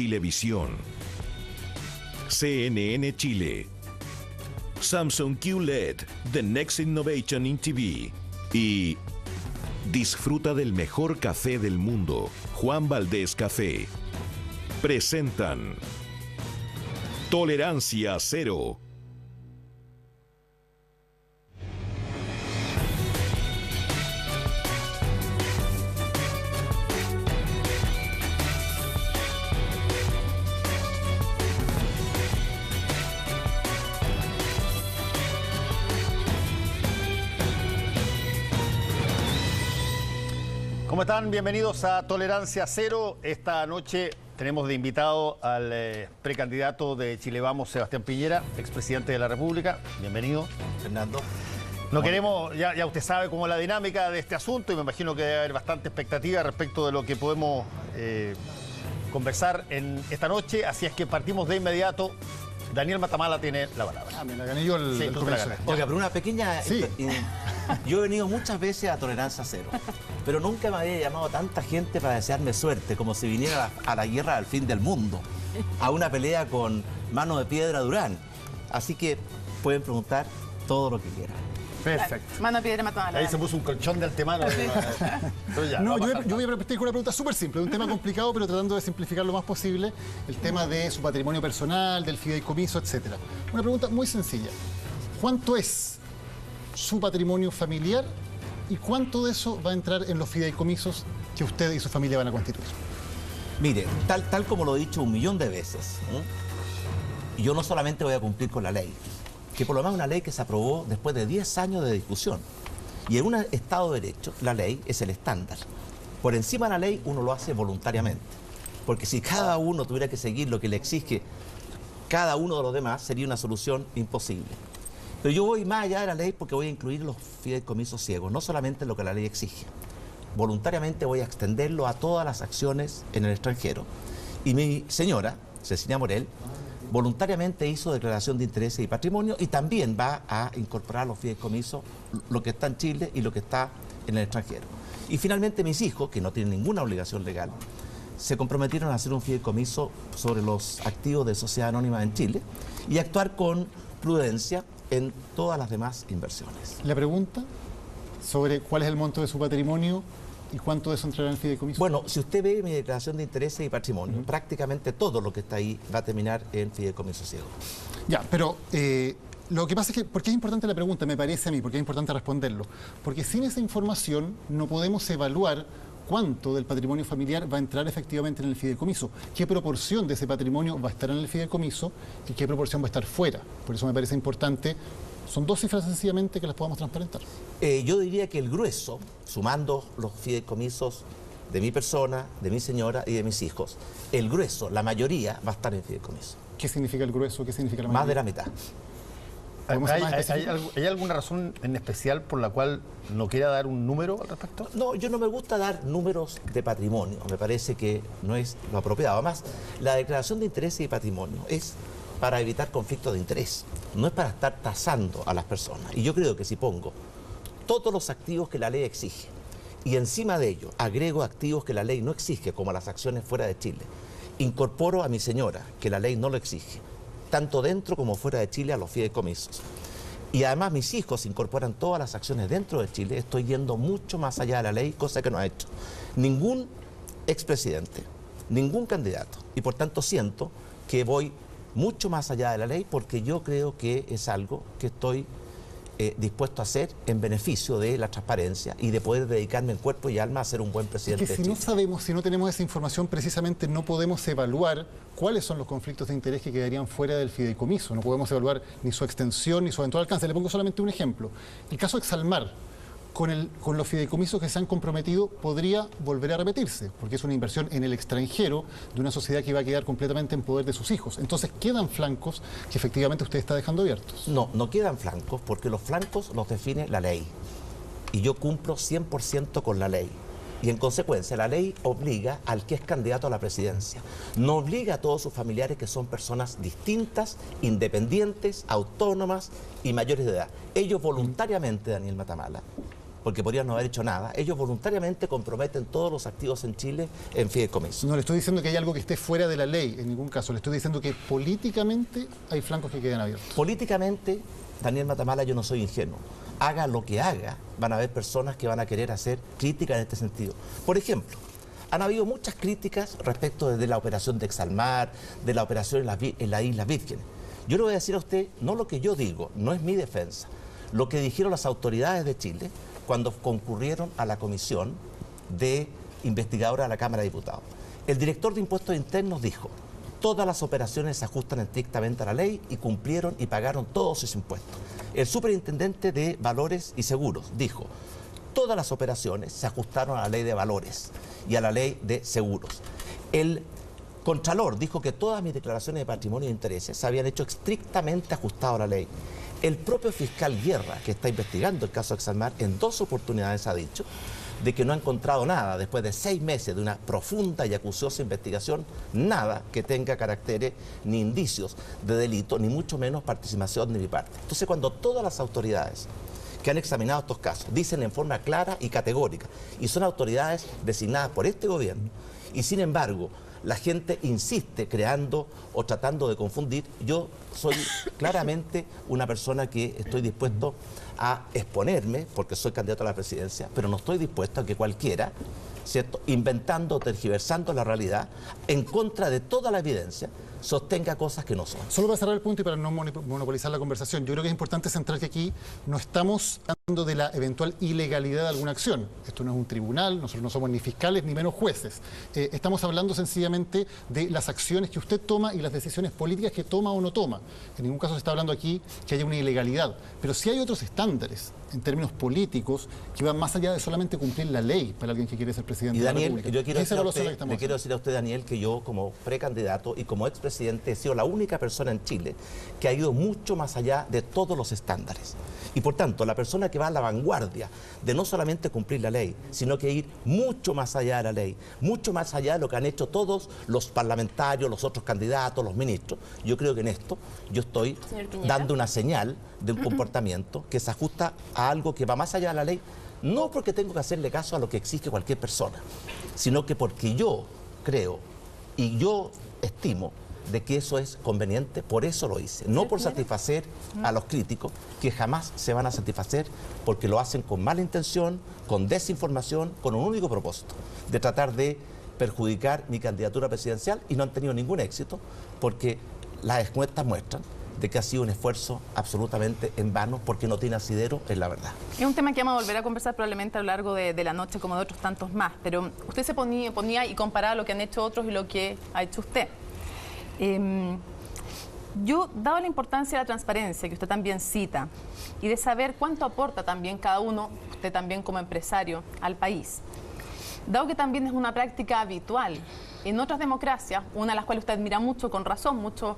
Chilevisión, CNN Chile, Samsung QLED, The Next Innovation in TV y disfruta del mejor café del mundo, Juan Valdez Café. Presentan Tolerancia Cero. ¿Cómo están? Bienvenidos a Tolerancia Cero. Esta noche tenemos de invitado al precandidato de Chile Vamos, Sebastián Piñera, expresidente de la República. Bienvenido. Fernando. No queremos, ya usted sabe cómo es la dinámica de este asunto y me imagino que debe haber bastante expectativa respecto de lo que podemos conversar en esta noche. Así es que partimos de inmediato. Daniel Matamala tiene la palabra. Me la gané yo el comienzo. Oiga, pero una pequeña... Sí. Yo he venido muchas veces a Tolerancia Cero, pero nunca me había llamado tanta gente para desearme suerte, como si viniera a la guerra al fin del mundo, a una pelea con Mano de Piedra Durán. Así que pueden preguntar todo lo que quieran. Perfecto. Mano de Piedra Matamala. Ahí se puso un colchón de antemano. No, yo voy a partir con una pregunta súper simple, un tema complicado, pero tratando de simplificar lo más posible, el tema de su patrimonio personal, del fideicomiso, etcétera. Una pregunta muy sencilla. ¿Cuánto es su patrimonio familiar y cuánto de eso va a entrar en los fideicomisos que usted y su familia van a constituir? Mire, tal como lo he dicho 1.000.000 de veces, yo no solamente voy a cumplir con la ley, que por lo menos es una ley que se aprobó después de 10 años de discusión. Y en un Estado de Derecho, la ley es el estándar. Por encima de la ley, uno lo hace voluntariamente. Porque si cada uno tuviera que seguir lo que le exige cada uno de los demás, sería una solución imposible. Pero yo voy más allá de la ley porque voy a incluir los fideicomisos ciegos, no solamente lo que la ley exige. Voluntariamente voy a extenderlo a todas las acciones en el extranjero. Y mi señora, Cecilia Morel, voluntariamente hizo declaración de intereses y patrimonio y también va a incorporar los fideicomisos, lo que está en Chile y lo que está en el extranjero. Y finalmente mis hijos, que no tienen ninguna obligación legal, se comprometieron a hacer un fideicomiso sobre los activos de Sociedad Anónima en Chile y actuar con prudencia en todas las demás inversiones. La pregunta sobre cuál es el monto de su patrimonio y cuánto de eso entrará en el fideicomiso. Bueno, si usted ve mi declaración de intereses y patrimonio, prácticamente todo lo que está ahí va a terminar en fideicomiso ciego. Ya, pero lo que pasa es que, ¿por qué es importante la pregunta? Me parece a mí, porque es importante responderlo. Porque sin esa información no podemos evaluar cuánto del patrimonio familiar va a entrar efectivamente en el fideicomiso, qué proporción de ese patrimonio va a estar en el fideicomiso y qué proporción va a estar fuera. Por eso me parece importante. Son dos cifras sencillamente que las podamos transparentar. Yo diría que el grueso, sumando los fideicomisos de mi persona, de mi señora y de mis hijos, el grueso, la mayoría, va a estar en fideicomiso. ¿Qué significa el grueso? ¿Qué significa la mayoría? Más de la mitad. ¿Hay alguna razón en especial por la cual no quiera dar un número al respecto? No, yo no me gusta dar números de patrimonio, me parece que no es lo apropiado. Además, la declaración de intereses y patrimonio es para evitar conflictos de interés, no es para estar tasando a las personas. Y yo creo que si pongo todos los activos que la ley exige y encima de ello agrego activos que la ley no exige, como las acciones fuera de Chile, incorporo a mi señora, que la ley no lo exige, tanto dentro como fuera de Chile, a los fideicomisos. Y además mis hijos incorporan todas las acciones dentro de Chile, estoy yendo mucho más allá de la ley, cosa que no ha hecho ningún expresidente, ningún candidato. Y por tanto siento que voy mucho más allá de la ley porque yo creo que es algo que estoy dispuesto a hacer en beneficio de la transparencia y de poder dedicarme en cuerpo y alma a ser un buen presidente. Es que si no sabemos, si no tenemos esa información, precisamente no podemos evaluar cuáles son los conflictos de interés que quedarían fuera del fideicomiso. No podemos evaluar ni su extensión ni su eventual alcance. Le pongo solamente un ejemplo. El caso de Exalmar, con los fideicomisos que se han comprometido, podría volver a repetirse, porque es una inversión en el extranjero de una sociedad que iba a quedar completamente en poder de sus hijos. Entonces, ¿quedan flancos que efectivamente usted está dejando abiertos? No quedan flancos, porque los flancos los define la ley. Y yo cumplo 100% con la ley. Y en consecuencia, la ley obliga al que es candidato a la presidencia. No obliga a todos sus familiares que son personas distintas, independientes, autónomas y mayores de edad. Ellos voluntariamente, Daniel Matamala, porque podrían no haber hecho nada, ellos voluntariamente comprometen todos los activos en Chile en fideicomiso. No le estoy diciendo que hay algo que esté fuera de la ley, en ningún caso. Le estoy diciendo que políticamente hay flancos que quedan abiertos. Políticamente, Daniel Matamala, yo no soy ingenuo. Haga lo que haga, van a haber personas que van a querer hacer críticas en este sentido. Por ejemplo, han habido muchas críticas respecto de la operación de Exalmar, de la operación en las Islas Vírgenes. Yo le voy a decir a usted, no lo que yo digo, no es mi defensa, lo que dijeron las autoridades de Chile cuando concurrieron a la comisión de investigadora de la Cámara de Diputados. El director de Impuestos Internos dijo: todas las operaciones se ajustan estrictamente a la ley y cumplieron y pagaron todos sus impuestos. El superintendente de Valores y Seguros dijo: todas las operaciones se ajustaron a la ley de valores y a la ley de seguros. El Contralor dijo que todas mis declaraciones de patrimonio e intereses se habían hecho estrictamente ajustadas a la ley. El propio fiscal Guerra, que está investigando el caso Exalmar, en 2 oportunidades ha dicho de que no ha encontrado nada, después de 6 meses de una profunda y acuciosa investigación, nada que tenga caracteres ni indicios de delito, ni mucho menos participación de mi parte. Entonces, cuando todas las autoridades que han examinado estos casos dicen en forma clara y categórica, y son autoridades designadas por este gobierno, y sin embargo la gente insiste creando o tratando de confundir, yo soy claramente una persona que estoy dispuesto a exponerme, porque soy candidato a la presidencia, pero no estoy dispuesto a que cualquiera, ¿cierto?, inventando o tergiversando la realidad, en contra de toda la evidencia, sostenga cosas que no son. Solo para cerrar el punto y para no monopolizar la conversación, yo creo que es importante centrar que aquí no estamos hablando de la eventual ilegalidad de alguna acción. Esto no es un tribunal, nosotros no somos ni fiscales ni menos jueces. Estamos hablando sencillamente de las acciones que usted toma y las decisiones políticas que toma o no toma. En ningún caso se está hablando aquí que haya una ilegalidad. Pero sí hay otros estándares en términos políticos que van más allá de solamente cumplir la ley para alguien que quiere ser presidente y Daniel, de la República. yo quiero decir a usted, Daniel, que yo como precandidato y como expresidente he sido la única persona en Chile que ha ido mucho más allá de todos los estándares. Y por tanto, la persona que va a la vanguardia de no solamente cumplir la ley, sino que ir mucho más allá de la ley, mucho más allá de lo que han hecho todos los parlamentarios, los otros candidatos, los ministros, yo creo que en esto yo estoy dando una señal de un comportamiento que se ajusta a algo que va más allá de la ley, no porque tengo que hacerle caso a lo que exige cualquier persona, sino que porque yo creo y yo estimo de que eso es conveniente, por eso lo hice, no por satisfacer a los críticos, que jamás se van a satisfacer porque lo hacen con mala intención, con desinformación, con un único propósito, de tratar de perjudicar mi candidatura presidencial, y no han tenido ningún éxito porque las encuestas muestran de que ha sido un esfuerzo absolutamente en vano, porque no tiene asidero en la verdad. Es un tema que vamos a volver a conversar probablemente a lo largo de la noche, como de otros tantos más, pero usted se ponía y comparaba lo que han hecho otros y lo que ha hecho usted. Yo, dado la importancia de la transparencia que usted también cita y de saber cuánto aporta también cada uno, usted también como empresario, al país, dado que también es una práctica habitual en otras democracias, una de las cuales usted admira mucho, con razón, mucho,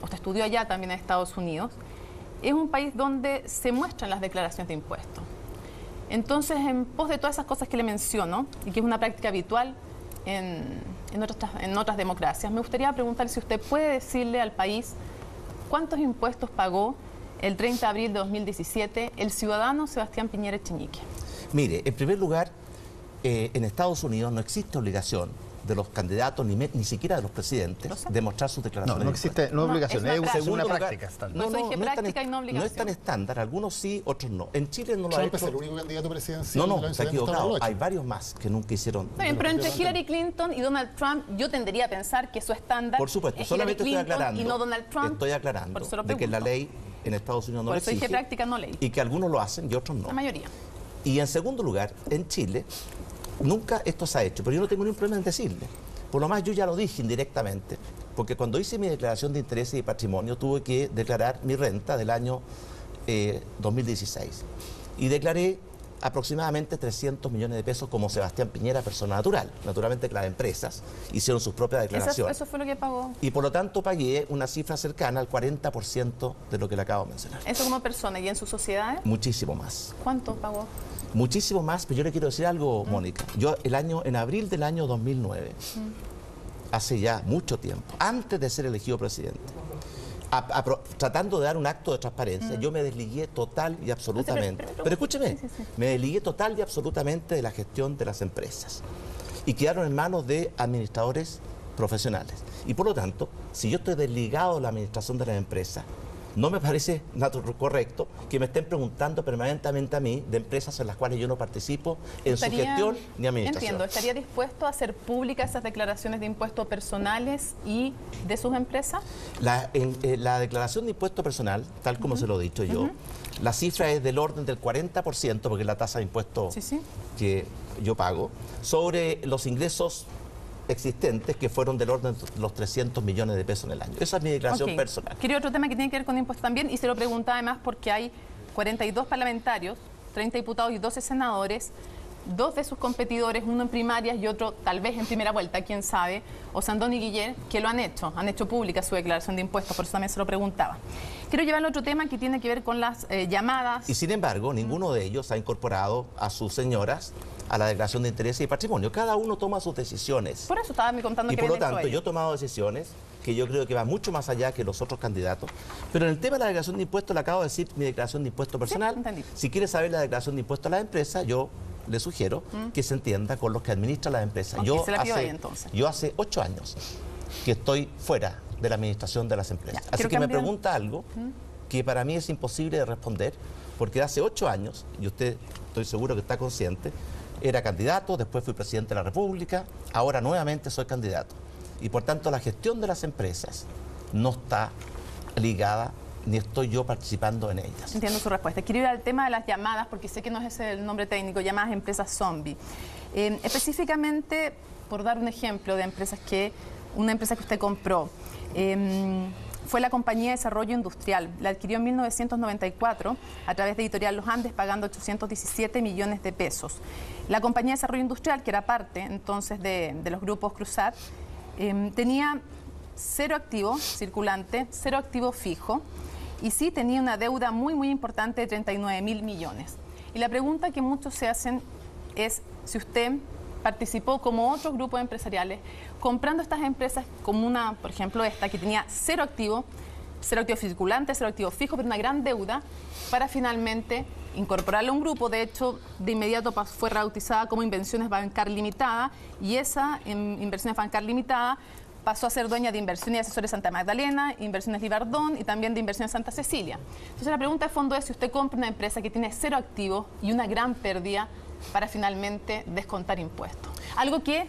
usted estudió allá también en Estados Unidos, es un país donde se muestran las declaraciones de impuestos. Entonces, en pos de todas esas cosas que le menciono, y que es una práctica habitual en otras democracias, me gustaría preguntarle si usted puede decirle al país cuántos impuestos pagó el 30 de abril de 2017 el ciudadano Sebastián Piñera Echenique. Mire, en primer lugar, en Estados Unidos no existe obligación de los candidatos, ni siquiera de los presidentes, de mostrar sus declaraciones. No existe, no es obligación, es una lugar, práctica. No es tan estándar, algunos sí, otros no. En Chile no lo ha Trump hecho. es el único candidato presidencial. No, está equivocado. Hay varios más que nunca hicieron. Está bien, pero entre Hillary Clinton y Donald Trump, yo tendería a pensar que su estándar Por supuesto, es solamente Hillary estoy Clinton aclarando. y no Donald Trump. Estoy aclarando de que la ley en Estados Unidos no Por lo eso exige. dije práctica, no ley. Y que algunos lo hacen y otros no. La mayoría. Y en segundo lugar, en Chile, nunca esto se ha hecho, pero yo no tengo ningún problema en decirle. Por lo más, yo ya lo dije indirectamente, porque cuando hice mi declaración de intereses y patrimonio tuve que declarar mi renta del año 2016. Y declaré aproximadamente 300 millones de pesos como Sebastián Piñera, persona natural. Naturalmente que las empresas hicieron sus propias declaraciones. Eso fue lo que pagó. Y por lo tanto pagué una cifra cercana al 40% de lo que le acabo de mencionar. Eso como persona. ¿Y en sus sociedades? Muchísimo más. ¿Cuánto pagó? Muchísimo más, pero yo le quiero decir algo, Mónica. Yo en abril del año 2009, hace ya mucho tiempo, antes de ser elegido presidente, tratando de dar un acto de transparencia, yo me desligué total y absolutamente. Pero escúcheme, me desligué total y absolutamente de la gestión de las empresas. Y quedaron en manos de administradores profesionales. Y por lo tanto, si yo estoy desligado de la administración de las empresas, no me parece correcto que me estén preguntando permanentemente a mí de empresas en las cuales yo no participo en su gestión ni administración. Entiendo, ¿estaría dispuesto a hacer públicas esas declaraciones de impuestos personales y de sus empresas? La declaración de impuesto personal, tal como se lo he dicho yo, la cifra es del orden del 40%, porque es la tasa de impuesto que yo pago, sobre los ingresos existentes, que fueron del orden de los 300 millones de pesos en el año. Esa es mi declaración personal. Quería otro tema que tiene que ver con impuestos también, y se lo preguntaba además porque hay 42 parlamentarios, 30 diputados y 12 senadores, 2 de sus competidores, uno en primarias y otro tal vez en primera vuelta, quién sabe, Osandón y Guiller, que lo han hecho pública su declaración de impuestos, por eso también se lo preguntaba. Quiero llevar al otro tema que tiene que ver con las llamadas. Y sin embargo, ninguno de ellos ha incorporado a sus señoras a la declaración de interés y patrimonio. Cada uno toma sus decisiones. Por eso estaba me contando y que por lo tanto, yo he tomado decisiones que yo creo que van mucho más allá que los otros candidatos. Pero en el tema de la declaración de impuestos, le acabo de decir mi declaración de impuesto personal. Si quiere saber la declaración de impuestos a las empresas, yo le sugiero que se entienda con los que administran las empresas. Yo hace 8 años que estoy fuera de la administración de las empresas. Así que me pregunta algo que para mí es imposible de responder, porque hace 8 años, y usted estoy seguro que está consciente, era candidato, después fui presidente de la República, ahora nuevamente soy candidato. Y por tanto la gestión de las empresas no está ligada, ni estoy yo participando en ellas. Entiendo su respuesta. Quiero ir al tema de las llamadas, porque sé que no es ese el nombre técnico, llamadas empresas zombie. Específicamente, por dar un ejemplo de una empresa que usted compró, fue la Compañía de Desarrollo Industrial. La adquirió en 1994 a través de Editorial Los Andes, pagando 817 millones de pesos. La Compañía de Desarrollo Industrial, que era parte entonces de los grupos Cruzat, tenía 0 activo circulante, 0 activo fijo, y sí tenía una deuda muy, muy importante de 39.000 millones. Y la pregunta que muchos se hacen es si usted participó como otros grupos empresariales comprando estas empresas como una, por ejemplo, esta que tenía 0 activo circulante, 0 activo fijo, pero una gran deuda, para finalmente incorporarle a un grupo. De hecho, de inmediato fue rebautizada como Inversiones Bancar Limitada, y esa Inversiones Bancar Limitada pasó a ser dueña de Inversiones y Asesores Santa Magdalena, Inversiones Libardón y también de Inversiones Santa Cecilia. Entonces la pregunta de fondo es si usted compra una empresa que tiene 0 activos y una gran pérdida para finalmente descontar impuestos. Algo que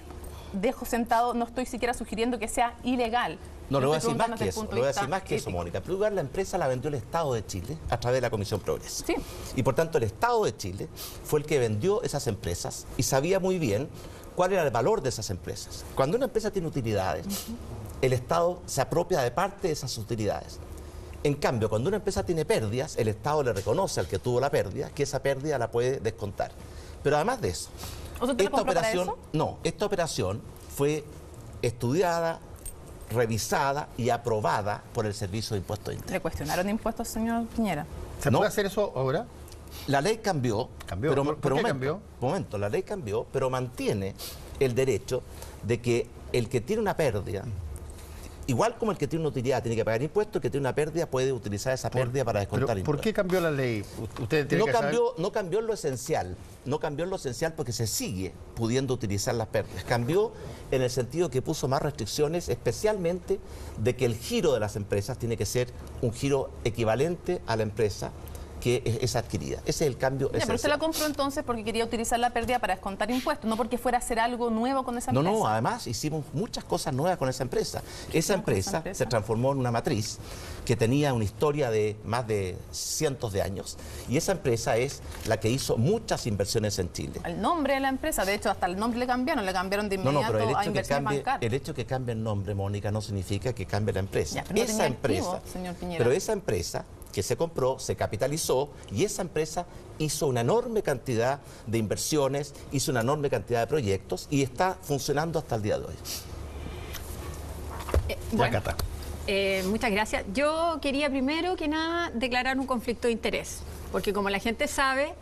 dejo sentado, no estoy siquiera sugiriendo que sea ilegal. No, le voy a decir más que eso, Mónica. En primer lugar, la empresa la vendió el Estado de Chile a través de la Comisión Progreso. Sí. Y por tanto, el Estado de Chile fue el que vendió esas empresas y sabía muy bien cuál era el valor de esas empresas. Cuando una empresa tiene utilidades, el Estado se apropia de parte de esas utilidades. En cambio, cuando una empresa tiene pérdidas, el Estado le reconoce al que tuvo la pérdida que esa pérdida la puede descontar. Pero además de eso, esta operación fue estudiada, revisada y aprobada por el Servicio de Impuestos Internos. ¿Le cuestionaron impuestos, señor Piñera? ¿Se puede hacer eso ahora? La ley cambió. ¿Por qué cambió? La ley cambió, pero mantiene el derecho de que el que tiene una pérdida, igual como el que tiene una utilidad tiene que pagar impuestos, el que tiene una pérdida puede utilizar esa pérdida para descontar impuestos. ¿Por qué cambió la ley? No cambió en lo esencial, porque se sigue pudiendo utilizar las pérdidas. Cambió en el sentido que puso más restricciones, especialmente de que el giro de las empresas tiene que ser un giro equivalente a la empresa que es adquirida. Ese es el cambio esencial. Pero usted la compró entonces porque quería utilizar la pérdida para descontar impuestos, no porque fuera a hacer algo nuevo con esa empresa. No, además hicimos muchas cosas nuevas con esa empresa. Esa empresa se transformó en una matriz que tenía una historia de más de cientos de años, y esa empresa es la que hizo muchas inversiones en Chile. El nombre de la empresa, de hecho, hasta el nombre le cambiaron de inmediato a Inversiones Bancar. El hecho que cambie el nombre, Mónica, no significa que cambie la empresa. Pero esa empresa que se compró, se capitalizó, y esa empresa hizo una enorme cantidad de inversiones, hizo una enorme cantidad de proyectos y está funcionando hasta el día de hoy. Muchas gracias. Yo quería primero que nada declarar un conflicto de interés, porque como la gente sabe,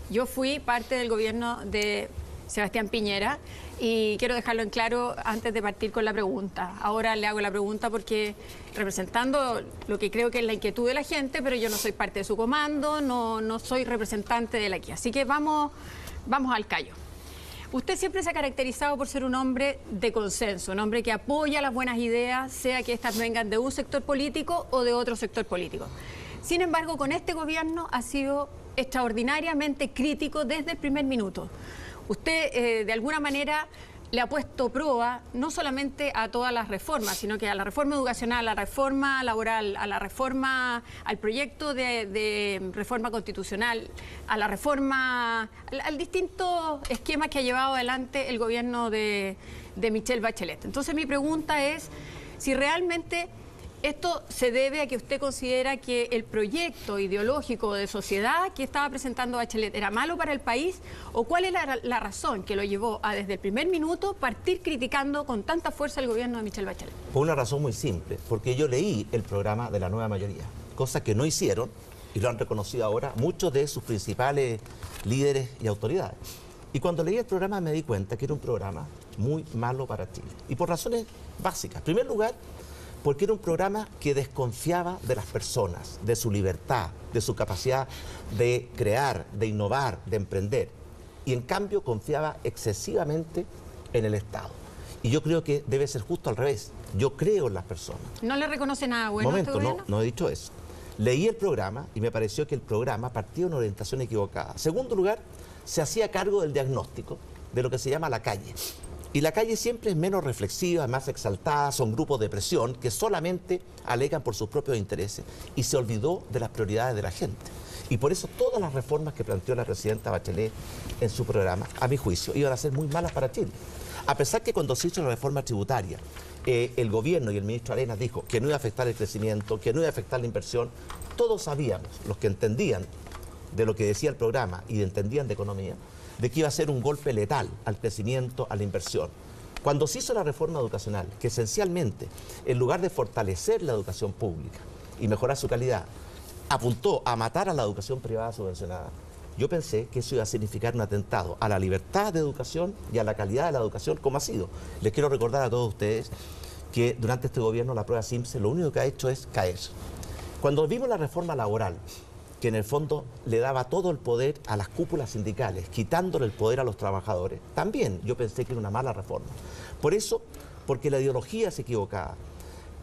yo fui parte del gobierno de Sebastián Piñera, y quiero dejarlo en claro antes de partir con la pregunta. Ahora le hago la pregunta porque representando lo que creo que es la inquietud de la gente, pero yo no soy parte de su comando, no soy representante de la aquí. Así que vamos al callo. Usted siempre se ha caracterizado por ser un hombre de consenso, un hombre que apoya las buenas ideas, sea que éstas vengan de un sector político o de otro sector político. Sin embargo, con este gobierno ha sido extraordinariamente crítico desde el primer minuto. Usted, de alguna manera, le ha puesto prueba no solamente a todas las reformas, sino que a la reforma educacional, a la reforma laboral, a la reforma, al proyecto de reforma constitucional, a la reforma, al distinto esquema que ha llevado adelante el gobierno de Michelle Bachelet. Entonces mi pregunta es si realmente esto se debe a que usted considera que el proyecto ideológico de sociedad que estaba presentando Bachelet era malo para el país, o cuál es la razón que lo llevó a desde el primer minuto partir criticando con tanta fuerza el gobierno de Michelle Bachelet. Por una razón muy simple, porque yo leí el programa de la nueva mayoría, cosa que no hicieron y lo han reconocido ahora muchos de sus principales líderes y autoridades. Y cuando leí el programa me di cuenta que era un programa muy malo para Chile, y por razones básicas. En primer lugar, porque era un programa que desconfiaba de las personas, de su libertad, de su capacidad de crear, de innovar, de emprender. Y en cambio confiaba excesivamente en el Estado. Y yo creo que debe ser justo al revés. Yo creo en las personas. ¿No le reconoce nada bueno a este gobierno? No he dicho eso. Leí el programa y me pareció que el programa partía de una orientación equivocada. En segundo lugar, se hacía cargo del diagnóstico de lo que se llama la calle. Y la calle siempre es menos reflexiva, más exaltada, son grupos de presión que solamente alegan por sus propios intereses, y se olvidó de las prioridades de la gente. Y por eso todas las reformas que planteó la presidenta Bachelet en su programa, a mi juicio, iban a ser muy malas para Chile. A pesar que cuando se hizo la reforma tributaria, el gobierno y el ministro Arenas dijo que no iba a afectar el crecimiento, que no iba a afectar la inversión, todos sabíamos, los que entendían de lo que decía el programa y entendían de economía, de que iba a ser un golpe letal al crecimiento, a la inversión. Cuando se hizo la reforma educacional, que esencialmente, en lugar de fortalecer la educación pública y mejorar su calidad, apuntó a matar a la educación privada subvencionada, yo pensé que eso iba a significar un atentado a la libertad de educación y a la calidad de la educación, como ha sido. Les quiero recordar a todos ustedes que durante este gobierno la prueba Simpson lo único que ha hecho es caer. Cuando vimos la reforma laboral, que en el fondo le daba todo el poder a las cúpulas sindicales, quitándole el poder a los trabajadores, también yo pensé que era una mala reforma. Por eso, porque la ideología es equivocada,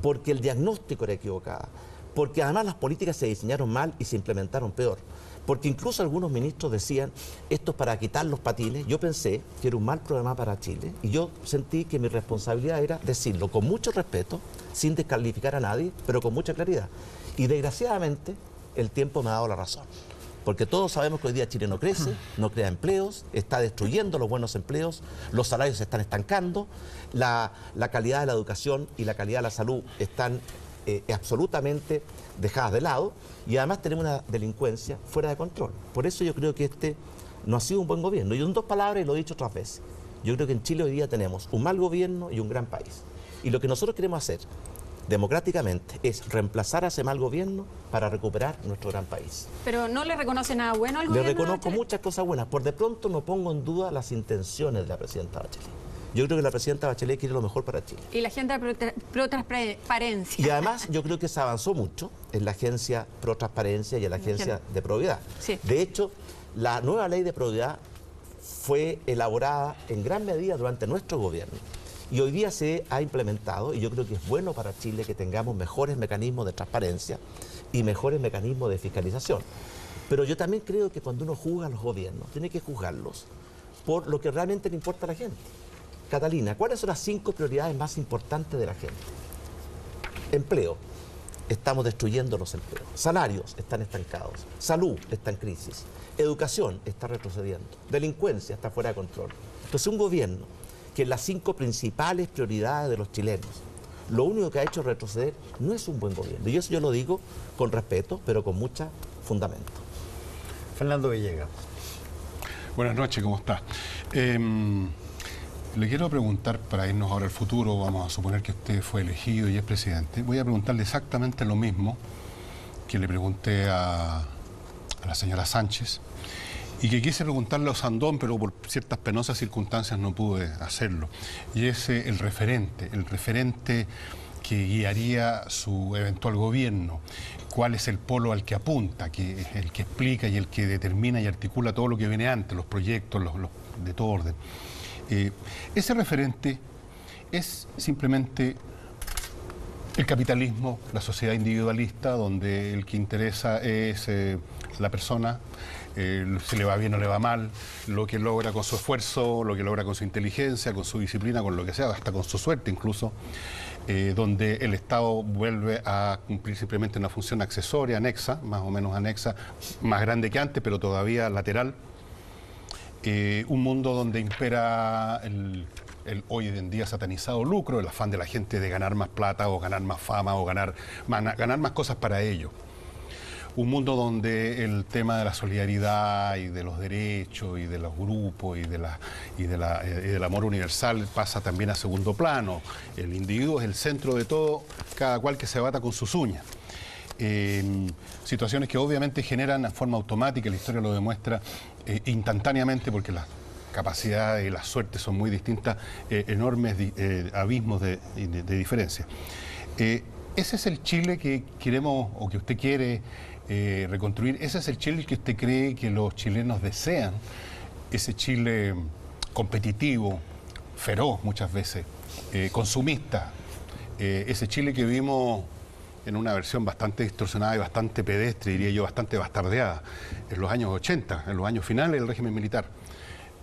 porque el diagnóstico era equivocado, porque además las políticas se diseñaron mal y se implementaron peor, porque incluso algunos ministros decían esto es para quitar los patines. Yo pensé que era un mal programa para Chile, y yo sentí que mi responsabilidad era decirlo con mucho respeto, sin descalificar a nadie, pero con mucha claridad. Y desgraciadamente el tiempo me ha dado la razón, porque todos sabemos que hoy día Chile no crece, no crea empleos, está destruyendo los buenos empleos, los salarios se están estancando, la calidad de la educación y la calidad de la salud están absolutamente dejadas de lado, y además tenemos una delincuencia fuera de control. Por eso yo creo que este no ha sido un buen gobierno. Y en dos palabras, y lo he dicho otras veces, yo creo que en Chile hoy día tenemos un mal gobierno y un gran país. Y lo que nosotros queremos hacer democráticamente es reemplazar a ese mal gobierno para recuperar nuestro gran país. ¿Pero no le reconoce nada bueno al gobierno? Le reconozco muchas cosas buenas. Por de pronto no pongo en duda las intenciones de la presidenta Bachelet. Yo creo que la presidenta Bachelet quiere lo mejor para Chile. Y la agenda de Pro-Transparencia. Y además yo creo que se avanzó mucho en la agencia Pro-Transparencia y en la agencia de Probidad. Sí. De hecho, la nueva ley de Probidad fue elaborada en gran medida durante nuestro gobierno. Y hoy día se ha implementado, y yo creo que es bueno para Chile que tengamos mejores mecanismos de transparencia y mejores mecanismos de fiscalización. Pero yo también creo que cuando uno juzga a los gobiernos, tiene que juzgarlos por lo que realmente le importa a la gente. Catalina, ¿cuáles son las 5 prioridades más importantes de la gente? Empleo. Estamos destruyendo los empleos. Salarios están estancados. Salud está en crisis. Educación está retrocediendo. Delincuencia está fuera de control. Entonces un gobierno que en las 5 principales prioridades de los chilenos, lo único que ha hecho retroceder, no es un buen gobierno. Y eso yo lo digo con respeto, pero con mucho fundamento. Fernando Villegas. Buenas noches, ¿cómo está? Le quiero preguntar, para irnos ahora al futuro, vamos a suponer que usted fue elegido y es presidente, voy a preguntarle exactamente lo mismo que le pregunté a la señora Sánchez, y que quise preguntarle a Osandón, pero por ciertas penosas circunstancias no pude hacerlo. Y es el referente que guiaría su eventual gobierno. ¿Cuál es el polo al que apunta, que es el que explica y el que determina y articula todo lo que viene antes, los proyectos, los de todo orden? Ese referente es simplemente el capitalismo, la sociedad individualista, donde el que interesa es la persona, si le va bien o le va mal, lo que logra con su esfuerzo, lo que logra con su inteligencia, con su disciplina, con lo que sea, hasta con su suerte incluso, donde el Estado vuelve a cumplir simplemente una función accesoria, anexa, más o menos anexa, más grande que antes, pero todavía lateral. Un mundo donde impera el hoy en día satanizado lucro, el afán de la gente de ganar más plata o ganar más fama o ganar más cosas para ello. Un mundo donde el tema de la solidaridad y de los derechos y de los grupos y del amor universal pasa también a segundo plano. El individuo es el centro de todo, cada cual que se bata con sus uñas. Situaciones que obviamente generan de forma automática, la historia lo demuestra instantáneamente, porque las capacidades y las suertes son muy distintas, enormes abismos de diferencia. Ese es el Chile que queremos o que usted quiere reconstruir. Ese es el Chile que usted cree que los chilenos desean. Ese Chile competitivo, feroz muchas veces, consumista. Ese Chile que vimos en una versión bastante distorsionada y bastante pedestre, diría yo, bastante bastardeada, en los años 80, en los años finales del régimen militar.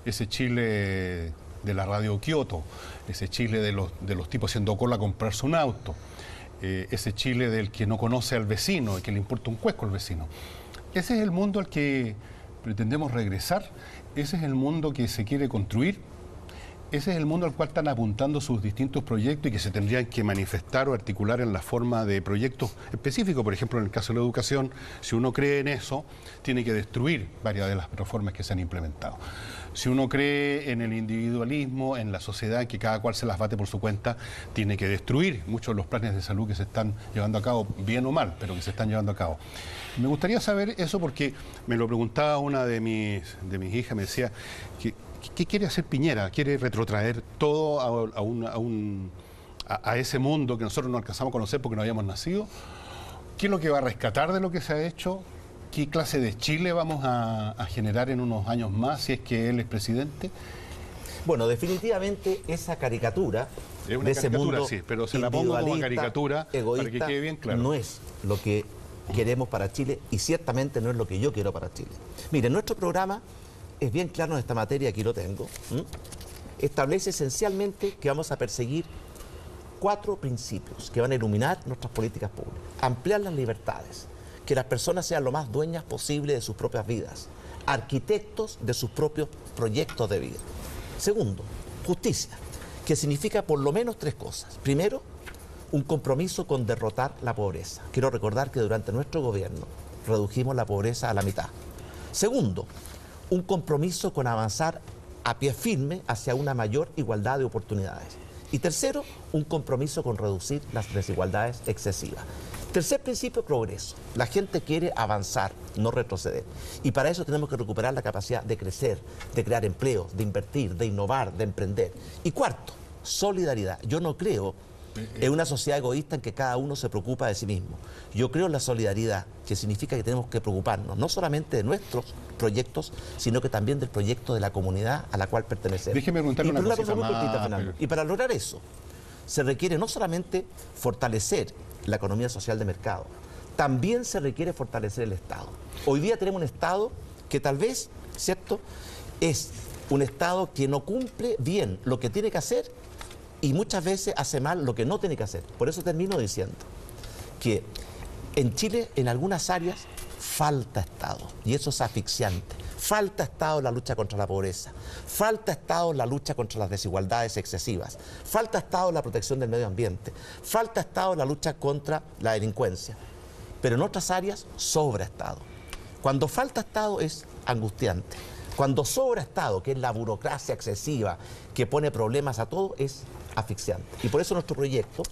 Ese Chile de la radio Kioto, ese Chile de los tipos haciendo cola a comprarse un auto, ese Chile del que no conoce al vecino y que le importa un cuesco al vecino. Ese es el mundo al que pretendemos regresar, ese es el mundo que se quiere construir. Ese es el mundo al cual están apuntando sus distintos proyectos y que se tendrían que manifestar o articular en la forma de proyectos específicos. Por ejemplo, en el caso de la educación, si uno cree en eso, tiene que destruir varias de las reformas que se han implementado. Si uno cree en el individualismo, en la sociedad, que cada cual se las bate por su cuenta, tiene que destruir muchos de los planes de salud que se están llevando a cabo, bien o mal, pero que se están llevando a cabo. Me gustaría saber eso porque me lo preguntaba una de mis hijas, me decía que ¿qué quiere hacer Piñera? ¿Quiere retrotraer todo a ese mundo que nosotros no alcanzamos a conocer porque no habíamos nacido? ¿Qué es lo que va a rescatar de lo que se ha hecho? ¿Qué clase de Chile vamos a generar en unos años más si es que él es presidente? Bueno, definitivamente esa caricatura es una de ese caricatura, mundo sí, pero se la pongo como caricatura egoísta, para que quede bien claro. No es lo que queremos para Chile y ciertamente no es lo que yo quiero para Chile. Mire, nuestro programa es bien claro en esta materia, aquí lo tengo. Establece esencialmente que vamos a perseguir 4 principios que van a iluminar nuestras políticas públicas. Ampliar las libertades, que las personas sean lo más dueñas posible de sus propias vidas, arquitectos de sus propios proyectos de vida. Segundo, justicia, que significa por lo menos 3 cosas. Primero, un compromiso con derrotar la pobreza. Quiero recordar que durante nuestro gobierno redujimos la pobreza a la mitad. Segundo, un compromiso con avanzar a pie firme hacia una mayor igualdad de oportunidades. Y tercero, un compromiso con reducir las desigualdades excesivas. Tercer principio, progreso. La gente quiere avanzar, no retroceder. Y para eso tenemos que recuperar la capacidad de crecer, de crear empleos, de invertir, de innovar, de emprender. Y cuarto, solidaridad. Yo no creo en una sociedad egoísta en que cada uno se preocupa de sí mismo. Yo creo en la solidaridad, que significa que tenemos que preocuparnos no solamente de nuestros proyectos, sino que también del proyecto de la comunidad a la cual pertenecemos. Déjeme preguntarle una cosita muy cortita, más, Fernando. Y para lograr eso, se requiere no solamente fortalecer la economía social de mercado, también se requiere fortalecer el Estado. Hoy día tenemos un Estado que tal vez, ¿cierto?, es un Estado que no cumple bien lo que tiene que hacer y muchas veces hace mal lo que no tiene que hacer. Por eso termino diciendo que en Chile, en algunas áreas, falta Estado, y eso es asfixiante. Falta Estado en la lucha contra la pobreza, falta Estado en la lucha contra las desigualdades excesivas, falta Estado en la protección del medio ambiente, falta Estado en la lucha contra la delincuencia. Pero en otras áreas sobra Estado. Cuando falta Estado es angustiante. Cuando sobra Estado, que es la burocracia excesiva, que pone problemas a todo, es asfixiante. Y por eso nuestro proyecto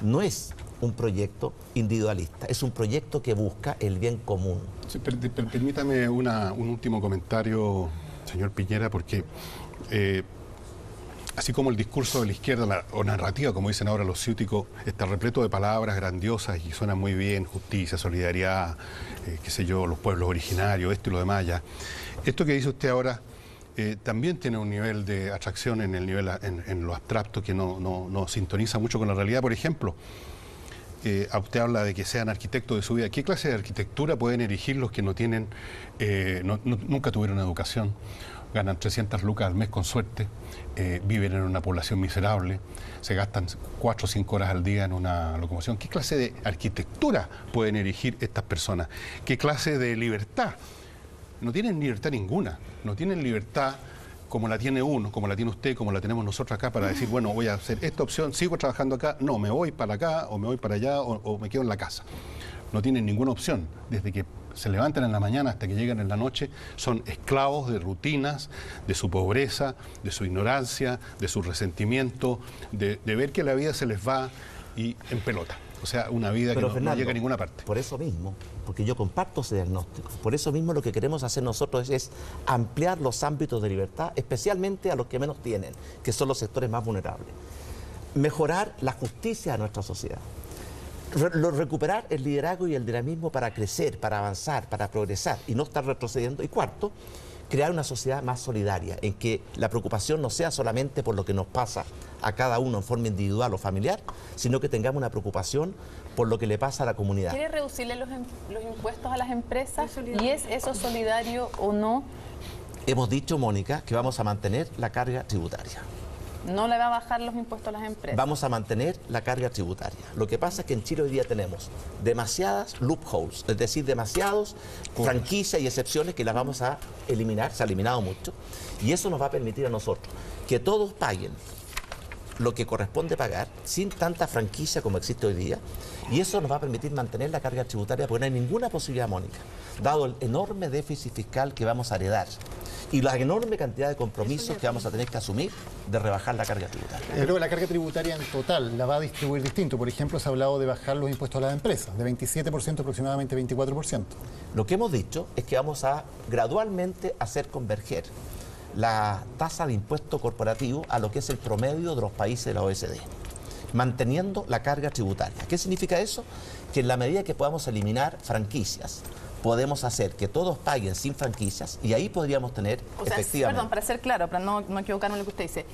no es un proyecto individualista, es un proyecto que busca el bien común. Sí, permítame un último comentario, señor Piñera, porque así como el discurso de la izquierda, o narrativa, como dicen ahora los ciúticos, está repleto de palabras grandiosas y suenan muy bien: justicia, solidaridad, qué sé yo, los pueblos originarios, esto y lo demás ya. Esto que dice usted ahora también tiene un nivel de atracción en lo abstracto que no sintoniza mucho con la realidad. Por ejemplo, usted habla de que sean arquitectos de su vida. ¿Qué clase de arquitectura pueden erigir los que no tienen, nunca tuvieron educación, ganan 300 lucas al mes con suerte, viven en una población miserable, se gastan 4 o 5 horas al día en una locomoción? ¿Qué clase de arquitectura pueden erigir estas personas? ¿Qué clase de libertad? No tienen libertad ninguna, no tienen libertad como la tiene uno, como la tiene usted, como la tenemos nosotros acá, para decir, bueno, voy a hacer esta opción, sigo trabajando acá, no, me voy para acá, o me voy para allá, o me quedo en la casa. No tienen ninguna opción. Desde que se levantan en la mañana hasta que llegan en la noche, son esclavos de rutinas, de su pobreza, de su ignorancia, de su resentimiento, de ver que la vida se les va y en pelota. O sea, una vida Pero, que Fernando, no llega a ninguna parte. Por eso mismo, porque yo comparto ese diagnóstico, por eso mismo lo que queremos hacer nosotros es ampliar los ámbitos de libertad, especialmente a los que menos tienen, que son los sectores más vulnerables. Mejorar la justicia de nuestra sociedad. Recuperar el liderazgo y el dinamismo para crecer, para avanzar, para progresar y no estar retrocediendo. Y cuarto, crear una sociedad más solidaria, en que la preocupación no sea solamente por lo que nos pasa a cada uno en forma individual o familiar, sino que tengamos una preocupación por lo que le pasa a la comunidad. ¿Quiere reducirle los impuestos a las empresas? ¿Y es eso solidario o no? Hemos dicho, Mónica, que vamos a mantener la carga tributaria. ¿No le va a bajar los impuestos a las empresas? Vamos a mantener la carga tributaria. Lo que pasa es que en Chile hoy día tenemos demasiadas loopholes, es decir, demasiados franquicias y excepciones que las vamos a eliminar, se ha eliminado mucho, y eso nos va a permitir a nosotros que todos paguen lo que corresponde pagar sin tanta franquicia como existe hoy día, y eso nos va a permitir mantener la carga tributaria, porque no hay ninguna posibilidad, Mónica, dado el enorme déficit fiscal que vamos a heredar y la enorme cantidad de compromisos que vamos a tener que asumir de rebajar la carga tributaria. Pero la carga tributaria en total la va a distribuir distinto. Por ejemplo, se ha hablado de bajar los impuestos a las empresas, de 27% aproximadamente 24%. Lo que hemos dicho es que vamos a gradualmente hacer converger la tasa de impuesto corporativo a lo que es el promedio de los países de la OECD, manteniendo la carga tributaria. ¿Qué significa eso? Que en la medida que podamos eliminar franquicias, podemos hacer que todos paguen sin franquicias, y ahí podríamos tener, o sea, efectivamente... Perdón, para ser claro, para no equivocarme en lo que usted dice,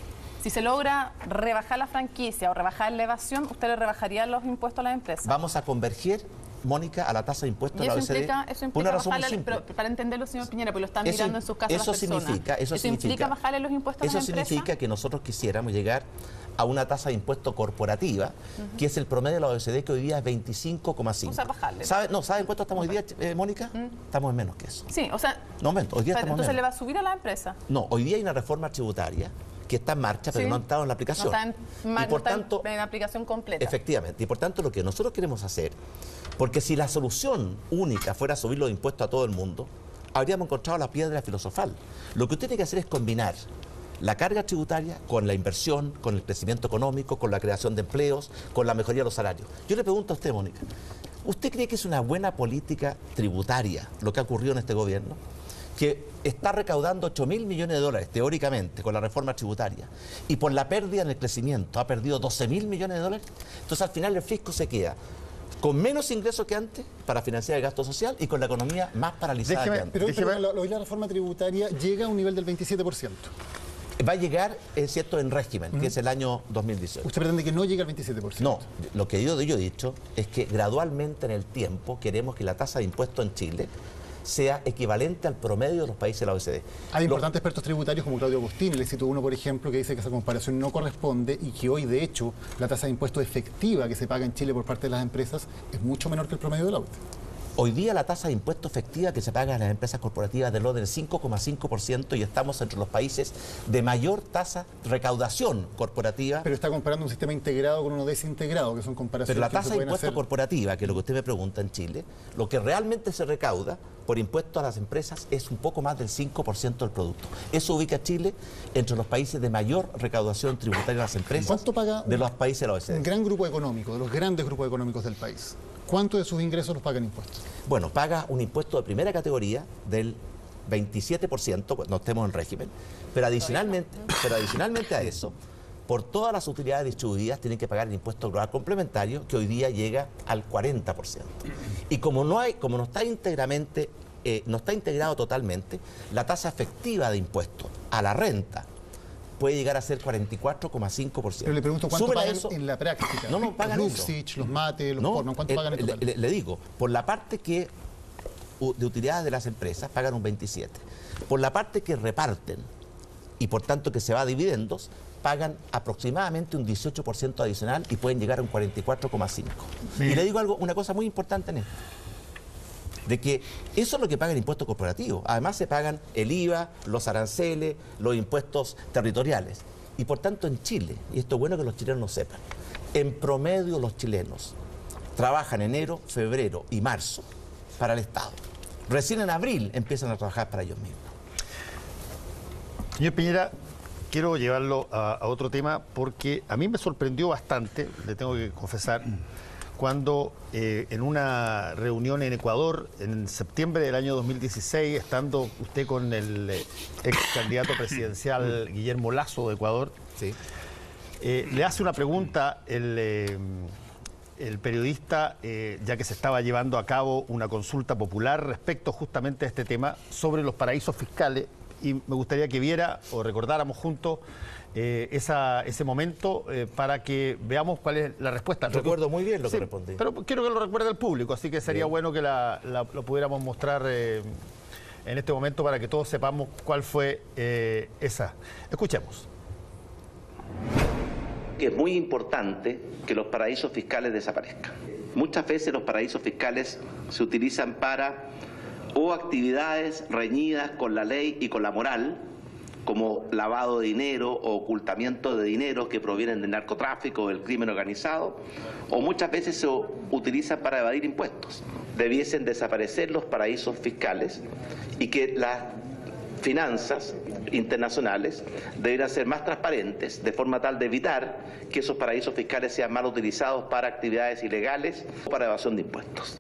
si se logra rebajar la franquicia o rebajar la evasión, ¿usted le rebajaría los impuestos a las empresas? Vamos a converger, Mónica, a la tasa de impuestos de la OECD. Eso implica por una razón muy bajarle, simple. pero para entenderlo, señor Piñera, porque lo están mirando en sus casas eso las personas. Eso implica bajarle los impuestos a las empresas. Eso significa que nosotros quisiéramos llegar a una tasa de impuesto corporativa, que es el promedio de la OECD, que hoy día es 25,5. O sea, bajarle. ¿Sabe en cuánto estamos hoy día, Mónica? Estamos en menos que eso. Sí, o sea... No, hoy día estamos entonces menos. le va a subir a la empresa. No, hoy día hay una reforma tributaria que está en marcha, pero no ha entrado en la aplicación. No está en aplicación completa. Efectivamente. Y por tanto, lo que nosotros queremos hacer, porque si la solución única fuera subir los impuestos a todo el mundo, habríamos encontrado la piedra filosofal. Lo que usted tiene que hacer es combinar la carga tributaria con la inversión, con el crecimiento económico, con la creación de empleos, con la mejoría de los salarios. Yo le pregunto a usted, Mónica, ¿usted cree que es una buena política tributaria lo que ha ocurrido en este gobierno? Que está recaudando 8.000 millones de dólares, teóricamente, con la reforma tributaria, y por la pérdida en el crecimiento ha perdido 12.000 millones de dólares. Entonces, al final, el fisco se queda con menos ingresos que antes para financiar el gasto social y con la economía más paralizada que antes. Pero hoy la reforma tributaria llega a un nivel del 27%. Va a llegar, es cierto, en régimen, que es el año 2018. ¿Usted pretende que no llegue al 27%? No, lo que yo he dicho es que gradualmente en el tiempo queremos que la tasa de impuesto en Chile sea equivalente al promedio de los países de la OECD. Hay importantes expertos tributarios como Claudio Agostini, le cito uno, por ejemplo, que dice que esa comparación no corresponde y que hoy, de hecho, la tasa de impuesto efectiva que se paga en Chile por parte de las empresas es mucho menor que el promedio de la OECD. Hoy día la tasa de impuesto efectiva que se paga en las empresas corporativas del orden del 5,5% y estamos entre los países de mayor tasa de recaudación corporativa. Pero está comparando un sistema integrado con uno desintegrado, que son comparaciones. Pero la que tasa se de pueden impuesto hacer. corporativa, que es lo que usted me pregunta en Chile, lo que realmente se recauda por impuesto a las empresas es un poco más del 5% del producto. Eso ubica a Chile entre los países de mayor recaudación tributaria de las empresas. ¿Cuánto paga de los países de la OECD? un gran grupo económico, de los grandes grupos económicos del país? ¿Cuánto de sus ingresos los pagan impuestos? Bueno, paga un impuesto de primera categoría del 27% cuando estemos en régimen, pero adicionalmente a eso, por todas las utilidades distribuidas tienen que pagar el impuesto global complementario, que hoy día llega al 40%. Y como no está integrado totalmente, la tasa efectiva de impuesto a la renta puede llegar a ser 44,5%. Pero le pregunto cuánto Súmele pagan eso. en la práctica. No pagan los eso. Luxich, los Mate, los No, Porno, ¿cuánto pagan en total? le digo, por la parte que de utilidades de las empresas pagan un 27%. Por la parte que reparten y por tanto que se va a dividendos, pagan aproximadamente un 18% adicional y pueden llegar a un 44,5%. Y le digo una cosa muy importante en esto, de que eso es lo que paga el impuesto corporativo. Además se pagan el IVA, los aranceles, los impuestos territoriales. Y por tanto en Chile, y esto es bueno que los chilenos lo sepan, en promedio los chilenos trabajan enero, febrero y marzo para el Estado. Recién en abril empiezan a trabajar para ellos mismos. Señor Piñera, quiero llevarlo a otro tema porque a mí me sorprendió bastante, le tengo que confesar, cuando en una reunión en Ecuador, en septiembre del año 2016, estando usted con el ex candidato presidencial Guillermo Lasso de Ecuador, Sí. le hace una pregunta el periodista, ya que se estaba llevando a cabo una consulta popular respecto justamente a este tema sobre los paraísos fiscales, y me gustaría que viera o recordáramos juntos ese momento para que veamos cuál es la respuesta. Recuerdo muy bien lo que Sí, respondí. pero quiero que lo recuerde el público, así que sería bueno que lo pudiéramos mostrar en este momento para que todos sepamos cuál fue esa. Escuchemos. Que es muy importante que los paraísos fiscales desaparezcan. Muchas veces los paraísos fiscales se utilizan para actividades reñidas con la ley y con la moral, como lavado de dinero o ocultamiento de dinero que provienen del narcotráfico o del crimen organizado, o muchas veces se utilizan para evadir impuestos. Debiesen desaparecer los paraísos fiscales y que las finanzas internacionales deberían ser más transparentes, de forma tal de evitar que esos paraísos fiscales sean mal utilizados para actividades ilegales o para evasión de impuestos.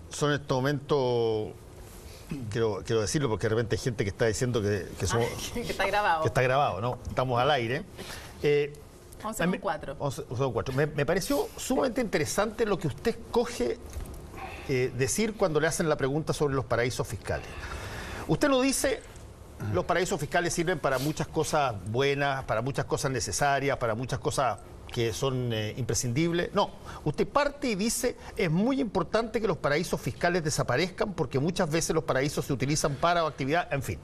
Son en este momento, quiero decirlo porque de repente hay gente que está diciendo que somos... Que está grabado. Que está grabado, ¿no? Estamos al aire. 11:04. 11:04. Me pareció sumamente interesante lo que usted escoge decir cuando le hacen la pregunta sobre los paraísos fiscales. Usted no dice los paraísos fiscales sirven para muchas cosas buenas, para muchas cosas necesarias, para muchas cosas que son imprescindibles. No, usted parte y dice es muy importante que los paraísos fiscales desaparezcan porque muchas veces los paraísos se utilizan para actividad, en fin.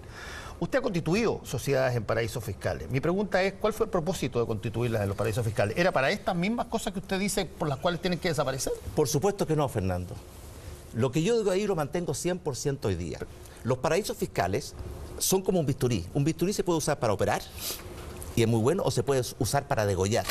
Usted ha constituido sociedades en paraísos fiscales. Mi pregunta es, ¿cuál fue el propósito de constituirlas en los paraísos fiscales? ¿Era para estas mismas cosas que usted dice por las cuales tienen que desaparecer? Por supuesto que no, Fernando. Lo que yo digo ahí lo mantengo 100% hoy día. Los paraísos fiscales son como un bisturí. Un bisturí se puede usar para operar, y es muy bueno, o se puede usar para degollar.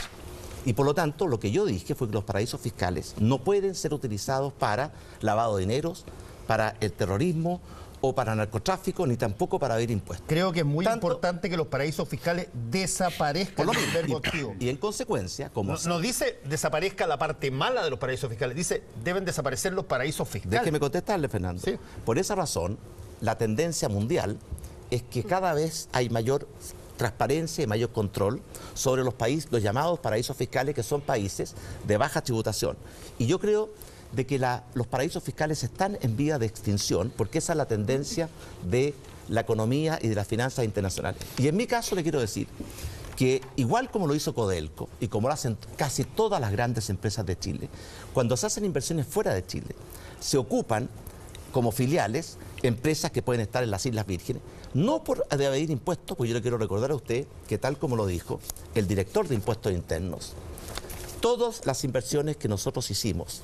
Y por lo tanto, lo que yo dije fue que los paraísos fiscales no pueden ser utilizados para lavado de dineros, para el terrorismo o para narcotráfico, ni tampoco para evadir impuestos. Creo que es muy importante que los paraísos fiscales desaparezcan. Por lo mismo, verbo activo. y en consecuencia, como... No dice desaparezca la parte mala de los paraísos fiscales, dice deben desaparecer los paraísos fiscales. Déjeme contestarle, Fernando. Sí. Por esa razón, la tendencia mundial es que cada vez hay mayor transparencia y mayor control sobre los países, los llamados paraísos fiscales, que son países de baja tributación. Y yo creo de que los paraísos fiscales están en vía de extinción, porque esa es la tendencia de la economía y de las finanzas internacionales. Y en mi caso le quiero decir que igual como lo hizo Codelco y como lo hacen casi todas las grandes empresas de Chile, cuando se hacen inversiones fuera de Chile, se ocupan como filiales empresas que pueden estar en las Islas Vírgenes, no por evadir impuestos, pues yo le quiero recordar a usted que tal como lo dijo el director de Impuestos Internos, Todas las inversiones que nosotros hicimos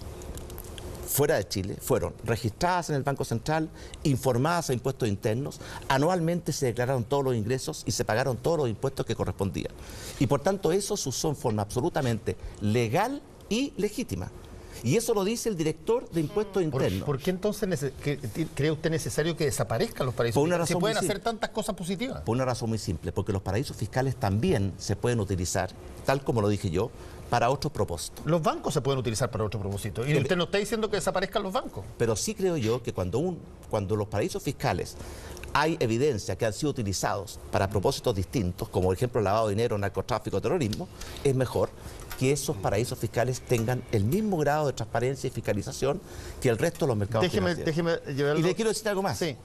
fuera de Chile fueron registradas en el Banco Central, informadas a impuestos internos, anualmente se declararon todos los ingresos y se pagaron todos los impuestos que correspondían. Y por tanto eso se usó en forma absolutamente legal y legítima. Y eso lo dice el director de impuestos internos. ¿Por qué entonces cree usted necesario que desaparezcan los paraísos fiscales? ¿Se pueden hacer tantas cosas positivas? Por una razón muy simple, porque los paraísos fiscales también se pueden utilizar, tal como lo dije yo, para otros propósitos. Los bancos se pueden utilizar para otro propósito. Y usted no está diciendo que desaparezcan los bancos. Pero sí creo yo que cuando los paraísos fiscales hay evidencia que han sido utilizados para propósitos distintos, como por ejemplo lavado de dinero, narcotráfico, terrorismo, es mejor que esos paraísos fiscales tengan el mismo grado de transparencia y fiscalización que el resto de los mercados financieros. Déjeme llevarlo. Y le quiero decir algo más. Sí.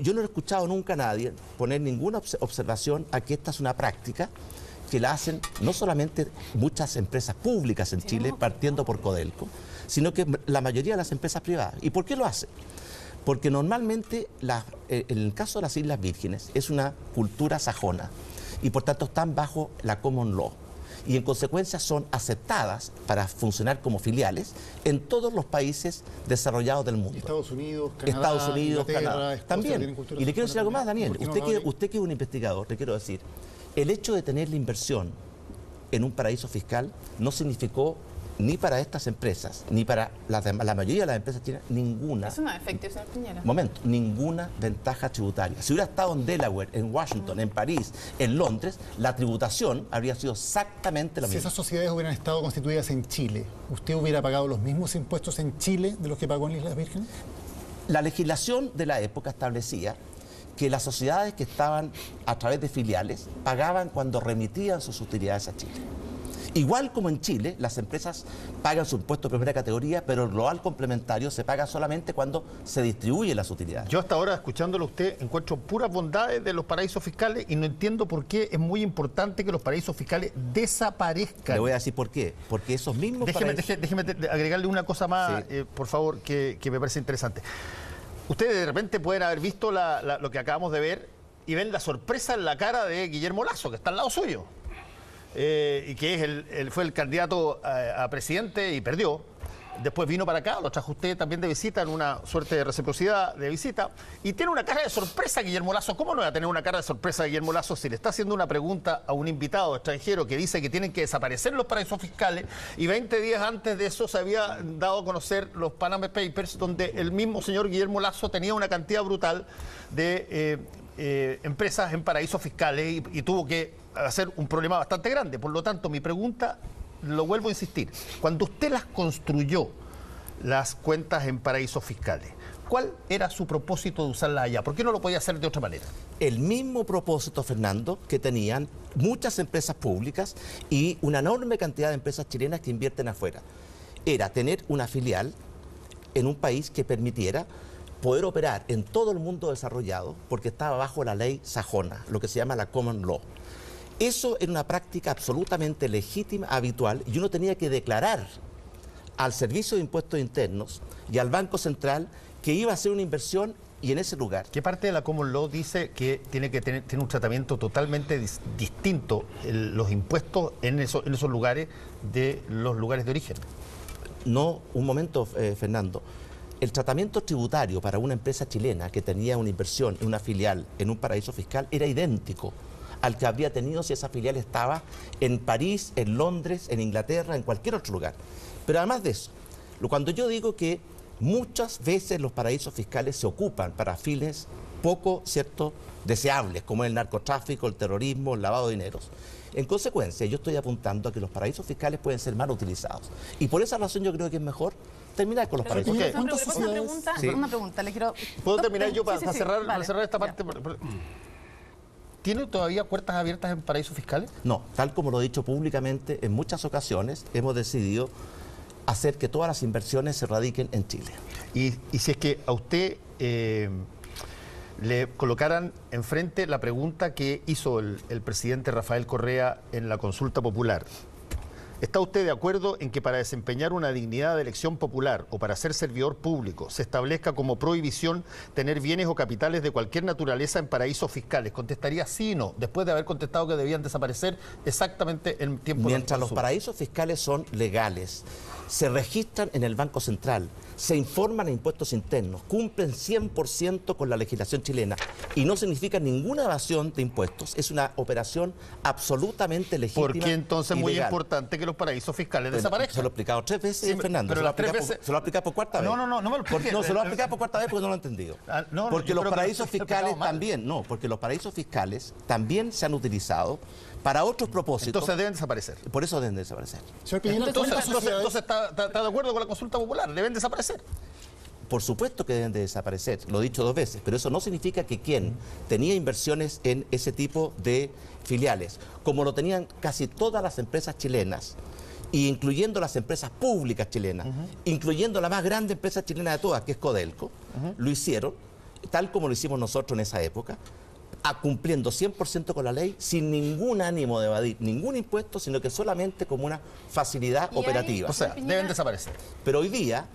Yo no he escuchado nunca a nadie poner ninguna observación a que esta es una práctica que la hacen no solamente muchas empresas públicas en Chile, partiendo por Codelco, sino que la mayoría de las empresas privadas. ¿Y por qué lo hacen? Porque normalmente, en el caso de las Islas Vírgenes, es una cultura sajona y por tanto están bajo la common law. Y en consecuencia son aceptadas para funcionar como filiales en todos los países desarrollados del mundo. Estados Unidos, Canadá, Escocia, también. Y le quiero decir algo más, Daniel. Usted que es un investigador, le quiero decir, el hecho de tener la inversión en un paraíso fiscal no significó ni para estas empresas, ni para la mayoría de las empresas chilenas, ninguna... Eso no es efectivo, señor Piñera. Ninguna ventaja tributaria. Si hubiera estado en Delaware, en Washington, en París, en Londres, la tributación habría sido exactamente la misma. Si esas sociedades hubieran estado constituidas en Chile, ¿usted hubiera pagado los mismos impuestos en Chile de los que pagó en Islas Vírgenes? La legislación de la época establecía que las sociedades que estaban a través de filiales pagaban cuando remitían sus utilidades a Chile. Igual como en Chile, las empresas pagan su impuesto de primera categoría, pero el global complementario se paga solamente cuando se distribuyen las utilidades. Yo hasta ahora, escuchándolo a usted, encuentro puras bondades de los paraísos fiscales y no entiendo por qué es muy importante que los paraísos fiscales desaparezcan. Le voy a decir por qué. Porque esos mismos Déjeme agregarle una cosa más, sí. Por favor, que me parece interesante. Ustedes de repente pueden haber visto lo que acabamos de ver y ven la sorpresa en la cara de Guillermo Lasso, que está al lado suyo. Y que fue el candidato a presidente y perdió. Después vino para acá, lo trajo usted también de visita, en una suerte de reciprocidad de visita, y tiene una cara de sorpresa Guillermo Lasso. ¿Cómo no va a tener una cara de sorpresa Guillermo Lasso si le está haciendo una pregunta a un invitado extranjero que dice que tienen que desaparecer los paraísos fiscales, y 20 días antes de eso se había dado a conocer los Panama Papers, donde el mismo señor Guillermo Lasso tenía una cantidad brutal de empresas en paraísos fiscales y tuvo que hacer un problema bastante grande? Por lo tanto, mi pregunta, lo vuelvo a insistir, cuando usted las construyó, las cuentas en paraísos fiscales, ¿cuál era su propósito de usarlas allá? ¿Por qué no lo podía hacer de otra manera? El mismo propósito, Fernando, que tenían muchas empresas públicas y una enorme cantidad de empresas chilenas que invierten afuera. Era tener una filial en un país que permitiera poder operar en todo el mundo desarrollado, porque estaba bajo la ley sajona, lo que se llama la common law. Eso era una práctica absolutamente legítima, habitual, y uno tenía que declarar al Servicio de Impuestos Internos y al Banco Central que iba a hacer una inversión y en ese lugar. ¿Qué parte de la common law dice que tiene un tratamiento totalmente distinto los impuestos en esos lugares de los lugares de origen? No, un momento, Fernando. El tratamiento tributario para una empresa chilena que tenía una inversión en una filial en un paraíso fiscal era idéntico al que habría tenido si esa filial estaba en París, en Londres, en Inglaterra, en cualquier otro lugar. Pero además de eso, cuando yo digo que muchas veces los paraísos fiscales se ocupan para fines poco, deseables, como el narcotráfico, el terrorismo, el lavado de dineros, en consecuencia yo estoy apuntando a que los paraísos fiscales pueden ser mal utilizados. Y por esa razón yo creo que es mejor terminar con los paraísos fiscales. Una pregunta, le quiero... ¿Puedo terminar yo para cerrar esta parte? ¿Tiene todavía puertas abiertas en paraísos fiscales? No, tal como lo he dicho públicamente, en muchas ocasiones hemos decidido hacer que todas las inversiones se radiquen en Chile. Y si es que a usted le colocaran enfrente la pregunta que hizo el presidente Rafael Correa en la consulta popular, ¿Está usted de acuerdo en que para desempeñar una dignidad de elección popular o para ser servidor público se establezca como prohibición tener bienes o capitales de cualquier naturaleza en paraísos fiscales? Contestaría sí y no, después de haber contestado que debían desaparecer exactamente en tiempo de Mientras los paraísos fiscales son legales, se registran en el Banco Central, se informan a impuestos internos, cumplen 100% con la legislación chilena y no significa ninguna evasión de impuestos, es una operación absolutamente legítima. ¿Por qué entonces es muy importante que los paraísos fiscales desaparezcan? Se lo he explicado 3 veces, Sí, Fernando. pero Se lo las 3 he explicado veces... se lo he explicado por cuarta vez. No me lo explique. No, se lo he explicado por cuarta vez porque no lo he entendido. Porque los paraísos fiscales también, porque los paraísos fiscales también se han utilizado para otros propósitos. Entonces deben desaparecer. Por eso deben desaparecer. Señor Piñera, Entonces está de acuerdo con la consulta popular, deben desaparecer. Por supuesto que deben de desaparecer, lo he dicho 2 veces, pero eso no significa que quien tenía inversiones en ese tipo de filiales, como lo tenían casi todas las empresas chilenas, incluyendo las empresas públicas chilenas, incluyendo la más grande empresa chilena de todas, que es Codelco, lo hicieron, tal como lo hicimos nosotros en esa época, cumpliendo 100% con la ley, sin ningún ánimo de evadir ningún impuesto, sino que solamente como una facilidad operativa. O sea, deben desaparecer. Pero hoy día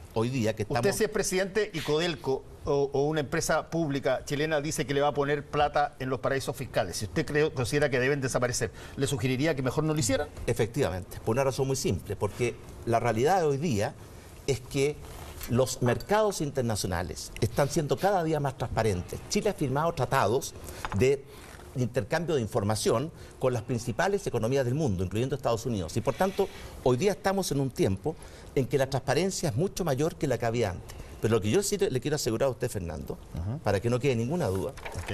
que estamos... Usted, si es presidente y Codelco o una empresa pública chilena dice que le va a poner plata en los paraísos fiscales, si usted considera que deben desaparecer, ¿le sugeriría que mejor no lo hicieran? Efectivamente, por una razón muy simple, porque la realidad de hoy día es que los mercados internacionales están siendo cada día más transparentes. Chile ha firmado tratados de intercambio de información con las principales economías del mundo, incluyendo Estados Unidos. Y por tanto, hoy día estamos en un tiempo en que la transparencia es mucho mayor que la que había antes. Pero lo que yo sí le quiero asegurar a usted, Fernando, para que no quede ninguna duda,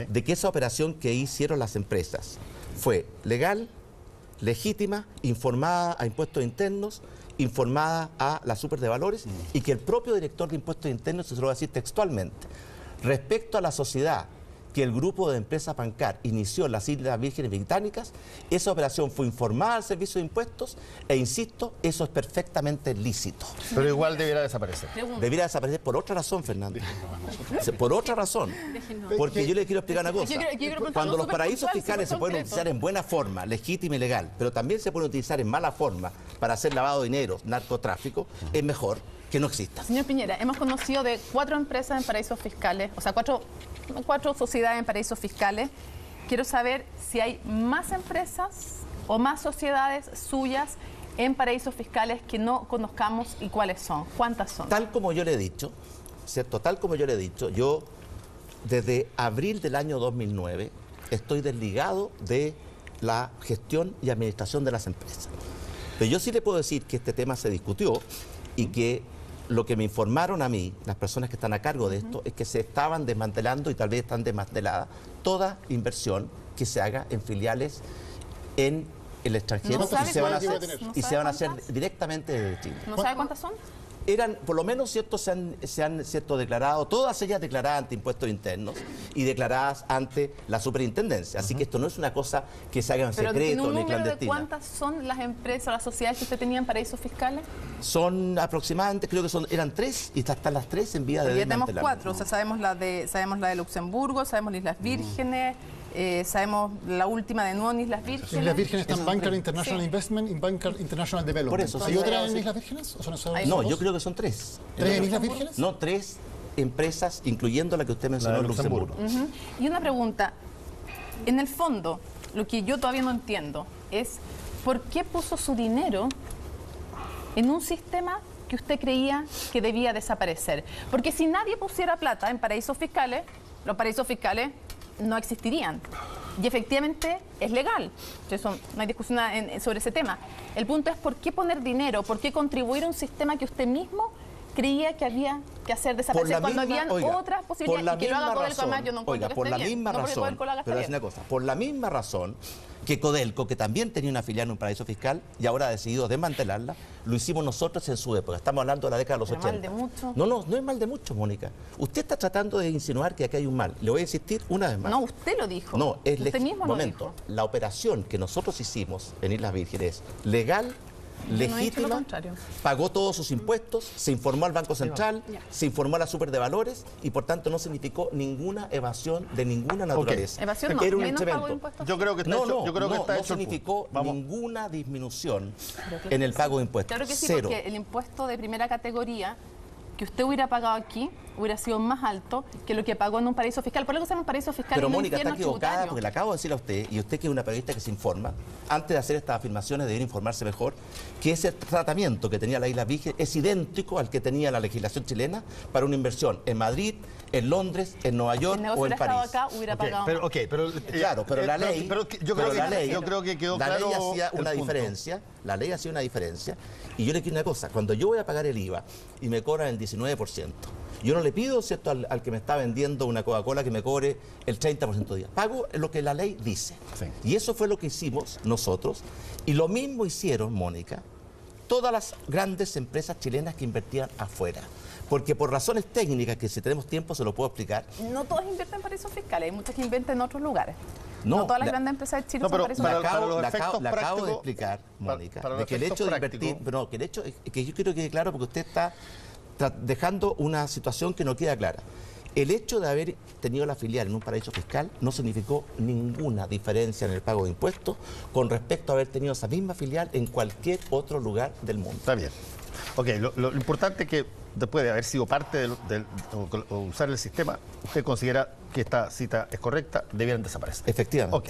de que esa operación que hicieron las empresas fue legal, legítima, informada a impuestos internos, informada a la super de valores y que el propio director de impuestos internos, se lo voy a decir textualmente, respecto a la sociedad que el grupo de empresas Pancar inició en las Islas Vírgenes Británicas, esa operación fue informada al Servicio de Impuestos e, insisto, eso es perfectamente lícito. Pero igual debiera desaparecer. Debiera desaparecer por otra razón, Fernando. Por otra razón. Porque yo le quiero explicar una cosa. Cuando los paraísos fiscales se pueden utilizar en buena forma, legítima y legal, pero también se pueden utilizar en mala forma para hacer lavado de dinero, narcotráfico, es mejor que no exista. Señor Piñera, hemos conocido de 4 empresas en paraísos fiscales, o sea, cuatro sociedades en paraísos fiscales. Quiero saber si hay más empresas o más sociedades suyas en paraísos fiscales que no conozcamos y cuáles son. ¿Cuántas son? Tal como yo le he dicho, ¿cierto? Tal como yo le he dicho, yo desde abril del año 2009 estoy desligado de la gestión y administración de las empresas. Pero yo sí le puedo decir que este tema se discutió y que lo que me informaron a mí, las personas que están a cargo de esto, es que se estaban desmantelando y tal vez están desmanteladas toda inversión que se haga en filiales en el extranjero y se van a hacer directamente desde Chile. ¿No sabe cuántas son? Eran, por lo menos, ¿cierto? se han declarado, todas ellas declaradas ante impuestos internos y declaradas ante la superintendencia. Así que esto no es una cosa que se haga en secreto ni número clandestina. ¿De cuántas son las empresas o las sociedades que usted tenía en paraísos fiscales? Son aproximadamente, creo que eran 3 y están las 3 en vía de desmantelamiento. Ya tenemos 4, o sea, sabemos la de Luxemburgo, sabemos las Islas Vírgenes, sabemos la última de nuevo en Islas Vírgenes. Islas Vírgenes están Bancar International Investment y Bancar International Development. Por eso, ¿Hay otra en Islas Vírgenes? ¿O son solo no, dos? yo creo que son 3. ¿3 en Islas Vírgenes? No, 3 empresas, incluyendo la que usted mencionó en Luxemburgo. Y una pregunta, en el fondo, lo que yo todavía no entiendo es ¿por qué puso su dinero en un sistema que usted creía que debía desaparecer? Porque si nadie pusiera plata en paraísos fiscales, los paraísos fiscales no existirían. Y efectivamente es legal. Eso, no hay discusión sobre ese tema. El punto es por qué poner dinero, por qué contribuir a un sistema que usted mismo creía que había que hacer desaparecer cuando habían otras posibilidades. Y que lo haga Codelco, además yo no encuentro que esté bien. No porque Codelco lo haga, está bien. Por la misma razón que Codelco, que también tenía una filial en un paraíso fiscal y ahora ha decidido desmantelarla, lo hicimos nosotros en su época. Estamos hablando de la década de los 80. ¿Mal de mucho? No es mal de mucho, Mónica. Usted está tratando de insinuar que aquí hay un mal. Le voy a insistir una vez más. No, usted lo dijo. No, es usted mismo momento. lo dijo. La operación que nosotros hicimos en Islas Vírgenes es legal, no he dicho lo legítima, contrario. pagó todos sus impuestos, se informó al Banco Central, se informó a la Super de Valores y por tanto no significó ninguna evasión de ninguna naturaleza. Evasión no, Era un menos pago de instrumento. impuestos. Yo creo que está hecho, yo creo que está no hecho el significó punto. Vamos. ninguna disminución en el pago de impuestos. Claro que sí, Cero. porque el impuesto de primera categoría que usted hubiera pagado aquí hubiera sido más alto que lo que pagó en un paraíso fiscal. Por eso se llama un paraíso fiscal Pero y no Mónica está infierno equivocada tributario. porque le acabo de decir a usted, y usted que es una periodista que se informa, antes de hacer estas afirmaciones debería informarse mejor, que ese tratamiento que tenía la Isla Virgen es idéntico al que tenía la legislación chilena para una inversión en Madrid, en Londres, en Nueva Si York el negocio o en hubiera estado París. acá, hubiera pagado más. Claro, pero la ley, yo creo que quedó la claro ley hacía el una punto. diferencia, la ley hacía una diferencia, y yo le quiero una cosa, cuando yo voy a pagar el IVA y me cobran el 19%, yo no le pido, ¿cierto?, al que me está vendiendo una Coca-Cola que me cobre el 30% de IVA, pago lo que la ley dice. Sí. Y eso fue lo que hicimos nosotros, y lo mismo hicieron, Mónica, todas las grandes empresas chilenas que invertían afuera. Porque por razones técnicas, que si tenemos tiempo se lo puedo explicar. No todas invierten en paraísos fiscales, hay muchas que invierten en otros lugares. No, No, todas las la- grandes empresas de Chile No, son pero paraísos para- fiscales. los Le efectos acabo de prácticos, explicar, Mónica, para los de que el hecho de efectos invertir, prácticos. no, que el hecho es que yo quiero que quede claro porque usted está dejando una situación que no queda clara. El hecho de haber tenido la filial en un paraíso fiscal no significó ninguna diferencia en el pago de impuestos con respecto a haber tenido esa misma filial en cualquier otro lugar del mundo. Está bien. Ok, lo importante es que después de haber sido parte o usar el sistema, usted considera que esta cita es correcta, debieran desaparecer. Efectivamente. Ok.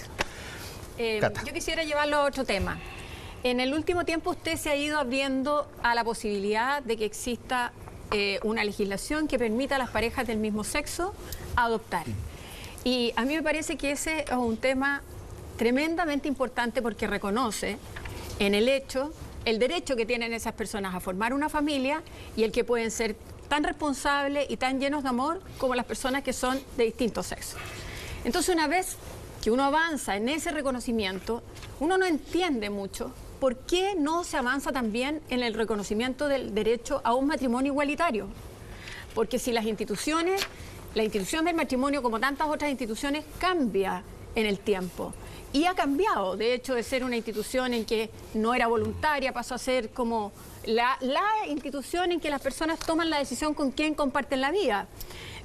Cata. Yo quisiera llevarlo a otro tema. En el último tiempo usted se ha ido abriendo a la posibilidad de que exista una legislación que permita a las parejas del mismo sexo adoptar. Y a mí me parece que ese es un tema tremendamente importante porque reconoce en el hecho el derecho que tienen esas personas a formar una familia y el que pueden ser tan responsables y tan llenos de amor como las personas que son de distintos sexos. Entonces, una vez que uno avanza en ese reconocimiento, uno no entiende mucho por qué no se avanza también en el reconocimiento del derecho a un matrimonio igualitario. Porque si las instituciones, la institución del matrimonio, como tantas otras instituciones, cambia en el tiempo. Y ha cambiado, de hecho, de ser una institución en que no era voluntaria, pasó a ser como la institución en que las personas toman la decisión con quién comparten la vida.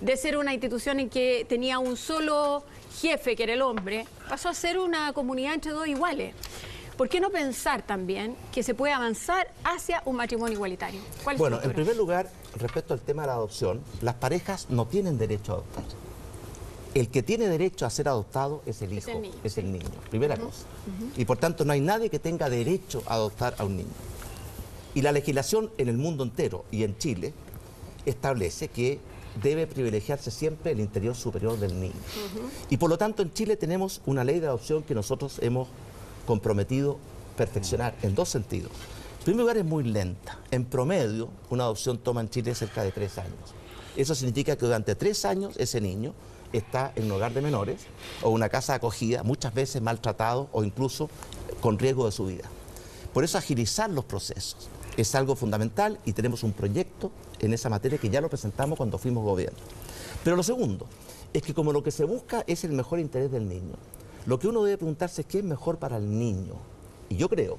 De ser una institución en que tenía un solo jefe, que era el hombre, pasó a ser una comunidad entre dos iguales. ¿Por qué no pensar también que se puede avanzar hacia un matrimonio igualitario? ¿Cuál es Bueno, su en postura? primer lugar, respecto al tema de la adopción, las parejas no tienen derecho a adoptar. El que tiene derecho a ser adoptado es el hijo, es el niño, primera cosa. Y por tanto no hay nadie que tenga derecho a adoptar a un niño. Y la legislación en el mundo entero y en Chile establece que debe privilegiarse siempre el interior superior del niño. Y por lo tanto en Chile tenemos una ley de adopción que nosotros hemos comprometido perfeccionar en dos sentidos. En primer lugar, es muy lenta. En promedio, una adopción toma en Chile cerca de 3 años. Eso significa que durante 3 años ese niño está en un hogar de menores o una casa de acogida, muchas veces maltratado o incluso con riesgo de su vida. Por eso agilizar los procesos es algo fundamental y tenemos un proyecto en esa materia que ya lo presentamos cuando fuimos gobierno. Pero lo segundo es que como lo que se busca es el mejor interés del niño, lo que uno debe preguntarse es qué es mejor para el niño. Y yo creo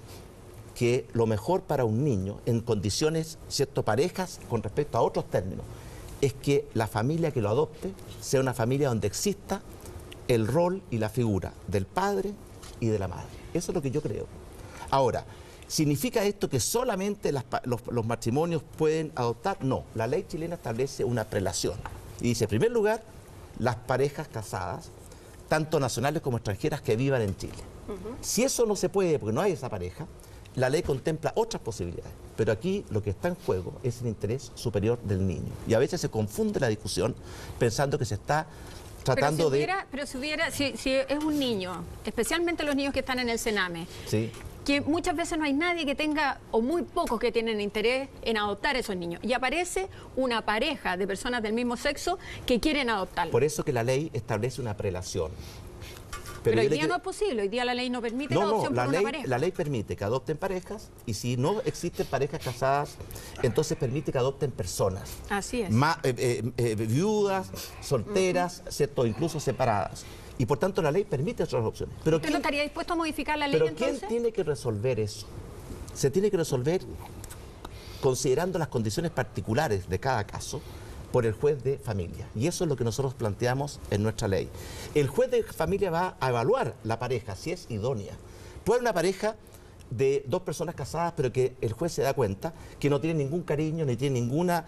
que lo mejor para un niño en condiciones, ¿cierto?, parejas con respecto a otros términos, es que la familia que lo adopte sea una familia donde exista el rol y la figura del padre y de la madre. Eso es lo que yo creo. Ahora, ¿significa esto que solamente los matrimonios pueden adoptar? No, la ley chilena establece una prelación. Y dice, en primer lugar, las parejas casadas, tanto nacionales como extranjeras que vivan en Chile. Si eso no se puede, porque no hay esa pareja, la ley contempla otras posibilidades. Pero aquí lo que está en juego es el interés superior del niño. Y a veces se confunde la discusión pensando que se está tratando Pero si es un niño, especialmente los niños que están en el Sename, Sí. que muchas veces no hay nadie que tenga, o muy pocos que tienen interés en adoptar a esos niños. Y aparece una pareja de personas del mismo sexo que quieren adoptarlos. Por eso que la ley establece una prelación. Pero hoy yo le día quiero- no es posible, hoy día la ley no permite la adopción por una pareja. la ley permite que adopten parejas y si no existen parejas casadas, entonces permite que adopten personas. Así es. Viudas, solteras, ¿cierto? Incluso separadas. Y por tanto la ley permite otras opciones. Pero ¿Usted no estaría dispuesto a modificar la ley pero entonces? ¿quién tiene que resolver eso? se tiene que resolver considerando las condiciones particulares de cada caso por el juez de familia. Y eso es lo que nosotros planteamos en nuestra ley. El juez de familia va a evaluar la pareja, si es idónea. Puede haber una pareja de dos personas casadas, pero que el juez se da cuenta que no tiene ningún cariño ni tiene ninguna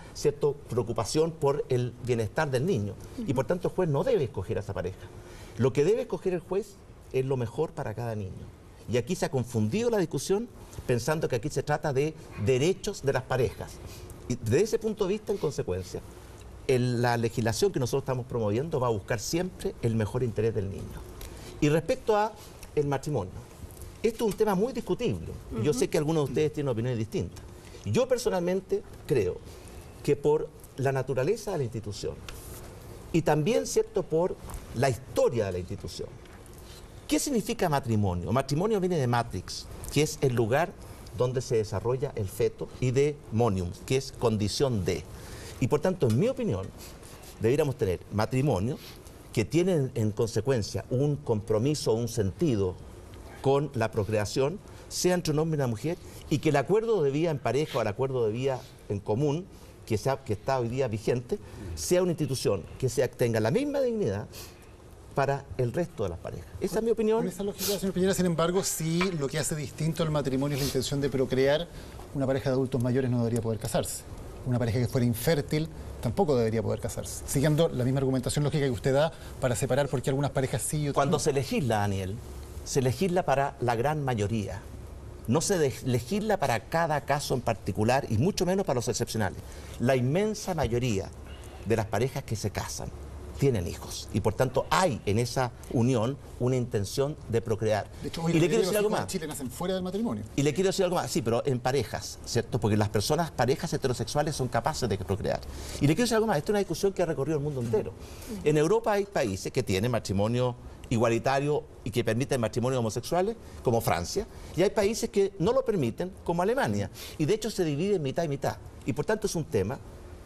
preocupación por el bienestar del niño. Y por tanto el juez no debe escoger a esa pareja. Lo que debe escoger el juez es lo mejor para cada niño. Y aquí se ha confundido la discusión pensando que aquí se trata de derechos de las parejas. Y desde ese punto de vista, en consecuencia, la legislación que nosotros estamos promoviendo va a buscar siempre el mejor interés del niño. Y respecto a el matrimonio, esto es un tema muy discutible. Yo sé que algunos de ustedes tienen opiniones distintas. Yo personalmente creo que por la naturaleza de la institución y también, ¿cierto?, por la historia de la institución. ¿Qué significa matrimonio? Matrimonio viene de matrix, que es el lugar donde se desarrolla el feto, y de monium, que es condición de. Y por tanto, en mi opinión, debiéramos tener matrimonio que tiene en consecuencia un compromiso, un sentido con la procreación, sea entre un hombre y una mujer, y que el acuerdo de vida en pareja o el acuerdo de vida en común, que está hoy día vigente, sea una institución que tenga la misma dignidad para el resto de las parejas. Esa es mi opinión. Con esa lógica, señor Piñera, sin embargo, sí lo que hace distinto al matrimonio es la intención de procrear. Una pareja de adultos mayores no debería poder casarse. Una pareja que fuera infértil tampoco debería poder casarse. Siguiendo la misma argumentación lógica que usted da para separar por qué algunas parejas sí y otras Cuando no. se legisla, Daniel, se legisla para la gran mayoría. No se legisla para cada caso en particular y mucho menos para los excepcionales. La inmensa mayoría de las parejas que se casan tienen hijos y por tanto hay en esa unión una intención de procrear. De hecho, hoy y le quiero decir algo más. En Chile nacen fuera del matrimonio. Y le quiero decir algo más, sí, pero en parejas, ¿cierto? Porque las parejas heterosexuales son capaces de procrear. Y le quiero decir algo más, esta es una discusión que ha recorrido el mundo entero. En Europa hay países que tienen matrimonio igualitario y que permiten matrimonios homosexuales, como Francia, y hay países que no lo permiten, como Alemania, y de hecho se divide en mitad y mitad. Y por tanto es un tema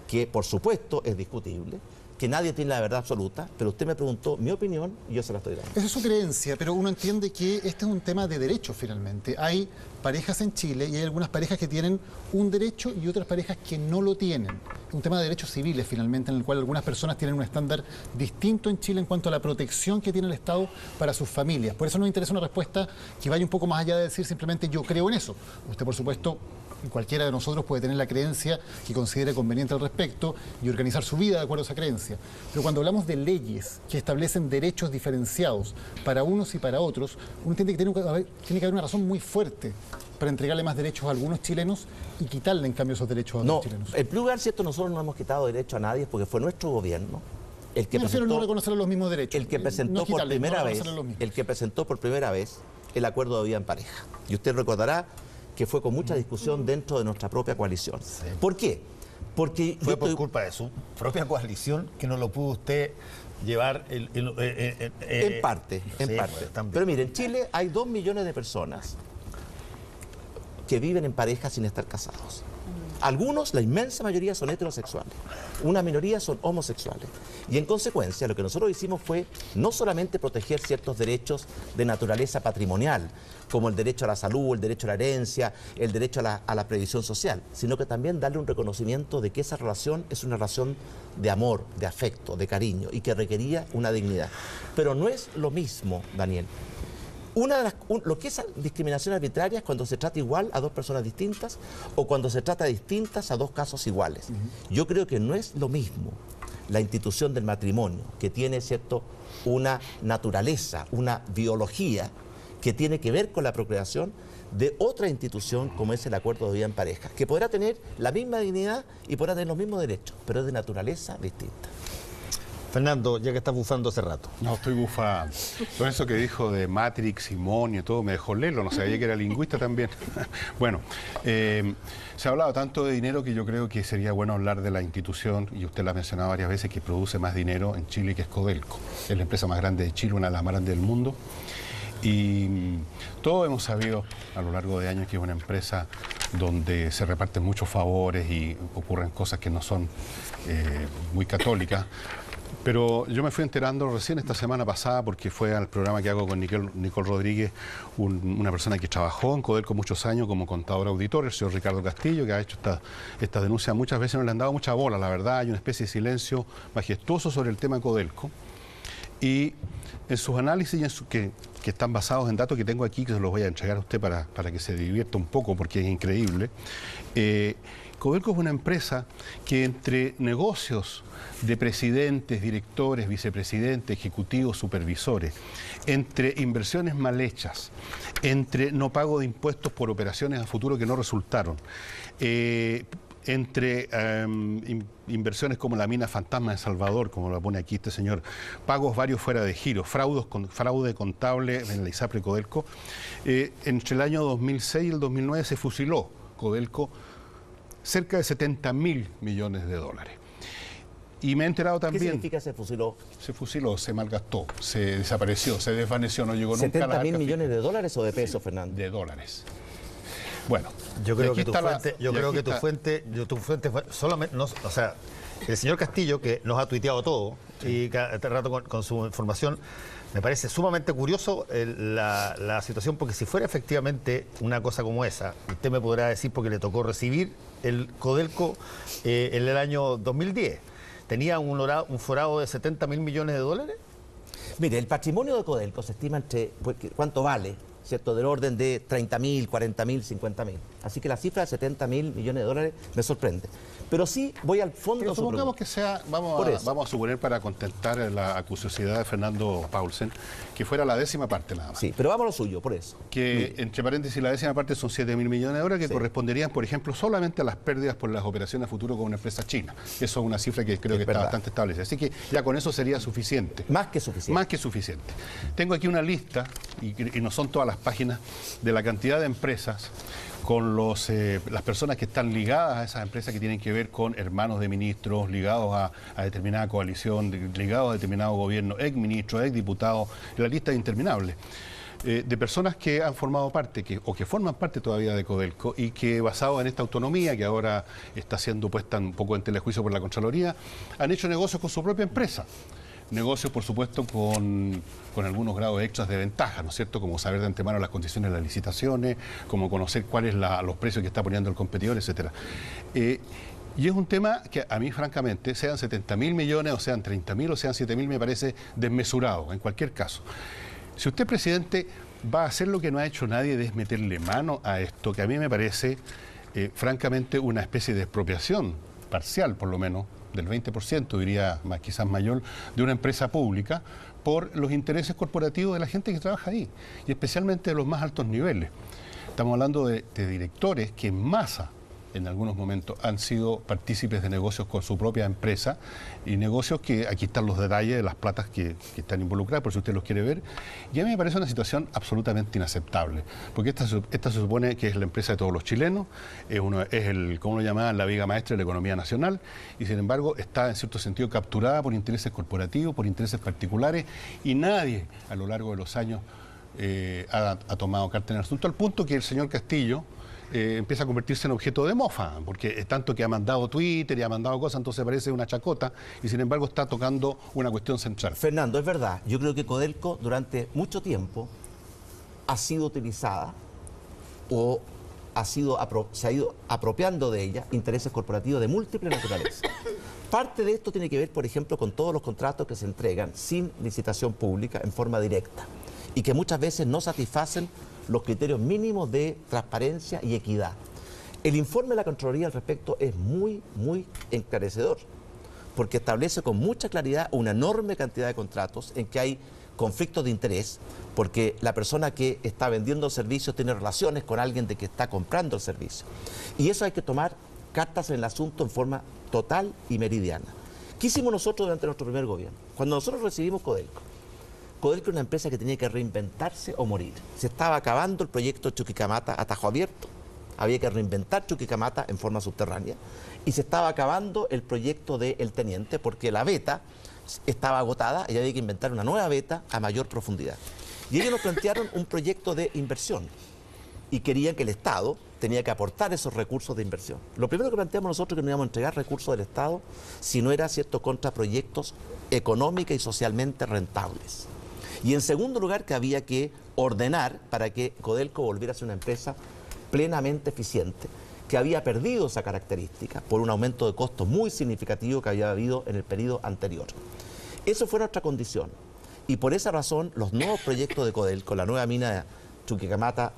que, por supuesto, es discutible, que nadie tiene la verdad absoluta, pero usted me preguntó mi opinión y yo se la estoy dando. Esa es su creencia, pero uno entiende que este es un tema de derecho finalmente. Hay parejas en Chile y hay algunas parejas que tienen un derecho y otras parejas que no lo tienen. Es un tema de derechos civiles finalmente, en el cual algunas personas tienen un estándar distinto en Chile en cuanto a la protección que tiene el Estado para sus familias. Por eso nos interesa una respuesta que vaya un poco más allá de decir simplemente yo creo en eso. Usted, por supuesto, cualquiera de nosotros puede tener la creencia que considere conveniente al respecto y organizar su vida de acuerdo a esa creencia. Pero cuando hablamos de leyes que establecen derechos diferenciados para unos y para otros, uno entiende que tiene que haber una razón muy fuerte para entregarle más derechos a algunos chilenos y quitarle en cambio esos derechos a otros chilenos. En primer lugar, ¿cierto? Nosotros no hemos quitado derecho a nadie porque fue nuestro gobierno el que prefiero no reconocer los mismos derechos. El que presentó por primera vez el acuerdo de vida en pareja. Y usted recordará que fue con mucha discusión dentro de nuestra propia coalición. Sí. ¿Por qué? Porque fue por culpa de su propia coalición que no lo pudo usted llevar en parte. Pero mire, en Chile hay 2 millones de personas que viven en pareja sin estar casados. Algunos, la inmensa mayoría, son heterosexuales. Una minoría son homosexuales. Y en consecuencia, lo que nosotros hicimos fue no solamente proteger ciertos derechos de naturaleza patrimonial, como el derecho a la salud, el derecho a la herencia, el derecho a la previsión social, sino que también darle un reconocimiento de que esa relación es una relación de amor, de afecto, de cariño, y que requería una dignidad. Pero no es lo mismo, Daniel. Lo que es discriminación arbitraria es cuando se trata igual a 2 personas distintas o cuando se trata distintas a 2 casos iguales. Yo creo que no es lo mismo la institución del matrimonio, que tiene, ¿cierto?, una naturaleza, una biología que tiene que ver con la procreación, de otra institución como es el acuerdo de vida en pareja, que podrá tener la misma dignidad y podrá tener los mismos derechos, pero es de naturaleza distinta. Fernando, ya que estás bufando hace rato. No, estoy bufando. Con eso que dijo de Matrix y Monio, todo, me dejó leerlo, no sabía que era lingüista también. Bueno, se ha hablado tanto de dinero que yo creo que sería bueno hablar de la institución, y usted la ha mencionado varias veces, que produce más dinero en Chile, que es Codelco. Es la empresa más grande de Chile, una de las más grandes del mundo. Y todos hemos sabido a lo largo de años que es una empresa donde se reparten muchos favores y ocurren cosas que no son muy católicas. Pero yo me fui enterando recién esta semana pasada, porque fue al programa que hago con Nicole Rodríguez, una persona que trabajó en Codelco muchos años como contador auditor, el señor Ricardo Castillo, que ha hecho esta denuncia muchas veces, no le han dado mucha bola, la verdad. Hay una especie de silencio majestuoso sobre el tema de Codelco. Y en sus análisis, que están basados en datos que tengo aquí, que se los voy a entregar a usted para que se divierta un poco, porque es increíble, Codelco es una empresa que entre negocios de presidentes, directores, vicepresidentes, ejecutivos, supervisores, entre inversiones mal hechas, entre no pago de impuestos por operaciones a futuro que no resultaron, entre inversiones como la mina fantasma de Salvador, como la pone aquí este señor, pagos varios fuera de giro, fraude contable en la ISAPRE Codelco, entre el año 2006 y el 2009 se fusiló Codelco cerca de 70.000 millones de dólares. Y me he enterado también... ¿Qué significa se fusiló? Se fusiló, se malgastó, se desapareció, se desvaneció, no llegó nunca a la... ¿70.000 millones de dólares o de pesos, Fernando? De dólares. Bueno, yo creo que tu fuente fue solamente, no, o sea, el señor Castillo, que nos ha tuiteado todo, y cada rato con su información, me parece sumamente curioso la situación, porque si fuera efectivamente una cosa como esa, usted me podrá decir, porque le tocó recibir el Codelco en el año 2010, ¿tenía un forado de 70.000 millones de dólares? Mire, el patrimonio de Codelco se estima ¿cuánto vale? ¿Cierto? Del orden de 30.000, 40.000, 50.000. Así que la cifra de 70.000 millones de dólares me sorprende. Pero sí voy al fondo de su pregunta. Supongamos que sea, vamos a suponer, para contentar la acuciosidad de Fernando Paulsen, que fuera la 10ª parte nada más. Sí, pero vamos a lo suyo, por eso. Que, entre paréntesis, la 10ª parte son 7.000 millones de dólares, que corresponderían, por ejemplo, solamente a las pérdidas por las operaciones a futuro con una empresa china. Eso es una cifra que creo que está bastante establecida. Así que ya con eso sería suficiente. Más que suficiente. Más que suficiente. Tengo aquí una lista, y no son todas las páginas, de la cantidad de empresas con las personas que están ligadas a esas empresas, que tienen que ver con hermanos de ministros, ligados a determinada coalición, ligados a determinado gobierno, exministros, exdiputados. La lista es interminable. De personas que han formado parte o que forman parte todavía de Codelco, y que, basado en esta autonomía que ahora está siendo puesta un poco en telejuicio por la Contraloría, han hecho negocios con su propia empresa. Negocios, por supuesto, con algunos grados extras de ventaja, ¿no es cierto? Como saber de antemano las condiciones de las licitaciones, como conocer cuáles los precios que está poniendo el competidor, etcétera. Y es un tema que a mí, francamente, sean 70.000 millones, o sean 30.000, o sean 7.000, me parece desmesurado, en cualquier caso. Si usted, presidente, va a hacer lo que no ha hecho nadie, de meterle mano a esto, que a mí me parece, francamente, una especie de expropiación parcial, por lo menos, del 20%, diría quizás mayor, de una empresa pública, por los intereses corporativos de la gente que trabaja ahí, y especialmente de los más altos niveles. Estamos hablando de directores que en masa, en algunos momentos, han sido partícipes de negocios con su propia empresa, y negocios que, aquí están los detalles de las platas que están involucradas, por si usted los quiere ver, y a mí me parece una situación absolutamente inaceptable, porque esta se supone que es la empresa de todos los chilenos, es como lo llamaban, la viga maestra de la economía nacional, y sin embargo está en cierto sentido capturada por intereses corporativos, por intereses particulares, y nadie a lo largo de los años ha tomado carta en el asunto, al punto que el señor Castillo empieza a convertirse en objeto de mofa, porque es tanto que ha mandado Twitter y ha mandado cosas, entonces parece una chacota, y sin embargo está tocando una cuestión central. Fernando, es verdad, yo creo que Codelco durante mucho tiempo ha sido utilizada o se ha ido apropiando de ella intereses corporativos de múltiples naturaleza. Parte de esto tiene que ver, por ejemplo, con todos los contratos que se entregan sin licitación pública en forma directa, y que muchas veces no satisfacen los criterios mínimos de transparencia y equidad. El informe de la Contraloría al respecto es muy, muy esclarecedor, porque establece con mucha claridad una enorme cantidad de contratos en que hay conflictos de interés, porque la persona que está vendiendo el servicio tiene relaciones con alguien de que está comprando el servicio. Y eso hay que tomar cartas en el asunto en forma total y meridiana. ¿Qué hicimos nosotros durante nuestro primer gobierno? Cuando nosotros recibimos Codelco es una empresa que tenía que reinventarse o morir. Se estaba acabando el proyecto Chuquicamata a tajo abierto. Había que reinventar Chuquicamata en forma subterránea. Y se estaba acabando el proyecto de El Teniente, porque la beta estaba agotada y había que inventar una nueva beta a mayor profundidad. Y ellos nos plantearon un proyecto de inversión. y querían que el Estado tenía que aportar esos recursos de inversión. Lo primero que planteamos nosotros es que no íbamos a entregar recursos del Estado si no era, ¿cierto?, contra proyectos económica y socialmente rentables. Y en segundo lugar, que había que ordenar para que Codelco volviera a ser una empresa plenamente eficiente, que había perdido esa característica por un aumento de costos muy significativo que había habido en el periodo anterior. Eso fue nuestra condición. Y por esa razón, los nuevos proyectos de Codelco, la nueva mina de Chuquicamata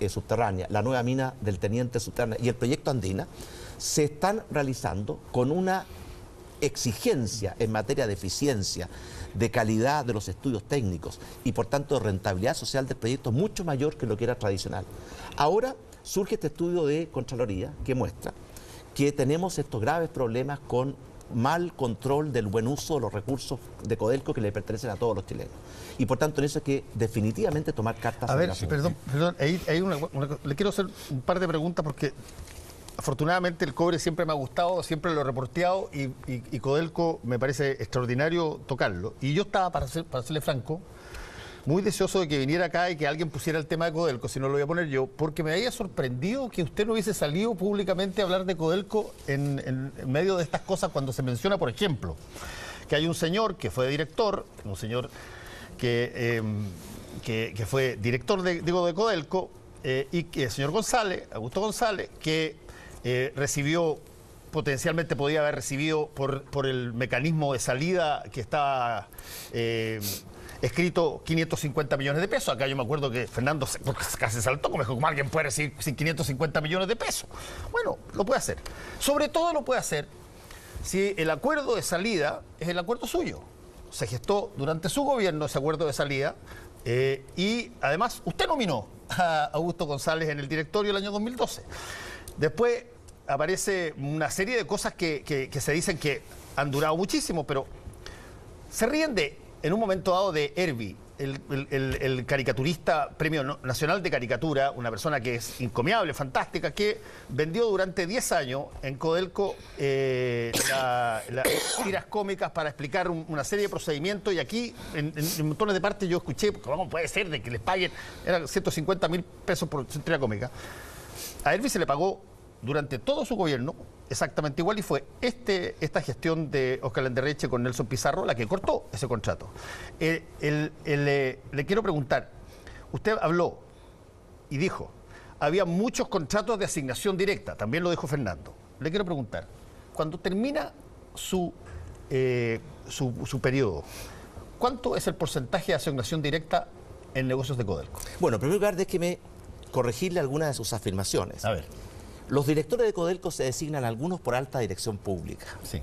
subterránea, la nueva mina del Teniente subterránea y el proyecto Andina, se están realizando con una exigencia en materia de eficiencia, de calidad de los estudios técnicos y por tanto de rentabilidad social del proyecto mucho mayor que lo que era tradicional. Ahora surge este estudio de Contraloría que muestra que tenemos estos graves problemas con mal control del buen uso de los recursos de Codelco que le pertenecen a todos los chilenos. Y por tanto en eso hay que definitivamente tomar cartas en el asunto. Perdón, le quiero hacer un par de preguntas porque afortunadamente el cobre siempre me ha gustado, siempre lo he reporteado y Codelco me parece extraordinario tocarlo. Y yo estaba, para serle franco, muy deseoso de que viniera acá y que alguien pusiera el tema de Codelco, si no lo voy a poner yo, porque me había sorprendido que usted no hubiese salido públicamente a hablar de Codelco en medio de estas cosas cuando se menciona, por ejemplo, que hay un señor que fue director, un señor que fue director de Codelco y que el señor González, Augusto González, que recibió, potencialmente podía haber recibido por el mecanismo de salida que estaba escrito 550 millones de pesos. Acá yo me acuerdo que Fernando casi saltó, como dijo, ¿cómo alguien puede recibir 550 millones de pesos? Bueno, lo puede hacer. Sobre todo lo puede hacer si el acuerdo de salida es el acuerdo suyo. Se gestó durante su gobierno ese acuerdo de salida y además usted nominó a Augusto González en el directorio el año 2012. Después aparece una serie de cosas que se dicen que han durado muchísimo, pero se ríen en un momento dado de Herbie, el caricaturista, Premio Nacional de Caricatura, una persona que es encomiable, fantástica, que vendió durante 10 años en Codelco las tiras cómicas para explicar una serie de procedimientos, y aquí en montones de partes yo escuché, ¿cómo puede ser de que les paguen? Eran 150.000 pesos por tira cómica. A Herbie se le pagó durante todo su gobierno exactamente igual y fue esta gestión de Óscar Landerreche con Nelson Pizarro la que cortó ese contrato. Le quiero preguntar, usted habló y dijo, había muchos contratos de asignación directa, también lo dijo Fernando. Le quiero preguntar, cuando termina su periodo, ¿cuánto es el porcentaje de asignación directa en negocios de Codelco? Bueno, en primer lugar, déjeme corregirle algunas de sus afirmaciones. A ver. Los directores de Codelco se designan algunos por alta dirección pública. Sí.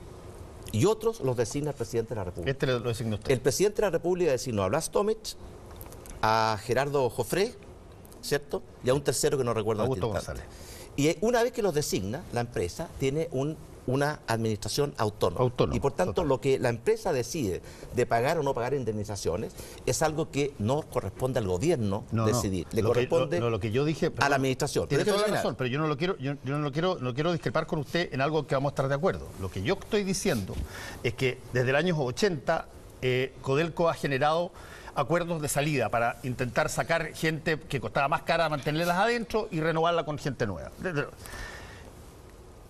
Y otros los designa el presidente de la República. Este lo designó usted. El presidente de la República designó a Blas Tomic, a Gerardo Jofré, ¿cierto? Y a un tercero que no recuerdo. Augusto González. Y una vez que los designa, la empresa tiene una administración autónoma. Y por tanto, lo que la empresa decide de pagar o no pagar indemnizaciones es algo que no corresponde al gobierno decidir. Le corresponde lo que yo dije, a la administración. Tiene toda la razón, pero yo no quiero discrepar con usted en algo que vamos a estar de acuerdo. Lo que yo estoy diciendo es que desde el año 80 Codelco ha generado acuerdos de salida para intentar sacar gente que costaba más cara mantenerlas adentro y renovarla con gente nueva.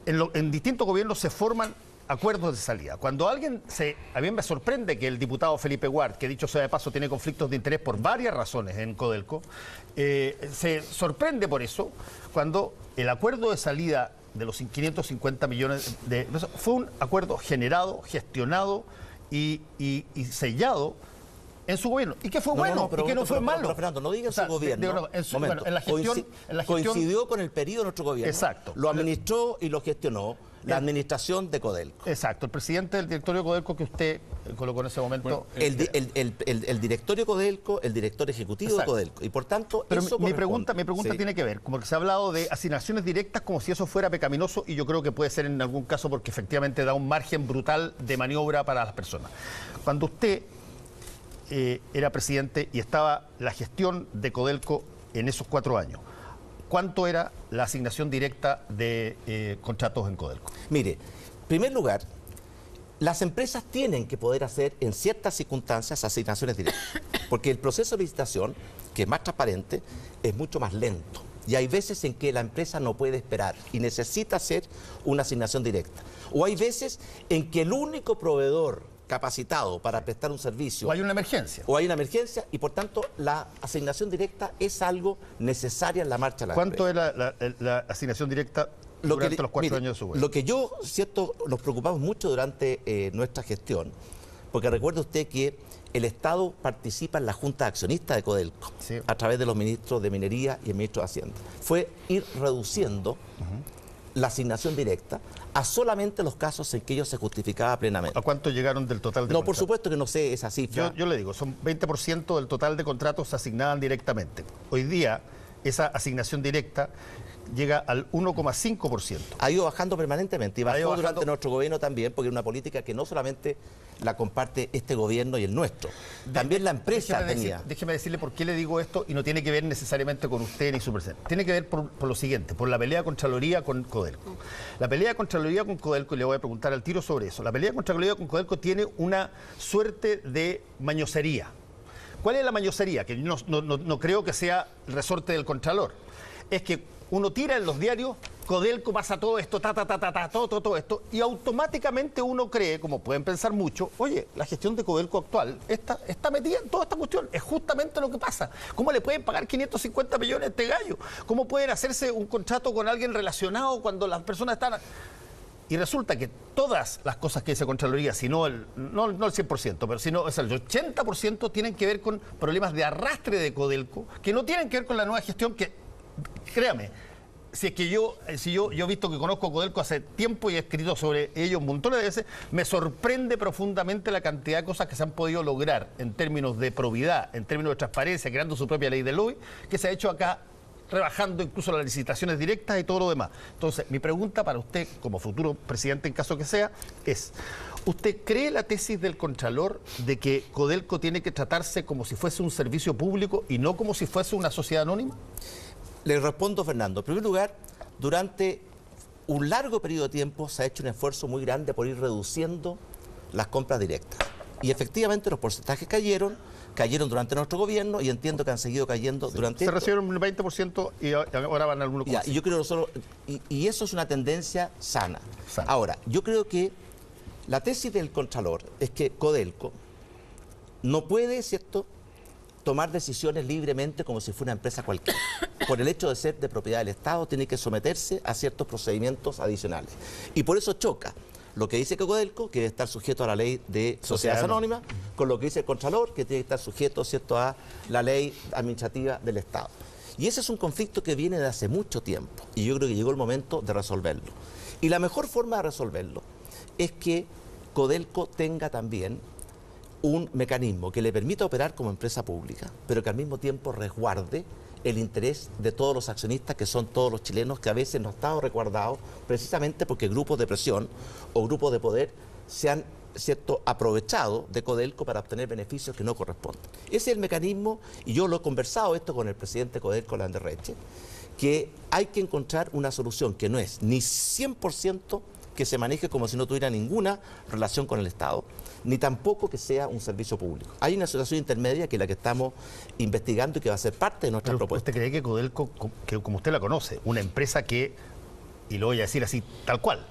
En distintos gobiernos se forman acuerdos de salida. Cuando a mí me sorprende que el diputado Felipe Ward, que dicho sea de paso tiene conflictos de interés por varias razones en Codelco, se sorprende por eso cuando el acuerdo de salida de los 550 millones de pesos fue un acuerdo generado, gestionado y sellado en su gobierno. Y que fue bueno, y que no fue malo. Pero Fernando, no diga en su gobierno. En la gestión coincidió con el periodo de nuestro gobierno. Exacto. Lo administró y lo gestionó la administración de Codelco. Exacto. El presidente del directorio de Codelco que usted colocó en ese momento. El directorio Codelco, el director ejecutivo de Codelco. Y por tanto, pero eso mi pregunta tiene que ver, como que se ha hablado de asignaciones directas como si eso fuera pecaminoso, y yo creo que puede ser en algún caso porque efectivamente da un margen brutal de maniobra para las personas. Cuando usted era presidente y estaba la gestión de Codelco en esos 4 años, ¿cuánto era la asignación directa de contratos en Codelco? Mire, en primer lugar, las empresas tienen que poder hacer en ciertas circunstancias asignaciones directas, porque el proceso de licitación, que es más transparente, es mucho más lento. Y hay veces en que la empresa no puede esperar y necesita hacer una asignación directa. O hay veces en que el único proveedor capacitado para prestar un servicio... O hay una emergencia. O hay una emergencia y, por tanto, la asignación directa es algo necesario en la marcha de la ¿Cuánto empresa. es la asignación directa durante los 4 años de su gobierno? Lo que yo, cierto, nos preocupamos mucho durante nuestra gestión, porque recuerde usted que el Estado participa en la Junta de Accionistas de Codelco, sí, a través de los ministros de Minería y el ministro de Hacienda. Fue ir reduciendo la asignación directa a solamente los casos en que ello se justificaba plenamente. ¿A cuánto llegaron del total de No, contratos? por supuesto que no sé esa cifra. Yo le digo, son 20% del total de contratos se asignaban directamente. Hoy día, esa asignación directa llega al 1,5%. Ha ido bajando permanentemente y Ha ido bajó durante bajando. nuestro gobierno también, porque es una política que no solamente la comparte este gobierno y el nuestro, también la empresa tenía. Déjeme decirle por qué le digo esto y no tiene que ver necesariamente con usted ni su presidente. Tiene que ver por lo siguiente, por la pelea de Contraloría con Codelco. La pelea de Contraloría con Codelco, y le voy a preguntar al tiro sobre eso, la pelea de Contraloría con Codelco tiene una suerte de mañosería. ¿Cuál es la mañosería? Que no creo que sea el resorte del Contralor. Es que uno tira en los diarios, Codelco pasa todo esto, todo esto, y automáticamente uno cree, como pueden pensar mucho, oye, la gestión de Codelco actual está metida en toda esta cuestión, es justamente lo que pasa. ¿Cómo le pueden pagar 550 millones a este gallo? ¿Cómo pueden hacerse un contrato con alguien relacionado cuando las personas están... Y resulta que todas las cosas que dice Contraloría, si no el 100%, pero si no es el 80%, tienen que ver con problemas de arrastre de Codelco, que no tienen que ver con la nueva gestión que... Créame, si es que yo he visto que conozco a Codelco hace tiempo y he escrito sobre ello montones de veces, me sorprende profundamente la cantidad de cosas que se han podido lograr en términos de probidad, en términos de transparencia, creando su propia ley de lobby, que se ha hecho acá, rebajando incluso las licitaciones directas y todo lo demás. Entonces, mi pregunta para usted, como futuro presidente en caso que sea, es: ¿usted cree la tesis del Contralor de que Codelco tiene que tratarse como si fuese un servicio público y no como si fuese una sociedad anónima? Le respondo, Fernando. En primer lugar, durante un largo periodo de tiempo se ha hecho un esfuerzo muy grande por ir reduciendo las compras directas. Y efectivamente los porcentajes cayeron durante nuestro gobierno y entiendo que han seguido cayendo durante... Se recibieron un 20% y ahora van al 1,5%. Y yo creo y eso es una tendencia sana. Ahora, yo creo que la tesis del Contralor es que Codelco no puede, ¿cierto?, tomar decisiones libremente como si fuera una empresa cualquiera. Por el hecho de ser de propiedad del Estado, tiene que someterse a ciertos procedimientos adicionales. Y por eso choca lo que dice Codelco, que debe estar sujeto a la ley de sociedades anónimas, con lo que dice el Contralor, que tiene que estar sujeto, ¿cierto?, a la ley administrativa del Estado. Y ese es un conflicto que viene de hace mucho tiempo, y yo creo que llegó el momento de resolverlo. Y la mejor forma de resolverlo es que Codelco tenga también un mecanismo que le permita operar como empresa pública, pero que al mismo tiempo resguarde el interés de todos los accionistas, que son todos los chilenos, que a veces no han estado resguardados precisamente porque grupos de presión o grupos de poder se han, ¿cierto?, aprovechado de Codelco para obtener beneficios que no corresponden. Ese es el mecanismo, y yo lo he conversado esto con el presidente de Codelco, Landerreche, que hay que encontrar una solución que no es ni 100% que se maneje como si no tuviera ninguna relación con el Estado, ni tampoco que sea un servicio público. Hay una situación intermedia que es la que estamos investigando y que va a ser parte de nuestra propuesta. ¿Usted cree que Codelco, que como usted la conoce, una empresa que, y lo voy a decir así tal cual,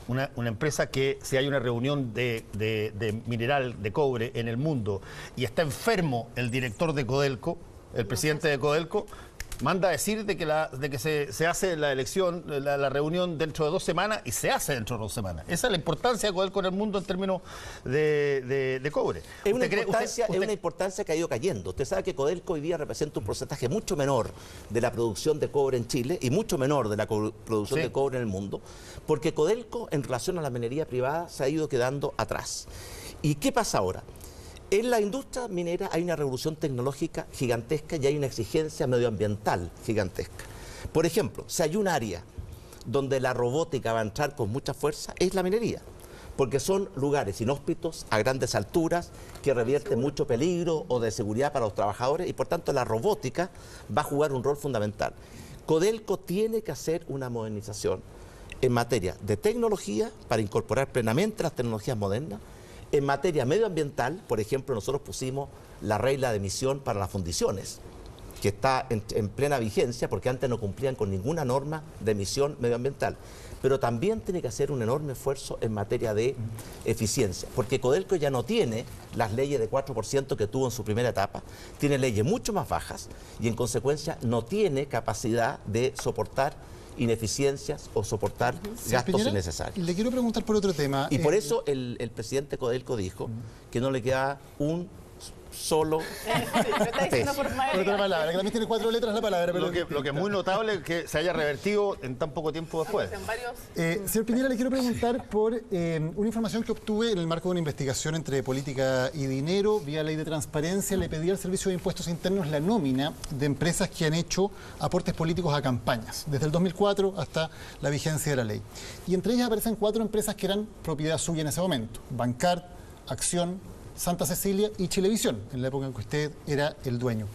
una empresa que si hay una reunión de mineral, de cobre en el mundo y está enfermo el director de Codelco, el presidente de Codelco, manda a decir de que se hace la elección, la reunión dentro de 2 semanas y se hace dentro de 2 semanas? Esa es la importancia de Codelco en el mundo en términos de cobre. Es una importancia que ha ido cayendo. Usted sabe que Codelco hoy día representa un porcentaje mucho menor de la producción de cobre en Chile y mucho menor de la producción de cobre en el mundo, porque Codelco en relación a la minería privada se ha ido quedando atrás. ¿Y qué pasa ahora? En la industria minera hay una revolución tecnológica gigantesca y hay una exigencia medioambiental gigantesca. Por ejemplo, si hay un área donde la robótica va a entrar con mucha fuerza, es la minería, porque son lugares inhóspitos, a grandes alturas, que revierten mucho peligro o de seguridad para los trabajadores, y por tanto la robótica va a jugar un rol fundamental. Codelco tiene que hacer una modernización en materia de tecnología para incorporar plenamente las tecnologías modernas. En materia medioambiental, por ejemplo, nosotros pusimos la regla de emisión para las fundiciones. que está en plena vigencia, porque antes no cumplían con ninguna norma de emisión medioambiental. Pero también tiene que hacer un enorme esfuerzo en materia de eficiencia, porque Codelco ya no tiene las leyes de 4% que tuvo en su primera etapa, tiene leyes mucho más bajas y en consecuencia no tiene capacidad de soportar ineficiencias o soportar gastos Piñera, innecesarios. le quiero preguntar por otro tema. Y por eso el presidente Codelco dijo que no le queda un solo peso. Por otra palabra, que también tiene 4 letras la palabra. Pero Lo que es muy notable es que se haya revertido en tan poco tiempo después. Señor Piñera, le quiero preguntar por una información que obtuve en el marco de una investigación entre política y dinero, vía ley de transparencia. Le pedí al Servicio de Impuestos Internos la nómina de empresas que han hecho aportes políticos a campañas, desde el 2004 hasta la vigencia de la ley. Y entre ellas aparecen 4 empresas que eran propiedad suya en ese momento: Bancard, Acción, Santa Cecilia y Chilevisión, en la época en que usted era el dueño.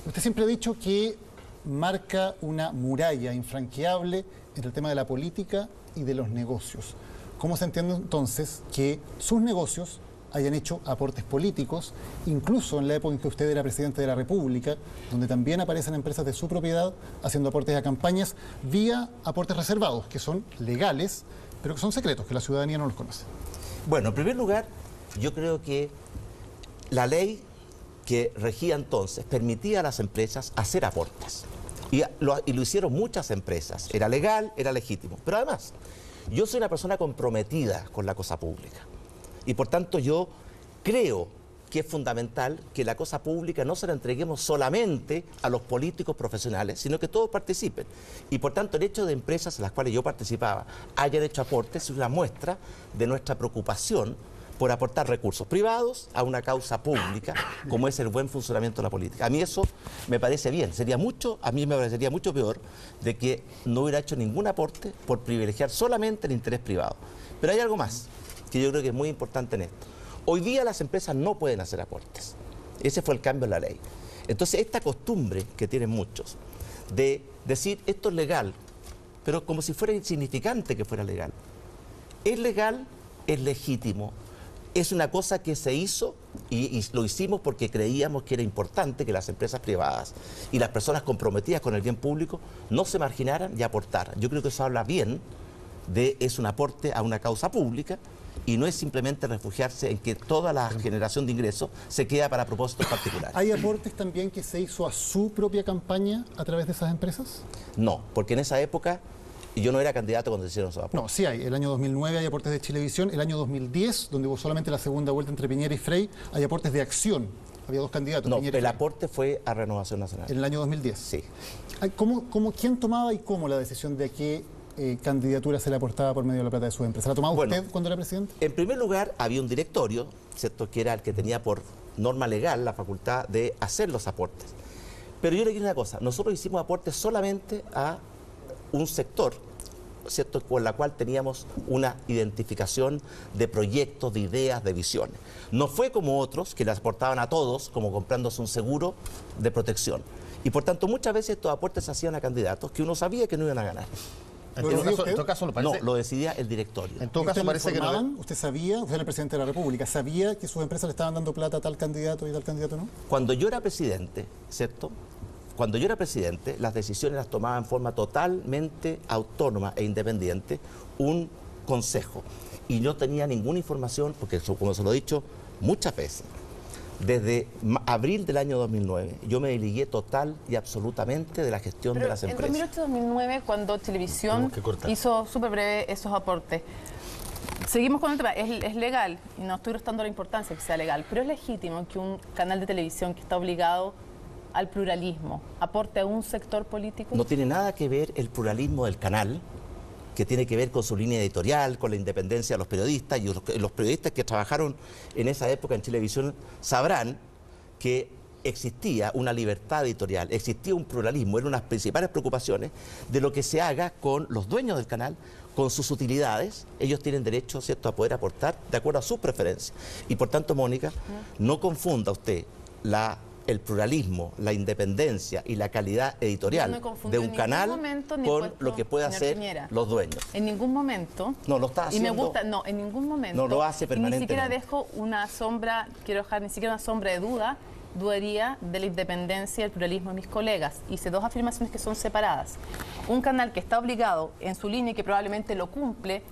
Usted siempre ha dicho que marca una muralla infranqueable entre el tema de la política y de los negocios. ¿Cómo se entiende entonces que sus negocios hayan hecho aportes políticos, incluso en la época en que usted era presidente de la República, donde también aparecen empresas de su propiedad haciendo aportes a campañas vía aportes reservados, que son legales, pero que son secretos, que la ciudadanía no los conoce? Bueno, en primer lugar, yo creo que la ley que regía entonces permitía a las empresas hacer aportes. Y lo hicieron muchas empresas. Era legal, era legítimo. Pero además, yo soy una persona comprometida con la cosa pública. Y por tanto yo creo que es fundamental que la cosa pública no se la entreguemos solamente a los políticos profesionales, sino que todos participen. Y por tanto el hecho de empresas en las cuales yo participaba hayan hecho aportes es una muestra de nuestra preocupación por aportar recursos privados a una causa pública, como es el buen funcionamiento de la política. A mí eso me parece bien. A mí me parecería mucho peor de que no hubiera hecho ningún aporte por privilegiar solamente el interés privado. Pero hay algo más que yo creo que es muy importante en esto. Hoy día las empresas no pueden hacer aportes. Ese fue el cambio en la ley. Entonces, esta costumbre que tienen muchos de decir esto es legal, pero como si fuera insignificante que fuera legal. Es legal, es legítimo. Es una cosa que se hizo y lo hicimos porque creíamos que era importante que las empresas privadas y las personas comprometidas con el bien público no se marginaran y aportaran. Yo creo que eso habla bien es un aporte a una causa pública y no es simplemente refugiarse en que toda la generación de ingresos se queda para propósitos particulares. ¿Hay aportes también que se hizo a su propia campaña a través de esas empresas? No, porque en esa época yo no era candidato cuando se hicieron esos aportes. No, sí hay. El año 2009 hay aportes de Chilevisión. El año 2010, donde hubo solamente la segunda vuelta entre Piñera y Frey, hay aportes de Acción. Había 2 candidatos. No, Piñera y el Frey. aporte fue a Renovación Nacional. En el año 2010. Sí. ¿Quién tomaba y cómo la decisión de a qué candidatura se le aportaba por medio de la plata de su empresa? ¿La tomaba usted cuando era presidente? En primer lugar, había un directorio, ¿cierto?, que era el que tenía por norma legal la facultad de hacer los aportes. Pero yo le quiero una cosa, nosotros hicimos aportes solamente a un sector, ¿cierto?, con la cual teníamos una identificación de proyectos, de ideas, de visiones. No fue como otros que les aportaban a todos, como comprándose un seguro de protección. Y por tanto, muchas veces estos aportes se hacían a candidatos que uno sabía que no iban a ganar. En todo caso, No, lo decidía el directorio. En todo caso, parece que no. ¿Usted sabía, usted era el presidente de la República, sabía que sus empresas le estaban dando plata a tal candidato y tal candidato no? Cuando yo era presidente, ¿cierto?, cuando yo era presidente, las decisiones las tomaba en forma totalmente autónoma e independiente un consejo. Y no tenía ninguna información, porque como se lo he dicho muchas veces, desde abril del año 2009, yo me desligué total y absolutamente de la gestión de las empresas. En 2008-2009, cuando Chilevisión hizo súper breve esos aportes, seguimos con el tema, es legal, y no estoy restando la importancia que sea legal, pero es legítimo que un canal de televisión que está obligado al pluralismo aporte a un sector político. No tiene nada que ver el pluralismo del canal, que tiene que ver con su línea editorial, con la independencia de los periodistas, y los periodistas que trabajaron en esa época en Chilevisión sabrán que existía una libertad editorial, existía un pluralismo, era una de las principales preocupaciones de lo que se haga con los dueños del canal, con sus utilidades. Ellos tienen derecho, ¿cierto?, a poder aportar de acuerdo a sus preferencias. Y por tanto, Mónica, no confunda usted el pluralismo, la independencia y la calidad editorial de un canal con lo que puede hacer Piñera, los dueños. En ningún momento. No, lo está haciendo. Y me gusta, en ningún momento. No lo hace permanentemente. Ni siquiera dejo una sombra, quiero dejar ni siquiera una sombra de duda dudaría de la independencia y el pluralismo de mis colegas. Hice dos afirmaciones que son separadas. Un canal que está obligado en su línea y que probablemente lo cumple,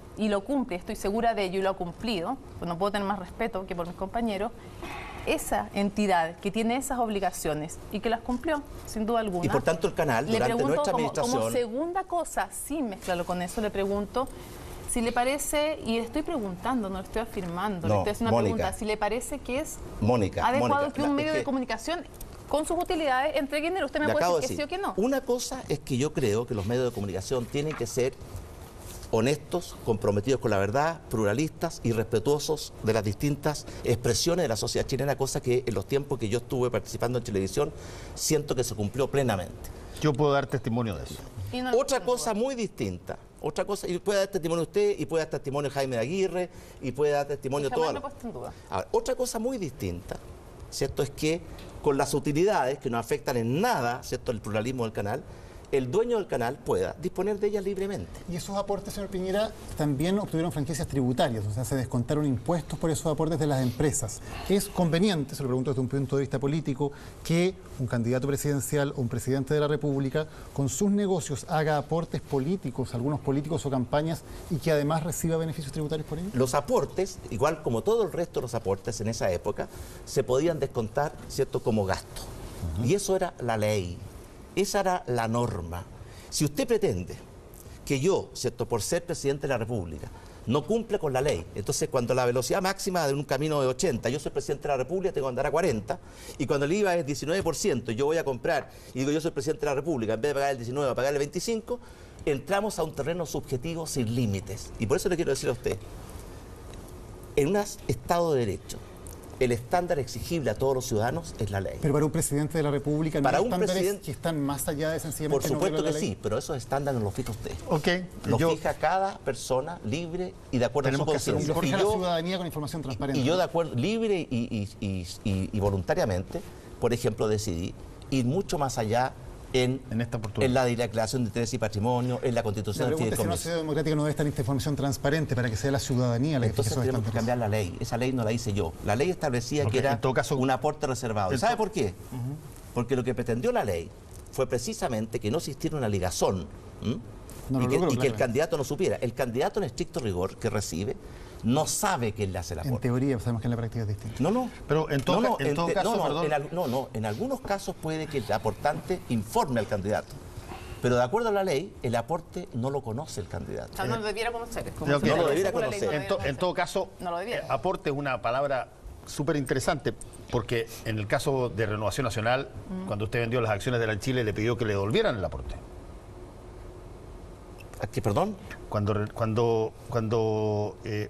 estoy segura de ello y lo ha cumplido, pues no puedo tener más respeto que por mis compañeros, esa entidad que tiene esas obligaciones y que las cumplió, sin duda alguna. Y por tanto el canal, le durante pregunto, nuestra administración... como segunda cosa, sin mezclarlo con eso, le pregunto si le parece, y le estoy preguntando, no le estoy afirmando, le estoy haciendo una pregunta, si le parece que es adecuado que un medio de comunicación con sus utilidades entregue dinero. Usted me puede decir que sí o que no. Una cosa es que yo creo que los medios de comunicación tienen que ser honestos, comprometidos con la verdad, pluralistas y respetuosos de las distintas expresiones de la sociedad chilena, cosa que en los tiempos que yo estuve participando en televisión siento que se cumplió plenamente. Yo puedo dar testimonio de eso. Otra cosa muy distinta, otra cosa, y puede dar testimonio usted, y puede dar testimonio Jaime de Aguirre, y puede dar testimonio todo. Ahora, otra cosa muy distinta, ¿cierto?, es que con las utilidades que no afectan en nada, ¿cierto?, el pluralismo del canal, el dueño del canal pueda disponer de ellas libremente. Y esos aportes, señor Piñera, también obtuvieron franquicias tributarias, o sea, se descontaron impuestos por esos aportes de las empresas. ¿Es conveniente, se lo pregunto desde un punto de vista político, que un candidato presidencial o un presidente de la República con sus negocios haga aportes políticos, algunos políticos o campañas, y que además reciba beneficios tributarios por ello? Los aportes, igual como todo el resto de los aportes en esa época, se podían descontar, ¿cierto?, como gasto. Y eso era la ley. Esa era la norma. Si usted pretende que yo, ¿cierto?, por ser presidente de la República, no cumple con la ley, entonces cuando la velocidad máxima de un camino de 80, yo soy presidente de la República, tengo que andar a 40, y cuando el IVA es 19%, yo voy a comprar, y digo yo soy presidente de la República, en vez de pagar el 19, a pagar el 25, entramos a un terreno subjetivo sin límites. Y por eso le quiero decir a usted, en un Estado de Derecho, el estándar exigible a todos los ciudadanos es la ley. Pero para un presidente de la República no hay estándares que están más allá de sencillamente... Por supuesto que sí, sí, pero esos estándares los fija usted. Ok. Los fija cada persona libre y de acuerdo a su conciencia. Y lo fija la ciudadanía con información transparente. Y yo de acuerdo, libre y voluntariamente, por ejemplo, decidí ir mucho más allá en la declaración de interés y patrimonio, en la constitución del fideicomiso. Si una sociedad democrática no debe estar esta información transparente para que sea la ciudadanía la que fije esos tenemos que estándares. cambiar la ley. Esa ley no la hice yo. La ley establecía que era un aporte reservado. ¿Y sabe por qué? Porque lo que pretendió la ley fue precisamente que no existiera una ligazón y que el candidato no supiera. El candidato en estricto rigor que recibe no sabe quién le hace el aporte. En teoría, sabemos que en la práctica es distinto. No. Pero en todo caso, perdón. En algunos casos puede que el aportante informe al candidato. Pero de acuerdo a la ley, el aporte no lo conoce el candidato. O sea, no lo debiera conocer. No lo debiera conocer. En todo caso, aporte es una palabra súper interesante, porque en el caso de Renovación Nacional, cuando usted vendió las acciones de la Chile, le pidió que le devolvieran el aporte. ¿Qué, perdón? Cuando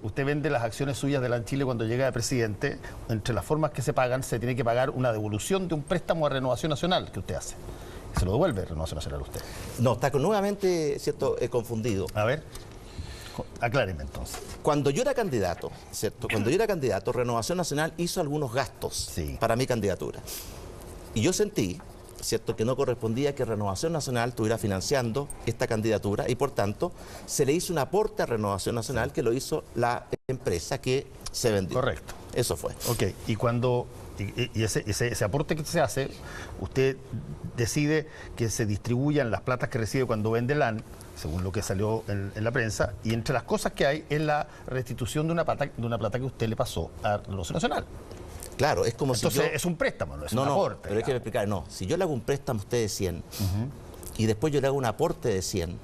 usted vende las acciones suyas de la Chile cuando llega de presidente, entre las formas que se pagan, se tiene que pagar una devolución de un préstamo a Renovación Nacional que usted hace. Se lo devuelve Renovación Nacional a usted. No, está nuevamente, ¿cierto?, confundido. A ver, acláreme entonces. Cuando yo era candidato, ¿cierto? Cuando yo era candidato, Renovación Nacional hizo algunos gastos para mi candidatura. Y yo sentí, ¿cierto?, que no correspondía que Renovación Nacional estuviera financiando esta candidatura y por tanto se le hizo un aporte a Renovación Nacional que lo hizo la empresa que se vendió. Correcto. Eso fue. Ok, y ese aporte que se hace, usted decide que se distribuyan las platas que recibe cuando vende LAN, según lo que salió en la prensa, y entre las cosas que hay es la restitución de una plata que usted le pasó a Renovación Nacional. Claro, es como entonces, si yo... es un préstamo, no es un aporte. Pero hay que explicar, si yo le hago un préstamo a usted de 100 y después yo le hago un aporte de 100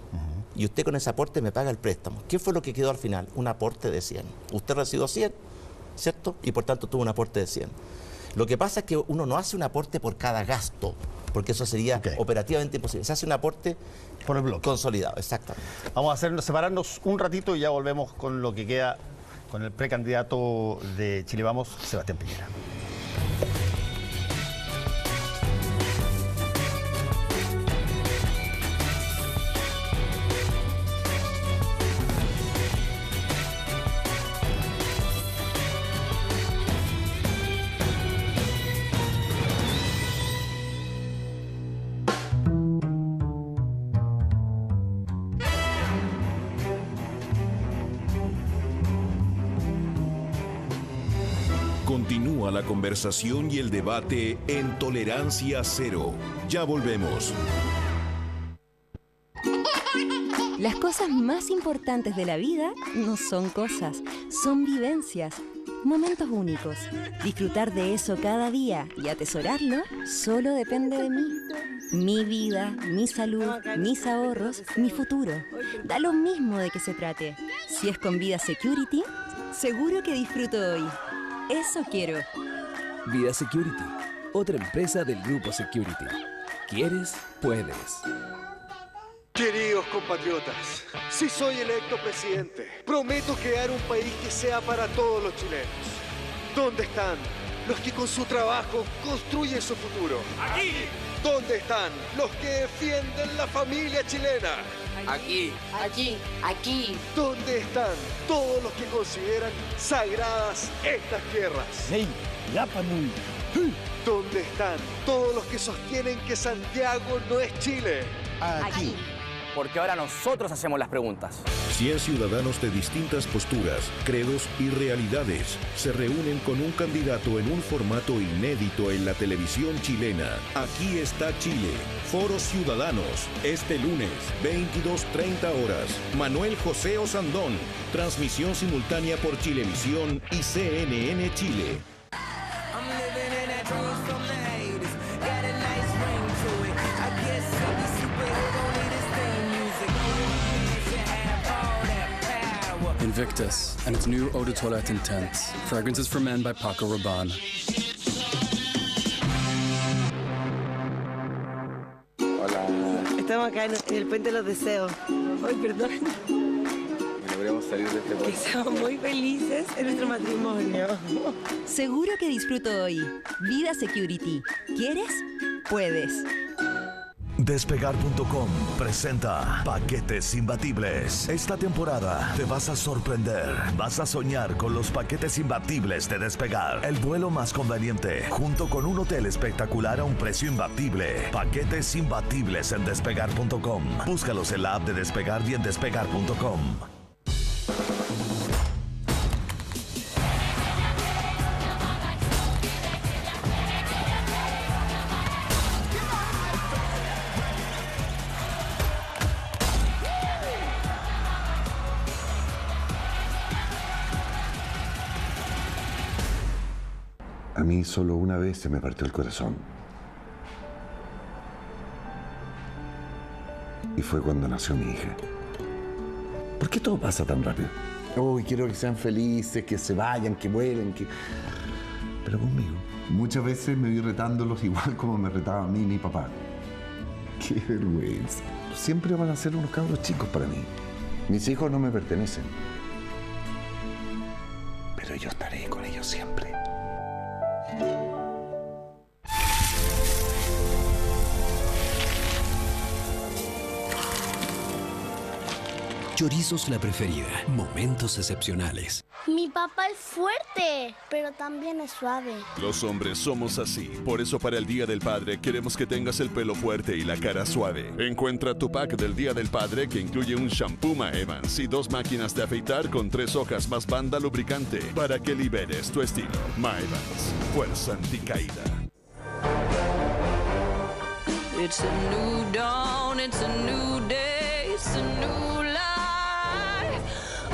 y usted con ese aporte me paga el préstamo, ¿qué fue lo que quedó al final? Un aporte de 100. Usted recibió 100, ¿cierto? Y por tanto tuvo un aporte de 100. Lo que pasa es que uno no hace un aporte por cada gasto, porque eso sería operativamente imposible. Se hace un aporte por el bloque consolidado, exactamente. Vamos a separarnos un ratito y ya volvemos con lo que queda con el precandidato de Chile Vamos, Sebastián Piñera. Continúa la conversación y el debate en Tolerancia Cero. Ya volvemos. Las cosas más importantes de la vida no son cosas, son vivencias, momentos únicos. Disfrutar de eso cada día y atesorarlo solo depende de mí. Mi vida, mi salud, mis ahorros, mi futuro. Da lo mismo de qué se trate. Si es con Vida Security, seguro que disfruto hoy. Eso quiero. Vida Security, otra empresa del Grupo Security. ¿Quieres? Puedes. Queridos compatriotas, si soy electo presidente, prometo crear un país que sea para todos los chilenos. ¿Dónde están los que con su trabajo construyen su futuro? ¡Aquí! ¿Dónde están los que defienden la familia chilena? Aquí. Aquí. Aquí. ¿Dónde están todos los que consideran sagradas estas tierras? ¡Hey! ¡Yapanui! ¿Dónde están todos los que sostienen que Santiago no es Chile? Aquí. Porque ahora nosotros hacemos las preguntas. 100 ciudadanos de distintas posturas, credos y realidades se reúnen con un candidato en un formato inédito en la televisión chilena. Aquí está Chile. Foro Ciudadanos. Este lunes, 22:30 horas. Manuel José Osandón. Transmisión simultánea por Chilevisión y CNN Chile. Invictus and its new Eau de Toilette Intense. Fragrances for Men by Paco Rabanne. Hola. Estamos acá en el Puente de los Deseos. Ay, perdón. Logremos salir de este puente. Estamos muy felices en nuestro matrimonio. Seguro que disfruto hoy. Vida Security. ¿Quieres? Puedes. Despegar.com presenta Paquetes Imbatibles. Esta temporada te vas a sorprender. Vas a soñar con los paquetes imbatibles de Despegar. El vuelo más conveniente, junto con un hotel espectacular a un precio imbatible. Paquetes imbatibles en Despegar.com. Búscalos en la app de Despegar y en Despegar.com. A mí solo una vez se me partió el corazón. Y fue cuando nació mi hija. ¿Por qué todo pasa tan rápido? Uy, quiero que sean felices, que se vayan, que vuelen, que... Pero conmigo, muchas veces me vi retándolos igual como me retaba a mí mi papá. ¡Qué vergüenza! Siempre van a ser unos cabros chicos para mí. Mis hijos no me pertenecen. Pero yo estaré con ellos siempre. Chorizos La Preferida. Momentos excepcionales. Mi papá es fuerte, pero también es suave. Los hombres somos así. Por eso para el Día del Padre queremos que tengas el pelo fuerte y la cara suave. Encuentra tu pack del Día del Padre que incluye un shampoo Ma Evans y 2 máquinas de afeitar con 3 hojas más banda lubricante para que liberes tu estilo. Ma Evans. Fuerza anticaída. It's a new dawn, it's a new day, it's a new life.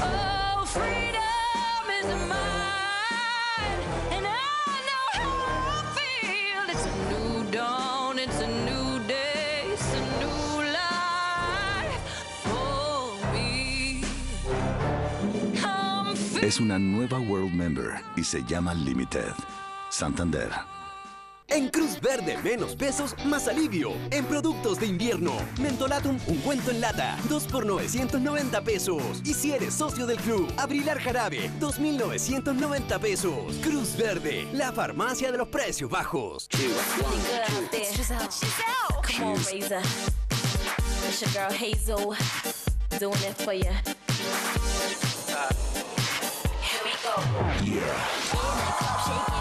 Oh, freedom is mine, and I know how I feel. It's a new dawn, it's a new day, it's a new life for me. Es una nueva World Member y se llama Limited. Santander. En Cruz Verde, menos pesos, más alivio. En productos de invierno, Mentolatum, un cuento en lata, 2 por 990 pesos. Y si eres socio del club, Abrilar Jarabe, 2,990 pesos. Cruz Verde, la farmacia de los precios bajos.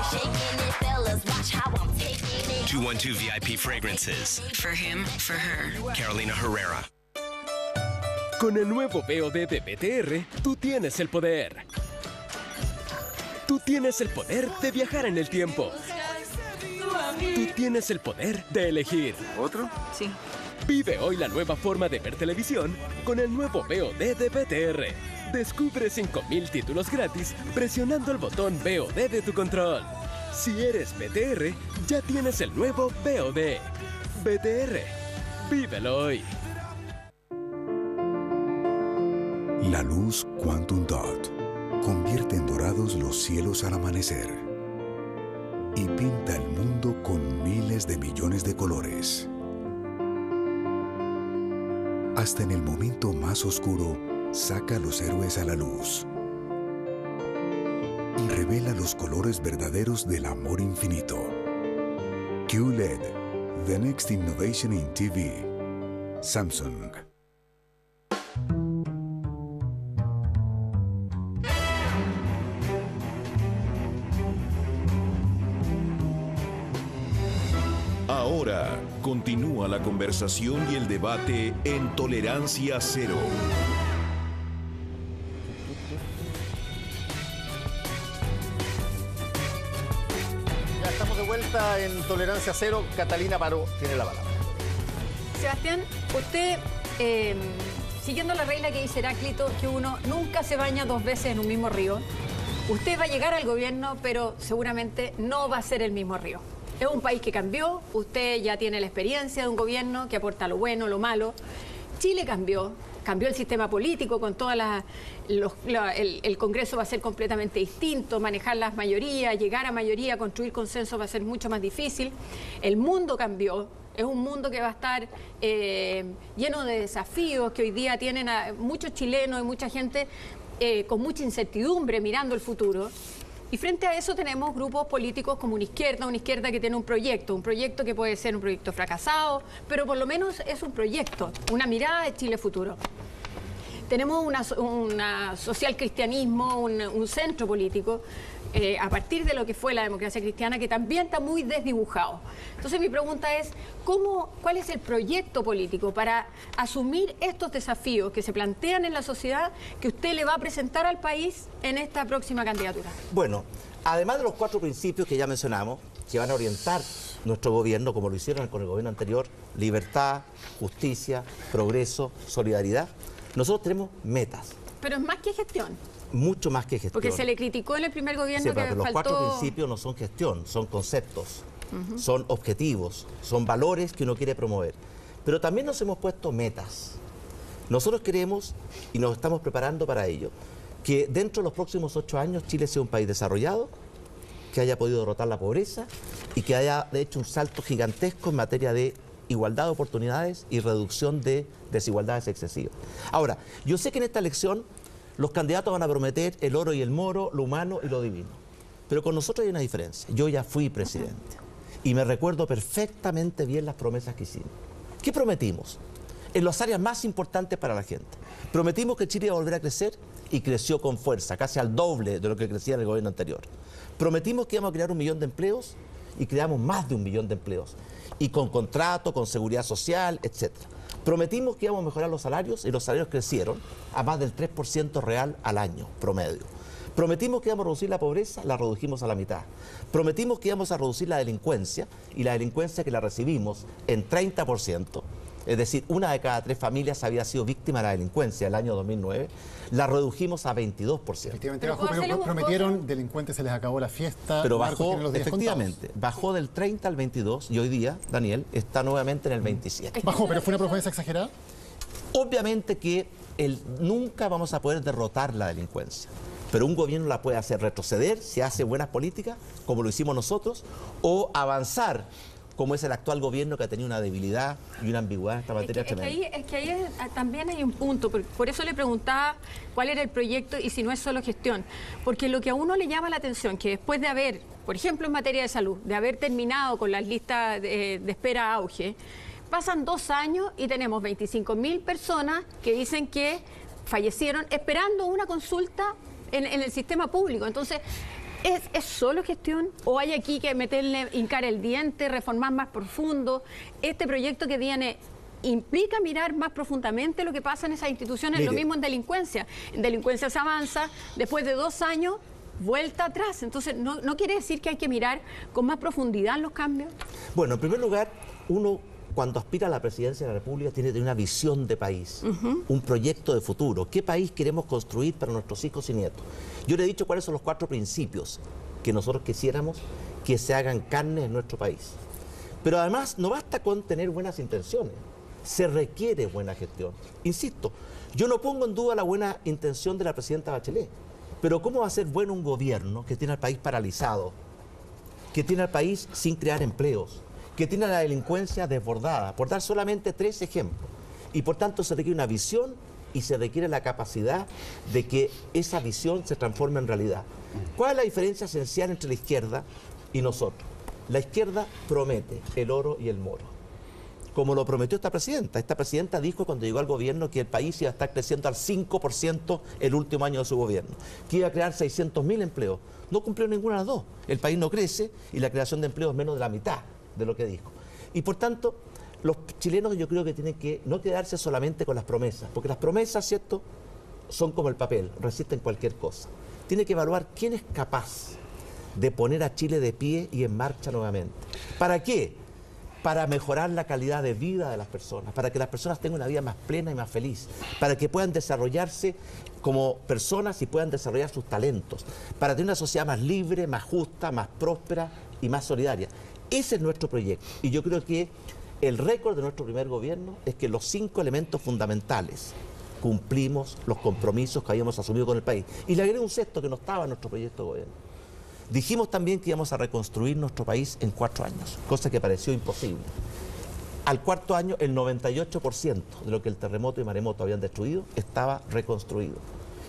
Shaking it, fellas, watch how I'm taking it. 212 VIP Fragrances. For him, for her. Carolina Herrera. Con el nuevo POD de PTR, tú tienes el poder. Tú tienes el poder de viajar en el tiempo. Tú tienes el poder de elegir. ¿Otro? Sí. Vive hoy la nueva forma de ver televisión con el nuevo VOD de BTR. Descubre 5,000 títulos gratis presionando el botón VOD de tu control. Si eres BTR, ya tienes el nuevo VOD. BTR. Vívelo hoy. La luz Quantum Dot convierte en dorados los cielos al amanecer y pinta el mundo con miles de millones de colores. Hasta en el momento más oscuro, saca a los héroes a la luz y revela los colores verdaderos del amor infinito. QLED, the next innovation in TV. Samsung. Ahora continúa la conversación y el debate en Tolerancia Cero. Ya estamos de vuelta en Tolerancia Cero. Catalina Paró tiene la palabra. Sebastián, usted, siguiendo la regla que dice Heráclito, que uno nunca se baña 2 veces en un mismo río, usted va a llegar al gobierno, pero seguramente no va a ser el mismo río. Es un país que cambió, usted ya tiene la experiencia de un gobierno que aporta lo bueno, lo malo. Chile cambió el sistema político con todas el Congreso va a ser completamente distinto, manejar las mayorías, llegar a mayoría, construir consenso va a ser mucho más difícil. El mundo cambió, es un mundo que va a estar lleno de desafíos, que hoy día tienen a muchos chilenos y mucha gente con mucha incertidumbre mirando el futuro. Y frente a eso tenemos grupos políticos como una izquierda que tiene un proyecto que puede ser un proyecto fracasado, pero por lo menos es un proyecto, una mirada de Chile futuro. Tenemos una social cristianismo, un centro político, a partir de lo que fue la democracia cristiana, que también está muy desdibujado. Entonces mi pregunta es, ¿cuál es el proyecto político para asumir estos desafíos que se plantean en la sociedad que usted le va a presentar al país en esta próxima candidatura? Bueno, además de los 4 principios que ya mencionamos, que van a orientar nuestro gobierno, como lo hicieron con el gobierno anterior, libertad, justicia, progreso, solidaridad, nosotros tenemos metas. Pero es más que gestión. Mucho más que gestión. Porque se le criticó en el primer gobierno sí, que pero los faltó... 4 principios no son gestión, son conceptos, son objetivos, son valores que uno quiere promover. Pero también nos hemos puesto metas. Nosotros queremos, y nos estamos preparando para ello, que dentro de los próximos 8 años Chile sea un país desarrollado, que haya podido derrotar la pobreza y que haya hecho un salto gigantesco en materia de igualdad de oportunidades y reducción de desigualdades excesivas. Ahora, yo sé que en esta elección los candidatos van a prometer el oro y el moro, lo humano y lo divino. Pero con nosotros hay una diferencia. Yo ya fui presidente y me recuerdo perfectamente bien las promesas que hicimos. ¿Qué prometimos? En las áreas más importantes para la gente. Prometimos que Chile iba a volver a crecer y creció con fuerza, casi al doble de lo que crecía en el gobierno anterior. Prometimos que íbamos a crear 1 millón de empleos y creamos más de 1 millón de empleos. Y con contrato, con seguridad social, etc. Prometimos que íbamos a mejorar los salarios y los salarios crecieron a más del 3% real al año, promedio. Prometimos que íbamos a reducir la pobreza, la redujimos a la mitad. Prometimos que íbamos a reducir la delincuencia y la delincuencia que la recibimos en 30%. Es decir, 1 de cada 3 familias había sido víctima de la delincuencia el año 2009, la redujimos a 22%. Efectivamente, prometieron, delincuentes se les acabó la fiesta. Pero bajó, efectivamente, bajó del 30 al 22 y hoy día, Daniel, está nuevamente en el 27. ¿Bajó, pero fue una promesa exagerada? Obviamente que nunca vamos a poder derrotar la delincuencia, pero un gobierno la puede hacer retroceder si hace buenas políticas, como lo hicimos nosotros, o avanzar, como es el actual gobierno que ha tenido una debilidad y una ambigüedad en esta materia tremenda. Es que ahí también hay un punto, por eso le preguntaba cuál era el proyecto y si no es solo gestión. Porque lo que a uno le llama la atención, que después de haber, por ejemplo en materia de salud, de haber terminado con las listas de espera auge, pasan 2 años y tenemos 25.000 personas que dicen que fallecieron esperando una consulta en el sistema público. Entonces, ¿es solo gestión o hay aquí que meterle, hincar el diente, reformar más profundo? Este proyecto que viene implica mirar más profundamente lo que pasa en esas instituciones. Mire, lo mismo en delincuencia. En delincuencia se avanza, después de 2 años vuelta atrás. Entonces, ¿no quiere decir que hay que mirar con más profundidad los cambios? Bueno, en primer lugar, uno cuando aspira a la presidencia de la República tiene que tener una visión de país, un proyecto de futuro. ¿Qué país queremos construir para nuestros hijos y nietos? Yo le he dicho cuáles son los 4 principios que nosotros quisiéramos que se hagan carne en nuestro país. Pero además no basta con tener buenas intenciones, se requiere buena gestión. Insisto, yo no pongo en duda la buena intención de la presidenta Bachelet, pero ¿cómo va a ser bueno un gobierno que tiene al país paralizado, que tiene al país sin crear empleos, que tiene la delincuencia desbordada, por dar solamente 3 ejemplos? Y por tanto se requiere una visión y se requiere la capacidad de que esa visión se transforme en realidad. ¿Cuál es la diferencia esencial entre la izquierda y nosotros? La izquierda promete el oro y el moro, como lo prometió esta presidenta. Esta presidenta dijo cuando llegó al gobierno que el país iba a estar creciendo al 5% el último año de su gobierno, que iba a crear 600.000 empleos. No cumplió ninguna de las dos. El país no crece y la creación de empleos es menos de la mitad de lo que dijo. Y por tanto, los chilenos yo creo que tienen que no quedarse solamente con las promesas, porque las promesas, ¿cierto?, son como el papel, resisten cualquier cosa. Tiene que evaluar quién es capaz de poner a Chile de pie y en marcha nuevamente. ¿Para qué? Para mejorar la calidad de vida de las personas, para que las personas tengan una vida más plena y más feliz, para que puedan desarrollarse como personas y puedan desarrollar sus talentos, para tener una sociedad más libre, más justa, más próspera y más solidaria. Ese es nuestro proyecto y yo creo que el récord de nuestro primer gobierno es que los 5 elementos fundamentales cumplimos los compromisos que habíamos asumido con el país. Y le agregué un 6º que no estaba en nuestro proyecto de gobierno. Dijimos también que íbamos a reconstruir nuestro país en 4 años, cosa que pareció imposible. Al 4º año, el 98% de lo que el terremoto y maremoto habían destruido estaba reconstruido.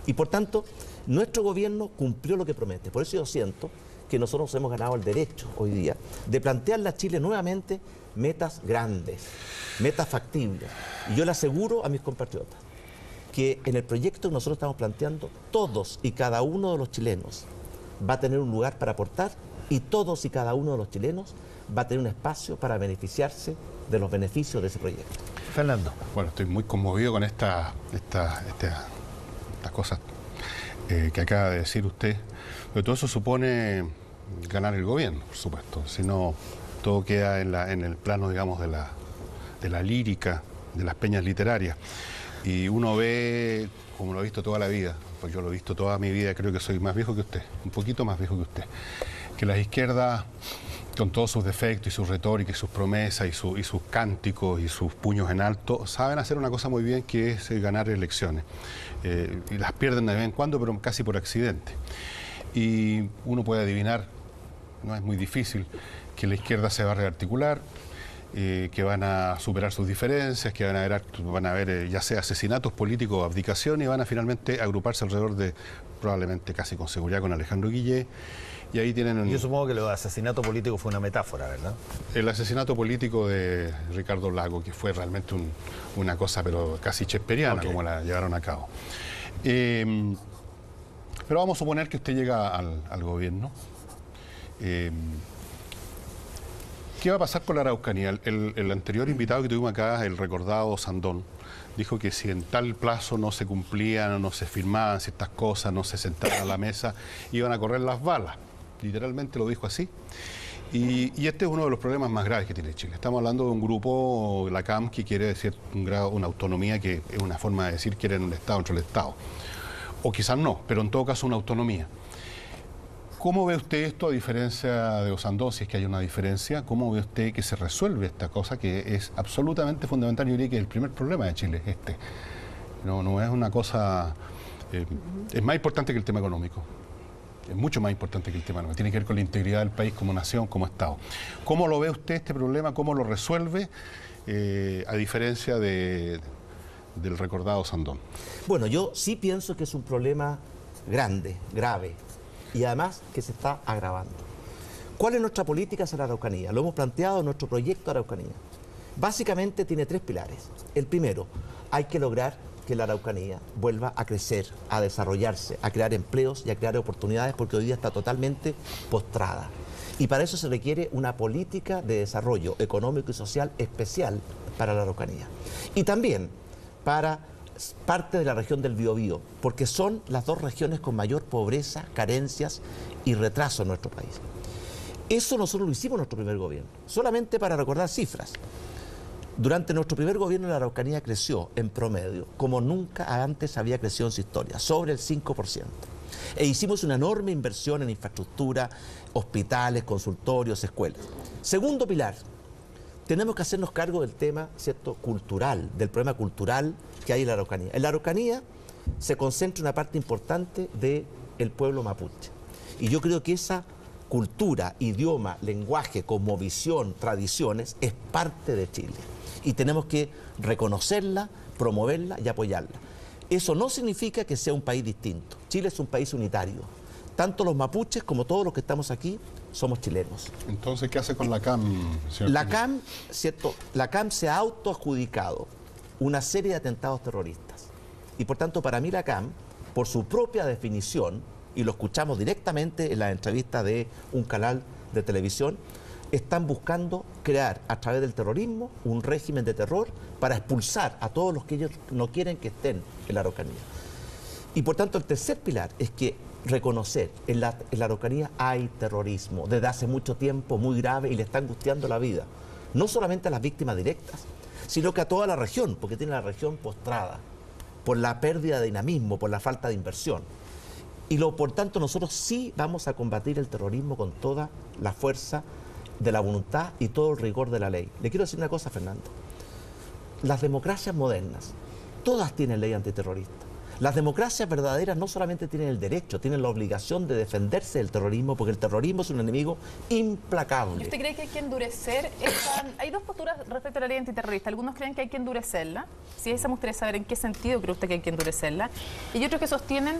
Y por tanto, nuestro gobierno cumplió lo que promete. Por eso yo siento que nosotros hemos ganado el derecho hoy día de plantearle a Chile nuevamente metas grandes, metas factibles. Y yo le aseguro a mis compatriotas que en el proyecto que nosotros estamos planteando, todos y cada uno de los chilenos va a tener un lugar para aportar y todos y cada uno de los chilenos va a tener un espacio para beneficiarse de los beneficios de ese proyecto. Fernando. Bueno, estoy muy conmovido con estas cosas que acaba de decir usted. Pero todo eso supone ganar el gobierno, por supuesto. Si no, todo queda en el plano, digamos, de la lírica, de las peñas literarias. Y uno ve, como lo he visto toda la vida, pues yo lo he visto toda mi vida, creo que soy más viejo que usted, un poquito más viejo que usted, que las izquierdas, con todos sus defectos y su retórica y sus promesas y sus cánticos y sus puños en alto, saben hacer una cosa muy bien, que es ganar elecciones. Y las pierden de vez en cuando, pero casi por accidente. Y uno puede adivinar, no es muy difícil, que la izquierda se va a rearticular, que van a superar sus diferencias, que van a haber ya sea asesinatos políticos o abdicación, y van a finalmente agruparse alrededor de, probablemente casi con seguridad, con Alejandro Guillé. Y ahí tienen Yo supongo que el asesinato político fue una metáfora, ¿verdad? El asesinato político de Ricardo Lagos, que fue realmente una cosa pero casi shakespeariana, como la llevaron a cabo. Pero vamos a suponer que usted llega al gobierno. ¿Qué va a pasar con la Araucanía? El anterior invitado que tuvimos acá, el recordado Sandón, dijo que si en tal plazo no se cumplían, no se firmaban ciertas cosas, no se sentaban a la mesa, iban a correr las balas. Literalmente lo dijo así. Y este es uno de los problemas más graves que tiene Chile. Estamos hablando de un grupo, la CAM, que quiere decir una autonomía, que es una forma de decir que quieren un Estado dentro del Estado. O quizás no, pero en todo caso una autonomía. ¿Cómo ve usted esto, a diferencia de Osandón, si es que hay una diferencia? ¿Cómo ve usted que se resuelve esta cosa que es absolutamente fundamental? Yo diría que el primer problema de Chile es este. No es una cosa... es más importante que el tema económico. Es mucho más importante que el tema económico. Tiene que ver con la integridad del país como nación, como Estado. ¿Cómo lo ve usted este problema? ¿Cómo lo resuelve? A diferencia del recordado Sandón. Bueno, yo sí pienso que es un problema grande, grave, y además que se está agravando. ¿Cuál es nuestra política hacia la Araucanía? Lo hemos planteado en nuestro proyecto Araucanía. Básicamente tiene 3 pilares. El primero, hay que lograr que la Araucanía vuelva a crecer, a desarrollarse, a crear empleos y a crear oportunidades, porque hoy día está totalmente postrada. Y para eso se requiere una política de desarrollo económico y social especial para la Araucanía. Y también para parte de la región del Biobío, porque son las dos regiones con mayor pobreza, carencias y retraso en nuestro país. Eso nosotros lo hicimos en nuestro primer gobierno. Solamente para recordar cifras. Durante nuestro primer gobierno la Araucanía creció en promedio, como nunca antes había crecido en su historia, sobre el 5%. E hicimos una enorme inversión en infraestructura, hospitales, consultorios, escuelas. Segundo pilar, tenemos que hacernos cargo del tema, ¿cierto?, cultural, del problema cultural que hay en la Araucanía. En la Araucanía se concentra una parte importante del pueblo mapuche. Y yo creo que esa cultura, idioma, lenguaje, cosmovisión, tradiciones, es parte de Chile. Y tenemos que reconocerla, promoverla y apoyarla. Eso no significa que sea un país distinto. Chile es un país unitario. Tanto los mapuches como todos los que estamos aquí somos chilenos. Entonces, ¿qué hace con la CAM, señor? La CAM, ¿cierto? La CAM se ha autoadjudicado una serie de atentados terroristas. Y por tanto, para mí la CAM, por su propia definición, y lo escuchamos directamente en la entrevista de un canal de televisión, están buscando crear a través del terrorismo un régimen de terror para expulsar a todos los que ellos no quieren que estén en la Araucanía. Y por tanto el tercer pilar es que reconocer en la Araucanía hay terrorismo desde hace mucho tiempo, muy grave, y le está angustiando la vida. No solamente a las víctimas directas, sino que a toda la región, porque tiene la región postrada por la pérdida de dinamismo, por la falta de inversión. Y por tanto nosotros sí vamos a combatir el terrorismo con toda la fuerza de la voluntad y todo el rigor de la ley. Le quiero decir una cosa, Fernando. Las democracias modernas, todas tienen ley antiterrorista. Las democracias verdaderas no solamente tienen el derecho, tienen la obligación de defenderse del terrorismo, porque el terrorismo es un enemigo implacable. ¿Y usted cree que hay que endurecer esta? Hay dos posturas respecto a la ley antiterrorista. Algunos creen que hay que endurecerla. Si esa me gustaría saber en qué sentido cree usted que hay que endurecerla. Y otros que sostienen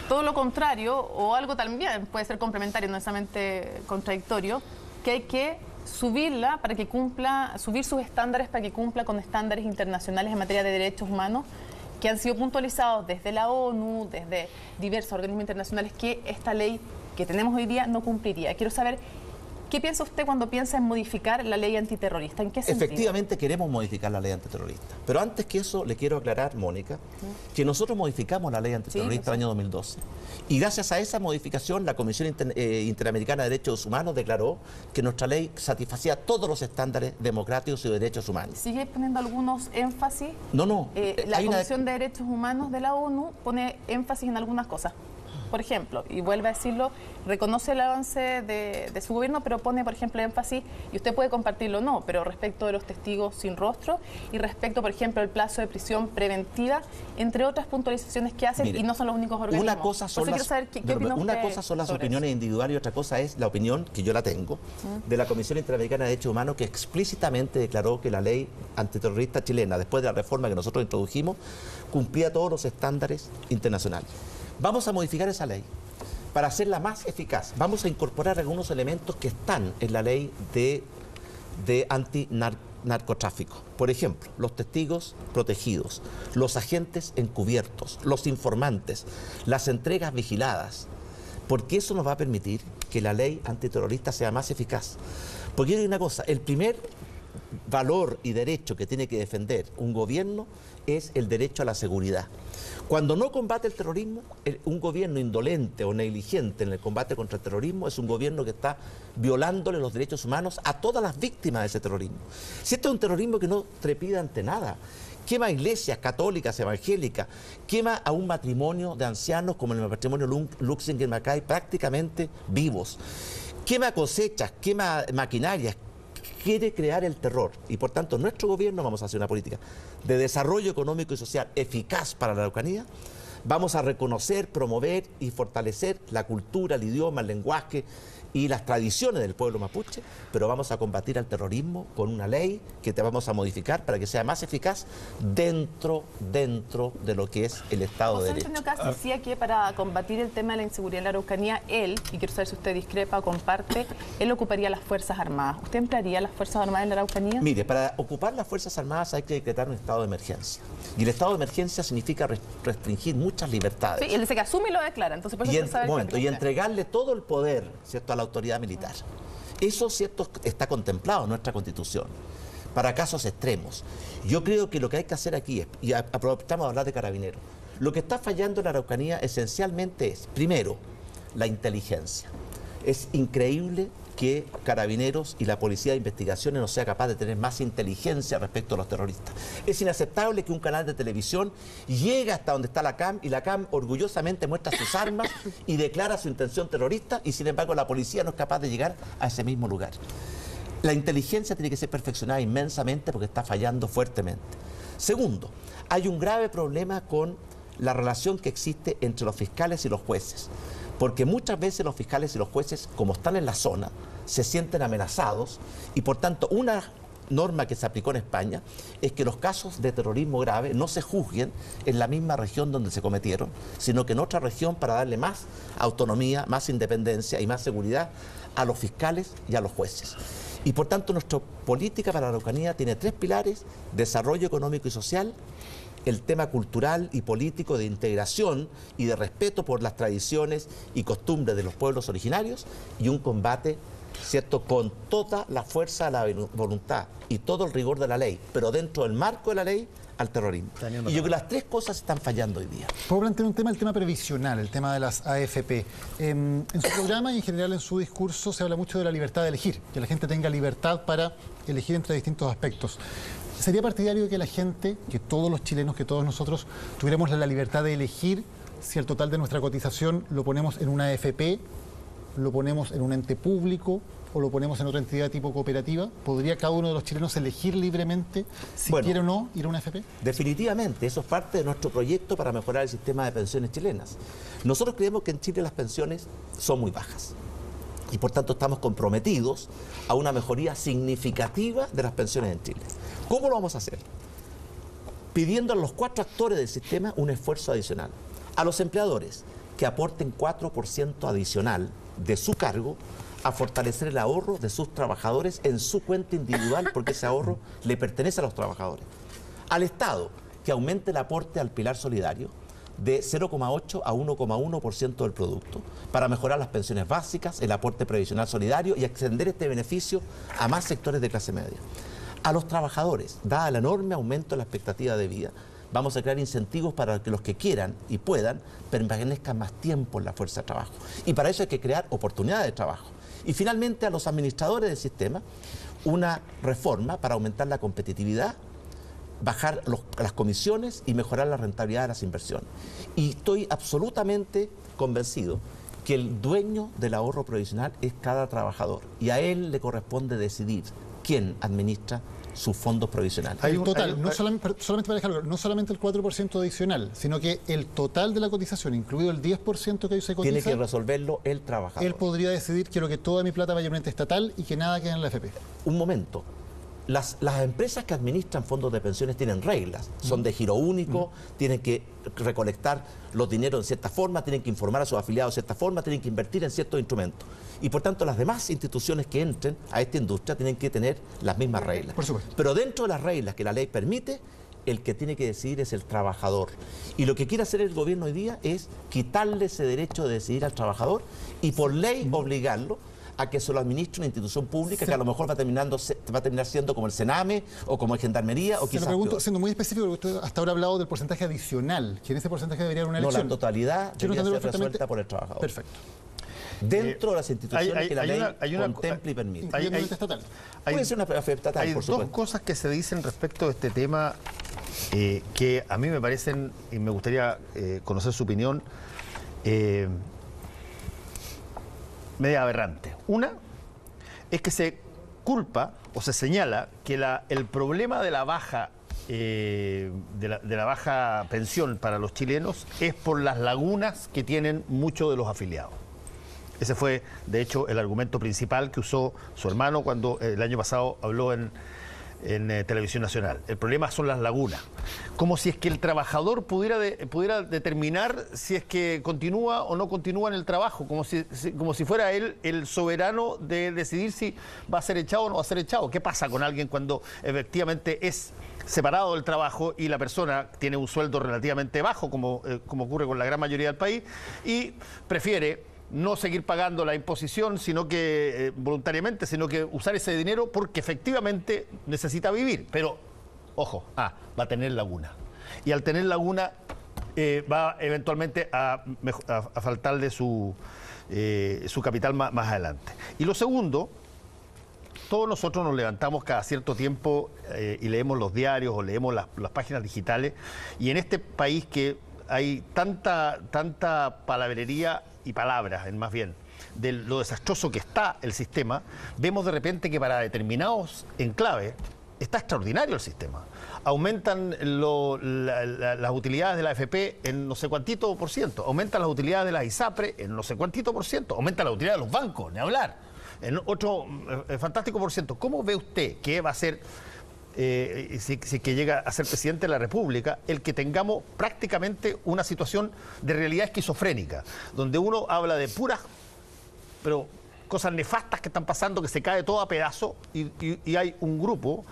todo lo contrario, o algo también puede ser complementario, no necesariamente contradictorio, que hay que subirla para que cumpla, subir sus estándares para que cumpla con estándares internacionales en materia de derechos humanos que han sido puntualizados desde la ONU, desde diversos organismos internacionales, que esta ley que tenemos hoy día no cumpliría. Quiero saber, ¿qué piensa usted cuando piensa en modificar la ley antiterrorista? ¿En qué sentido? Efectivamente queremos modificar la ley antiterrorista. Pero antes que eso, le quiero aclarar, Mónica, que nosotros modificamos la ley antiterrorista en el año 2012. Y gracias a esa modificación, la Comisión Interamericana de Derechos Humanos declaró que nuestra ley satisfacía todos los estándares democráticos y de derechos humanos. ¿Sigue poniendo algunos énfasis? No. La Comisión de Derechos Humanos de la ONU pone énfasis en algunas cosas. Por ejemplo, y vuelve a decirlo, reconoce el avance de su gobierno, pero pone, por ejemplo, énfasis, y usted puede compartirlo o no, pero respecto de los testigos sin rostro y respecto, por ejemplo, del plazo de prisión preventiva, entre otras puntualizaciones que hacen. Mire, y no son los únicos organismos. Una cosa son las opiniones individuales y otra cosa es la opinión, que yo la tengo, de la Comisión Interamericana de Derechos Humanos, que explícitamente declaró que la ley antiterrorista chilena, después de la reforma que nosotros introdujimos, cumplía todos los estándares internacionales. Vamos a modificar esa ley para hacerla más eficaz. Vamos a incorporar algunos elementos que están en la ley de antinarcotráfico. Por ejemplo, los testigos protegidos, los agentes encubiertos, los informantes, las entregas vigiladas, porque eso nos va a permitir que la ley antiterrorista sea más eficaz. Porque hay una cosa, el primer valor y derecho que tiene que defender un gobierno es el derecho a la seguridad. Cuando no combate el terrorismo, un gobierno indolente o negligente en el combate contra el terrorismo es un gobierno que está violándole los derechos humanos a todas las víctimas de ese terrorismo. Si esto es un terrorismo que no trepida ante nada, quema iglesias católicas, evangélicas, quema a un matrimonio de ancianos como el matrimonio Luxinger-Mackay prácticamente vivos, quema cosechas, quema maquinarias, quiere crear el terror. Y por tanto nuestro gobierno vamos a hacer una política de desarrollo económico y social eficaz para la Araucanía. Vamos a reconocer, promover y fortalecer la cultura, el idioma, el lenguaje y las tradiciones del pueblo mapuche, pero vamos a combatir al terrorismo con una ley que te vamos a modificar para que sea más eficaz dentro de lo que es el Estado de Derecho. Antonio Kast decía que para combatir el tema de la inseguridad en la Araucanía, él, y quiero saber si usted discrepa o comparte, él ocuparía las Fuerzas Armadas. ¿Usted emplearía las Fuerzas Armadas en la Araucanía? Mire, para ocupar las Fuerzas Armadas hay que decretar un estado de emergencia. Y el estado de emergencia significa restringir muchas libertades. Sí, él dice que asume y lo declara. Entonces, por eso y entregarle todo el poder, ¿cierto?, a la autoridad militar. Eso, ¿cierto?, está contemplado en nuestra Constitución. para casos extremos. Yo creo que lo que hay que hacer aquí es, y aprovechamos a hablar de Carabineros, lo que está fallando en la Araucanía esencialmente es, primero, la inteligencia. Es increíble que Carabineros y la Policía de Investigaciones no sea capaz de tener más inteligencia respecto a los terroristas. Es inaceptable que un canal de televisión llegue hasta donde está la CAM y la CAM orgullosamente muestra sus armas y declara su intención terrorista y sin embargo la policía no es capaz de llegar a ese mismo lugar. La inteligencia tiene que ser perfeccionada inmensamente porque está fallando fuertemente. Segundo, hay un grave problema con la relación que existe entre los fiscales y los jueces. Porque muchas veces los fiscales y los jueces, como están en la zona, se sienten amenazados y por tanto una norma que se aplicó en España es que los casos de terrorismo grave no se juzguen en la misma región donde se cometieron, sino que en otra región para darle más autonomía, más independencia y más seguridad a los fiscales y a los jueces. Y por tanto nuestra política para la Araucanía tiene 3 pilares: desarrollo económico y social, el tema cultural y político de integración y de respeto por las tradiciones y costumbres de los pueblos originarios, y un combate, ¿cierto?, con toda la fuerza de la voluntad y todo el rigor de la ley, pero dentro del marco de la ley, al terrorismo. Y yo creo que las 3 cosas están fallando hoy día. Puedo plantear un tema, el tema previsional, el tema de las AFP. En su programa y en general en su discurso se habla mucho de la libertad de elegir, que la gente tenga libertad para elegir entre distintos aspectos. ¿Sería partidario de que la gente, que todos los chilenos, que todos nosotros, tuviéramos la libertad de elegir si el total de nuestra cotización lo ponemos en una AFP, lo ponemos en un ente público o lo ponemos en otra entidad tipo cooperativa? ¿Podría cada uno de los chilenos elegir libremente si quiere o no ir a una AFP? Definitivamente, eso es parte de nuestro proyecto para mejorar el sistema de pensiones chilenas. Nosotros creemos que en Chile las pensiones son muy bajas y por tanto estamos comprometidos a una mejoría significativa de las pensiones en Chile. ¿Cómo lo vamos a hacer? Pidiendo a los 4 actores del sistema un esfuerzo adicional. A los empleadores que aporten 4% adicional de su cargo a fortalecer el ahorro de sus trabajadores en su cuenta individual, porque ese ahorro le pertenece a los trabajadores. Al Estado que aumente el aporte al pilar solidario de 0,8 a 1,1% del producto para mejorar las pensiones básicas, el aporte previsional solidario y extender este beneficio a más sectores de clase media. A los trabajadores, dada el enorme aumento de la expectativa de vida, vamos a crear incentivos para que los que quieran y puedan permanezcan más tiempo en la fuerza de trabajo. Y para eso hay que crear oportunidades de trabajo. Y finalmente a los administradores del sistema, una reforma para aumentar la competitividad, bajar las comisiones y mejorar la rentabilidad de las inversiones. Y estoy absolutamente convencido que el dueño del ahorro provisional es cada trabajador y a él le corresponde decidir quién administra sus fondos provisionales. Hay un total, solamente para dejarlo, no solamente el 4% adicional, sino que el total de la cotización, incluido el 10% que hoy se cotiza, tiene que resolverlo el trabajador. Él podría decidir: quiero que toda mi plata vaya a un ente estatal y que nada quede en la AFP. Un momento. Las empresas que administran fondos de pensiones tienen reglas, son de giro único, tienen que recolectar los dineros en cierta forma, tienen que informar a sus afiliados de cierta forma, tienen que invertir en ciertos instrumentos. Y por tanto las demás instituciones que entren a esta industria tienen que tener las mismas reglas. Por supuesto. Pero dentro de las reglas que la ley permite, el que tiene que decidir es el trabajador. Y lo que quiere hacer el gobierno hoy día es quitarle ese derecho de decidir al trabajador y por ley obligarlo a que se lo administre una institución pública que a lo mejor va a terminar siendo como el Sename o como el Gendarmería o quizás Se lo pregunto, peor. siendo muy específico, porque usted hasta ahora ha hablado del porcentaje adicional, que en ese porcentaje debería haber una elección. No, la totalidad debería ser resuelta por el trabajador. Perfecto. Dentro de las instituciones que la ley contemple y permite. Puede ser una AFP estatal, hay por dos supuesto. cosas que se dicen respecto de este tema que a mí me parecen, y me gustaría conocer su opinión, media aberrante. Una es que se culpa o se señala que el problema de la baja de la baja pensión para los chilenos es por las lagunas que tienen muchos de los afiliados. Ese fue, de hecho, el argumento principal que usó su hermano cuando el año pasado habló en Televisión Nacional. El problema son las lagunas. Como si es que el trabajador pudiera determinar si es que continúa o no continúa en el trabajo, como si fuera él el soberano de decidir si va a ser echado o no va a ser echado. ¿Qué pasa con alguien cuando efectivamente es separado del trabajo y la persona tiene un sueldo relativamente bajo, como ocurre con la gran mayoría del país, y prefiere no seguir pagando la imposición, sino que voluntariamente, sino que usar ese dinero porque efectivamente necesita vivir. Pero, ojo, va a tener laguna. Y al tener laguna va eventualmente a faltarle su capital más adelante. Y lo segundo, todos nosotros nos levantamos cada cierto tiempo y leemos los diarios o leemos las páginas digitales, y en este país que hay tanta palabrería y palabras, más bien, de lo desastroso que está el sistema, vemos de repente que para determinados enclaves está extraordinario el sistema. Aumentan las utilidades de la AFP en no sé cuántito por ciento, aumentan las utilidades de la ISAPRE en no sé cuántito por ciento, aumentan las utilidades de los bancos, ni hablar, en otro fantástico por ciento. ¿Cómo ve usted que va a ser, si que llega a ser presidente de la República, el que tengamos prácticamente una situación de realidad esquizofrénica, donde uno habla de puras, pero cosas nefastas que están pasando, que se cae todo a pedazos, y hay un grupo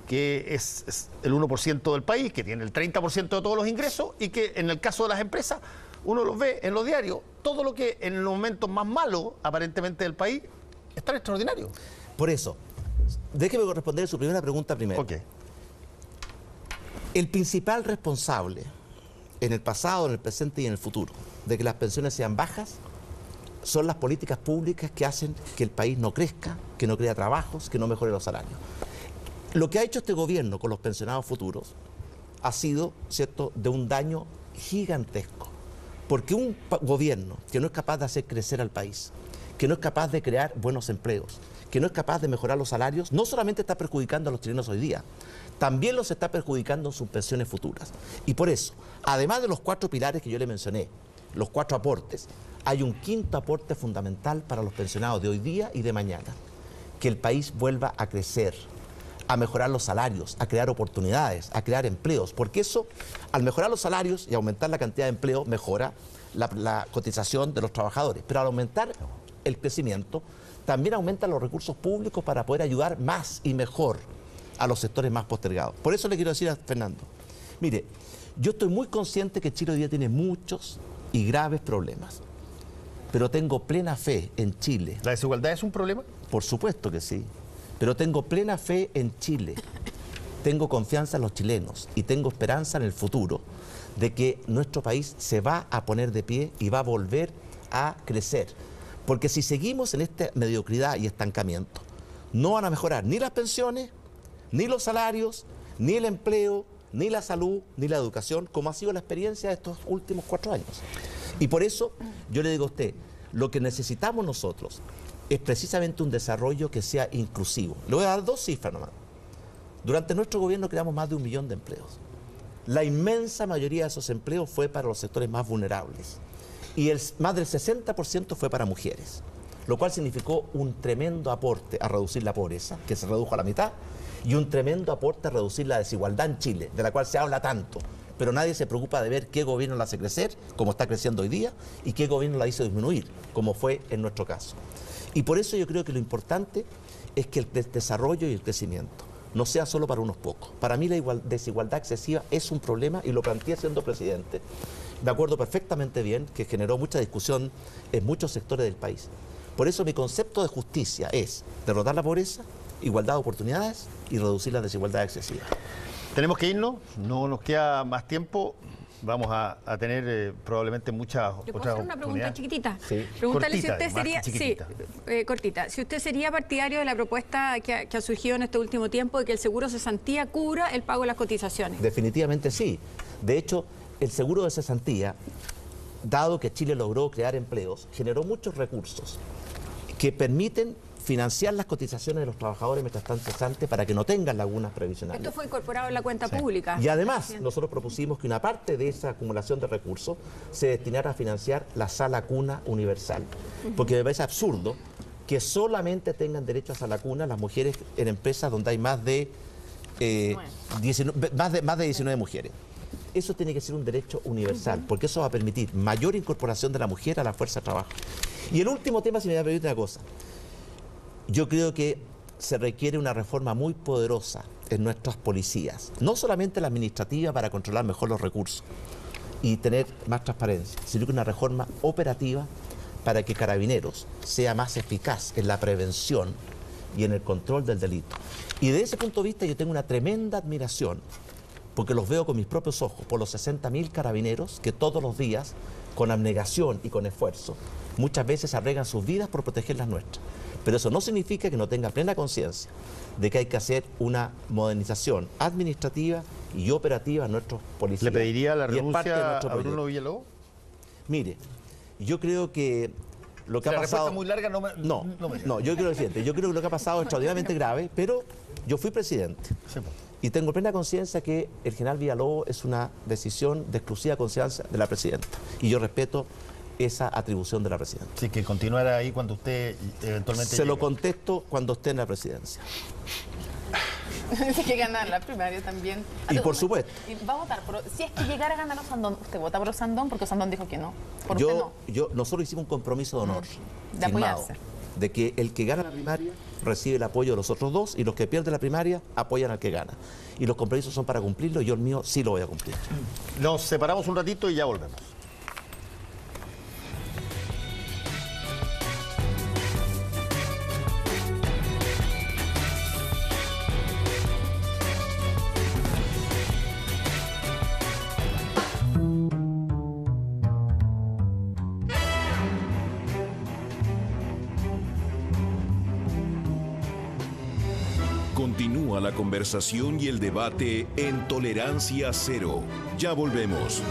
que es el 1% del país, que tiene el 30% de todos los ingresos, y que en el caso de las empresas, uno los ve en los diarios, todo lo que en los momentos más malos, aparentemente, del país, es tan extraordinario. Por eso, déjeme responder su primera pregunta primero. Ok. El principal responsable, en el pasado, en el presente y en el futuro, de que las pensiones sean bajas, son las políticas públicas que hacen que el país no crezca, que no crea trabajos, que no mejore los salarios. Lo que ha hecho este gobierno con los pensionados futuros ha sido, ¿cierto?, de un daño gigantesco. Porque un gobierno que no es capaz de hacer crecer al país, que no es capaz de crear buenos empleos, que no es capaz de mejorar los salarios, no solamente está perjudicando a los chilenos hoy día, también los está perjudicando en sus pensiones futuras. Y por eso, además de los 4 pilares que yo le mencioné, los 4 aportes, hay un quinto aporte fundamental para los pensionados de hoy día y de mañana: que el país vuelva a crecer, a mejorar los salarios, a crear oportunidades, a crear empleos, porque eso, al mejorar los salarios y aumentar la cantidad de empleo, mejora la cotización de los trabajadores. Pero al aumentar el crecimiento, también aumentan los recursos públicos para poder ayudar más y mejor a los sectores más postergados. Por eso le quiero decir a Fernando, mire, yo estoy muy consciente que Chile hoy día tiene muchos y graves problemas, pero tengo plena fe en Chile. ¿La desigualdad es un problema? Por supuesto que sí, pero tengo plena fe en Chile, tengo confianza en los chilenos y tengo esperanza en el futuro de que nuestro país se va a poner de pie y va a volver a crecer. Porque si seguimos en esta mediocridad y estancamiento, no van a mejorar ni las pensiones, ni los salarios, ni el empleo, ni la salud, ni la educación, como ha sido la experiencia de estos últimos 4 años. Y por eso yo le digo a usted, lo que necesitamos nosotros es precisamente un desarrollo que sea inclusivo. Le voy a dar 2 cifras nomás. Durante nuestro gobierno creamos más de 1 millón de empleos. La inmensa mayoría de esos empleos fue para los sectores más vulnerables. Y más del 60% fue para mujeres, lo cual significó un tremendo aporte a reducir la pobreza, que se redujo a la mitad, y un tremendo aporte a reducir la desigualdad en Chile, de la cual se habla tanto, pero nadie se preocupa de ver qué gobierno la hace crecer, como está creciendo hoy día, y qué gobierno la hizo disminuir, como fue en nuestro caso. Y por eso yo creo que lo importante es que el desarrollo y el crecimiento no sea solo para unos pocos. Para mí la desigualdad excesiva es un problema y lo planteé siendo presidente. Me acuerdo perfectamente bien que generó mucha discusión en muchos sectores del país. Por eso mi concepto de justicia es derrotar la pobreza, igualdad de oportunidades y reducir la desigualdad excesiva. Tenemos que irnos, no nos queda más tiempo. Vamos a tener probablemente muchas otras oportunidades. ¿Le puedo hacer una pregunta chiquitita? Sí. Preguntarle Cortita, si usted sería, cortita, si usted sería partidario de la propuesta que ha surgido en este último tiempo de que el seguro cesantía cubra el pago de las cotizaciones. Definitivamente sí. De hecho, el seguro de cesantía, dado que Chile logró crear empleos, generó muchos recursos que permiten financiar las cotizaciones de los trabajadores mientras están cesantes para que no tengan lagunas previsionales. Esto fue incorporado en la cuenta pública. Y además, nosotros propusimos que una parte de esa acumulación de recursos se destinara a financiar la sala cuna universal. Porque me parece absurdo que solamente tengan derecho a sala cuna las mujeres en empresas donde hay más de 19 mujeres. Eso tiene que ser un derecho universal, porque eso va a permitir mayor incorporación de la mujer a la fuerza de trabajo. Y el último tema, si me permite una cosa, yo creo que se requiere una reforma muy poderosa en nuestras policías, no solamente la administrativa para controlar mejor los recursos y tener más transparencia, sino que una reforma operativa para que Carabineros sea más eficaz en la prevención y en el control del delito. Y de ese punto de vista yo tengo una tremenda admiración, porque los veo con mis propios ojos, por los 60.000 carabineros que todos los días, con abnegación y con esfuerzo, muchas veces arriesgan sus vidas por proteger las nuestras. Pero eso no significa que no tenga plena conciencia de que hay que hacer una modernización administrativa y operativa a nuestros policías. ¿Le pediría la Y es parte de renuncia nuestro a Bruno proyecto. Villalobos? Mire, yo creo que lo que Si ha la respuesta pasado... es muy larga, no me No, yo creo lo siguiente. Yo creo que lo que ha pasado es extraordinariamente grave, pero yo fui presidente. Y tengo plena conciencia que el general Villalobos es una decisión de exclusiva conciencia de la presidenta. Y yo respeto esa atribución de la presidenta. Sí, que continuara ahí cuando usted eventualmente Se lo llegue. contesto cuando esté en la presidencia. Hay que ganar la primaria también. Y por supuesto. Y va a votar, si es que llegara a ganar Osandón, ¿usted vota por Osandón? Porque Osandón dijo que no. ¿Por usted no? Nosotros hicimos un compromiso de honor. De firmado, apoyarse. de que el que gana la primaria recibe el apoyo de los otros dos y los que pierden la primaria apoyan al que gana. Y los compromisos son para cumplirlo y yo el mío sí lo voy a cumplir. Nos separamos un ratito y ya volvemos. Continúa la conversación y el debate en Tolerancia Cero. Ya volvemos.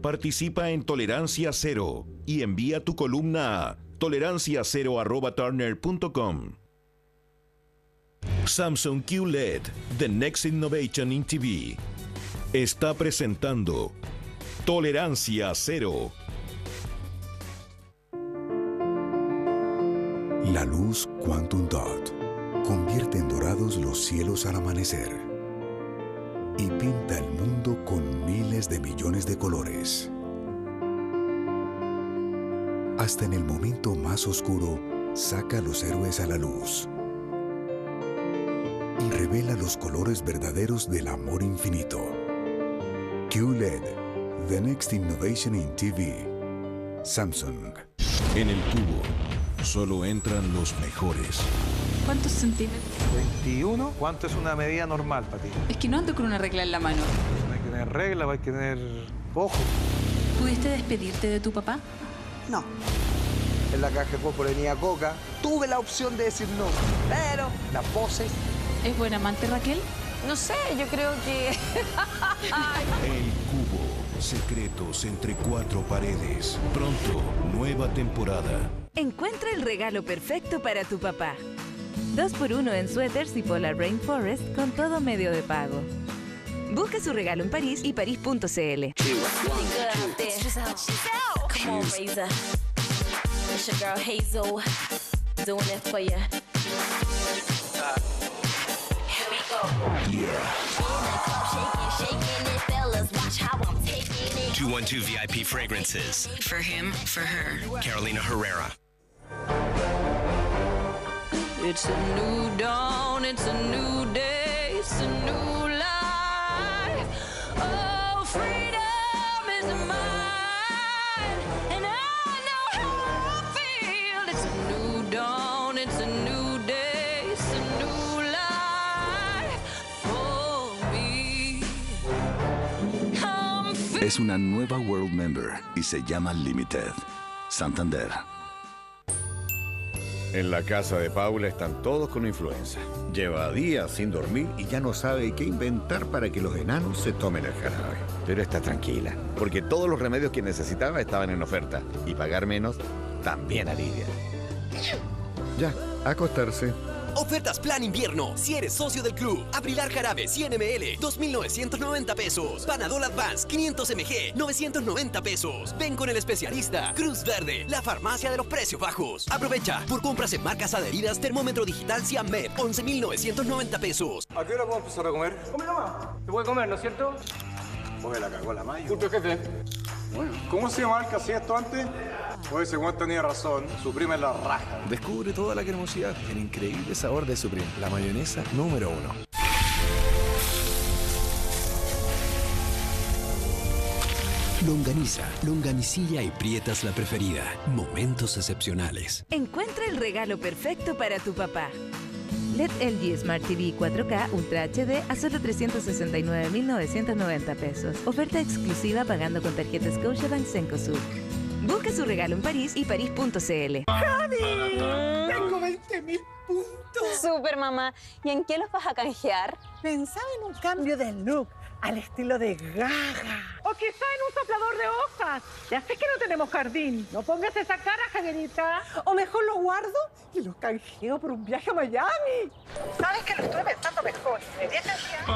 Participa en Tolerancia Cero y envía tu columna a toleranciacero@turner.com. Samsung QLED, The Next Innovation in TV, está presentando Tolerancia Cero. La luz Quantum Dot convierte en dorados los cielos al amanecer y pinta el mundo con miles de millones de colores. Hasta en el momento más oscuro, saca a los héroes a la luz y revela los colores verdaderos del amor infinito. QLED, The Next Innovation in TV. Samsung. En el cubo solo entran los mejores. ¿Cuántos centímetros? 21. ¿Cuánto es una medida normal para ti? Es que no ando con una regla en la mano. No hay que tener regla, hay que tener ojo. ¿Pudiste despedirte de tu papá? No. En la caja de fósforo venía coca. Tuve la opción de decir no, pero las voces... ¿Es buena amante Raquel? No sé, yo creo que... El cubo. Secretos entre cuatro paredes. Pronto, nueva temporada. Encuentra el regalo perfecto para tu papá. 2x1 en suéteres y Polar Rainforest con todo medio de pago. Busca su regalo en París y parís.cl. Come on, Razor. It's your girl Hazel doing it for you. Here we go. Shaking it, fellas. Watch how I'm taking it. 212 VIP Fragrances. For him, for her. Carolina Herrera. It's a new dawn, it's a new day, it's a new life. Oh, freedom is mine, and I know how I feel. It's a new dawn, it's a new day, it's a new life for me. Es una nueva World Member y se llama Limited. Santander. En la casa de Paula están todos con influenza. Lleva días sin dormir y ya no sabe qué inventar para que los enanos se tomen el jarabe. Pero está tranquila, porque todos los remedios que necesitaba estaban en oferta. Y pagar menos también alivia. Ya, a acostarse. Ofertas Plan Invierno. Si eres socio del club, Abrilar Jarabe 100 ml, 2.990 pesos. Panadol Advance 500 mg, 990 pesos. Ven con el especialista. Cruz Verde, la farmacia de los precios bajos. Aprovecha. Por compras en marcas adheridas, termómetro digital Ciamed, 11.990 pesos. ¿A qué hora vamos a empezar a comer? Come nomás. Se puede comer, ¿no es cierto? Pues la cagó la mayo. Justo, jefe. Bueno, ¿cómo se llamaba el que hacía esto antes? Pues ese Juan tenía razón, Supreme es la raja. Descubre toda la cremosidad y el increíble sabor de Supreme, la mayonesa número 1. Longaniza, longanicilla y Prietas la preferida. Momentos excepcionales. Encuentra el regalo perfecto para tu papá. LED LG Smart TV 4K Ultra HD a solo 369.990 pesos. Oferta exclusiva pagando con tarjeta Scotiabank Cencosud. Busca su regalo en París y parís.cl. ¡Javi! ¡Tengo 20.000 puntos! Súper, mamá. ¿Y en qué los vas a canjear? Pensaba en un cambio de look al estilo de Gaga. O quizá en un soplador de hojas. Ya sé que no tenemos jardín. No pongas esa cara, Javierita. O mejor los guardo y los canjeo por un viaje a Miami. ¿Sabes que lo estuve pensando mejor? ¿Me dejas ya?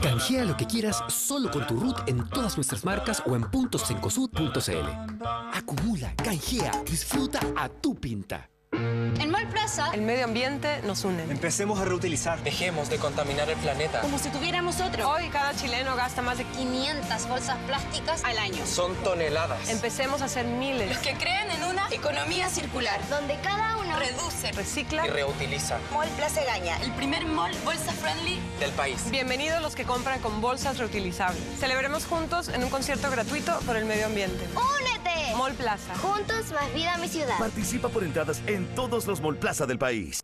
Canjea lo que quieras solo con tu RUT en todas nuestras marcas o en puntosencosud.cl. Acumula, canjea, disfruta a tu pinta. En Mall Plaza, el medio ambiente nos une. Empecemos a reutilizar. Dejemos de contaminar el planeta. como si tuviéramos otro. Hoy cada chileno gasta más de 500 bolsas plásticas al año. Son toneladas. Empecemos a hacer miles. Los que creen en una economía circular, donde cada uno reduce, recicla y reutiliza. Mall Plaza Gaña, el primer mall bolsa friendly del país. Bienvenidos los que compran con bolsas reutilizables. Celebremos juntos en un concierto gratuito por el medio ambiente. ¡Únete! Mall Plaza. Juntos más vida a mi ciudad. Participa por entradas en todos los Mall Plaza del país.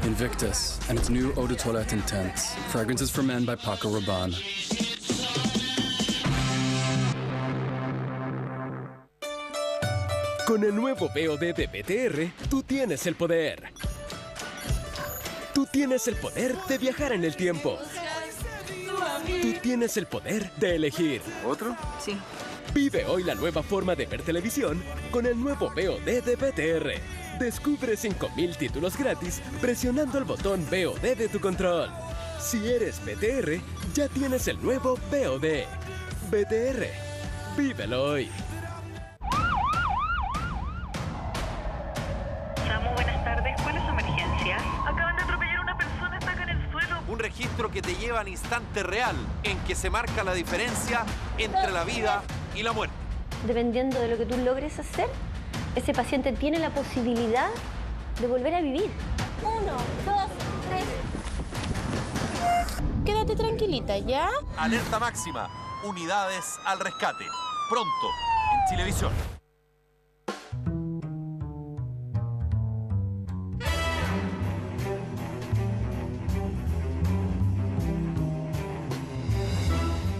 Invictus and its new Eau de Toilette Intense. Fragrances for Men by Paco Rabanne. Con el nuevo BOD de BTR, tú tienes el poder. Tú tienes el poder de viajar en el tiempo. Tú tienes el poder de elegir. ¿Otro? Sí. Vive hoy la nueva forma de ver televisión con el nuevo BOD de BTR. Descubre 5,000 títulos gratis presionando el botón BOD de tu control. Si eres BTR, ya tienes el nuevo BOD. BTR. Vívelo hoy. Samu, buenas tardes. ¿Cuál es su emergencia? Acaban de atropellar a una persona, está acá en el suelo. Un registro que te lleva al instante real, en que se marca la diferencia entre la vida y la muerte. Dependiendo de lo que tú logres hacer, ese paciente tiene la posibilidad de volver a vivir. 1, 2, 3. Quédate tranquilita, ¿ya? Alerta máxima. Unidades al rescate. Pronto, en Chilevisión.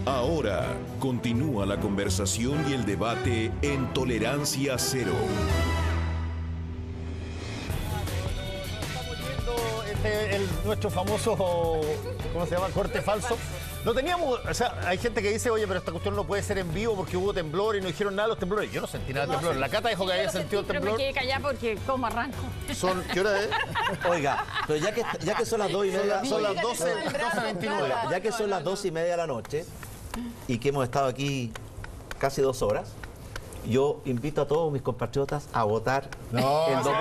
Ahora continúa la conversación y el debate en Tolerancia Cero. Nuestro famoso, ¿cómo se llama? Corte falso. No teníamos, o sea, hay gente que dice, oye, pero esta cuestión no puede ser en vivo porque hubo temblor y no dijeron nada de los temblores. Yo no sentí nada de temblor. La Cata dijo que había sentido el temblor. Pero me quedé callada porque ¿cómo arranco? ¿Qué hora es? Oiga, pero ya que son las 2:30, son las 12:29. Ya que son las 2:30 de la noche y que hemos estado aquí casi 2 horas, yo invito a todos mis compatriotas a votar el domingo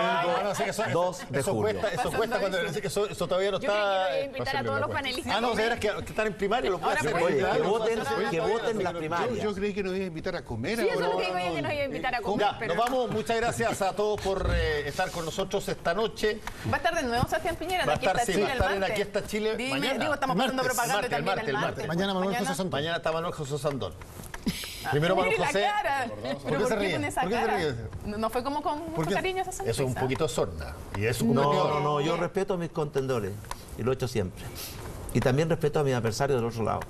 2 de julio. Eso cuesta cuando decís que eso todavía no está. Yo creo que voy a invitar a todos los panelistas. Ah, no, de veras que están en primaria, lo pueden hacer. Que voten las primarias. Yo creí que nos iba a invitar a comer. Sí, eso es lo que digo yo, que nos iba a invitar a comer. Ya, nos vamos. Muchas gracias a todos por estar con nosotros esta noche. Va a estar de nuevo Sebastián Piñera. Va a estar, sí, va a estar en Aquí está Chile. Mañana. Estamos pasando propaganda también el martes. Mañana Manuel José Sandón. Mañana está Manuel José Sandón. Primero Manuel José. ¿Pero por qué pone esa cara? ¿No fue como con mucho cariño esa sonrisa? Eso es un poquito sorna. Y es un no, yo respeto a mis contendores y lo he hecho siempre. Y también respeto a mis adversarios del otro lado.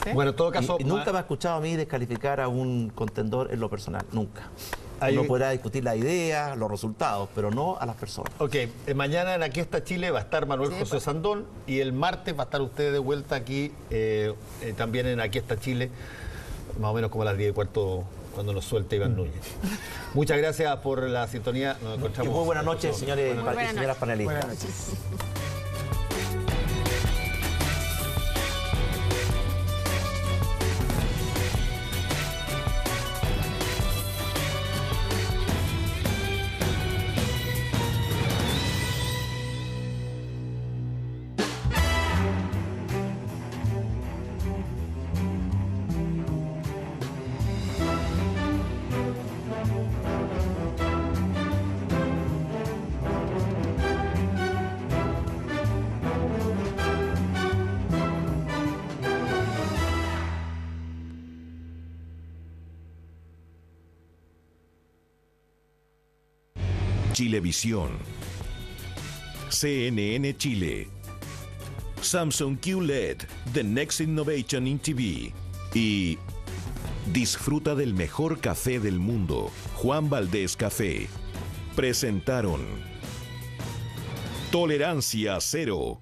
¿Sí? Bueno, en todo caso... Y nunca me ha escuchado a mí descalificar a un contendor en lo personal, nunca. Uno podrá discutir la idea, los resultados, pero no a las personas. Ok, mañana en Aquí está Chile va a estar Manuel José Sandón y el martes va a estar usted de vuelta aquí también en Aquí está Chile, más o menos como a las 10:15 cuando nos suelte Iván Núñez. Muchas gracias por la sintonía. Nos encontramos. Y muy buenas noches, señores y señoras panelistas. Buenas noches. Chilevisión, CNN Chile, Samsung QLED, The Next Innovation in TV y disfruta del mejor café del mundo, Juan Valdez Café. Presentaron Tolerancia Cero.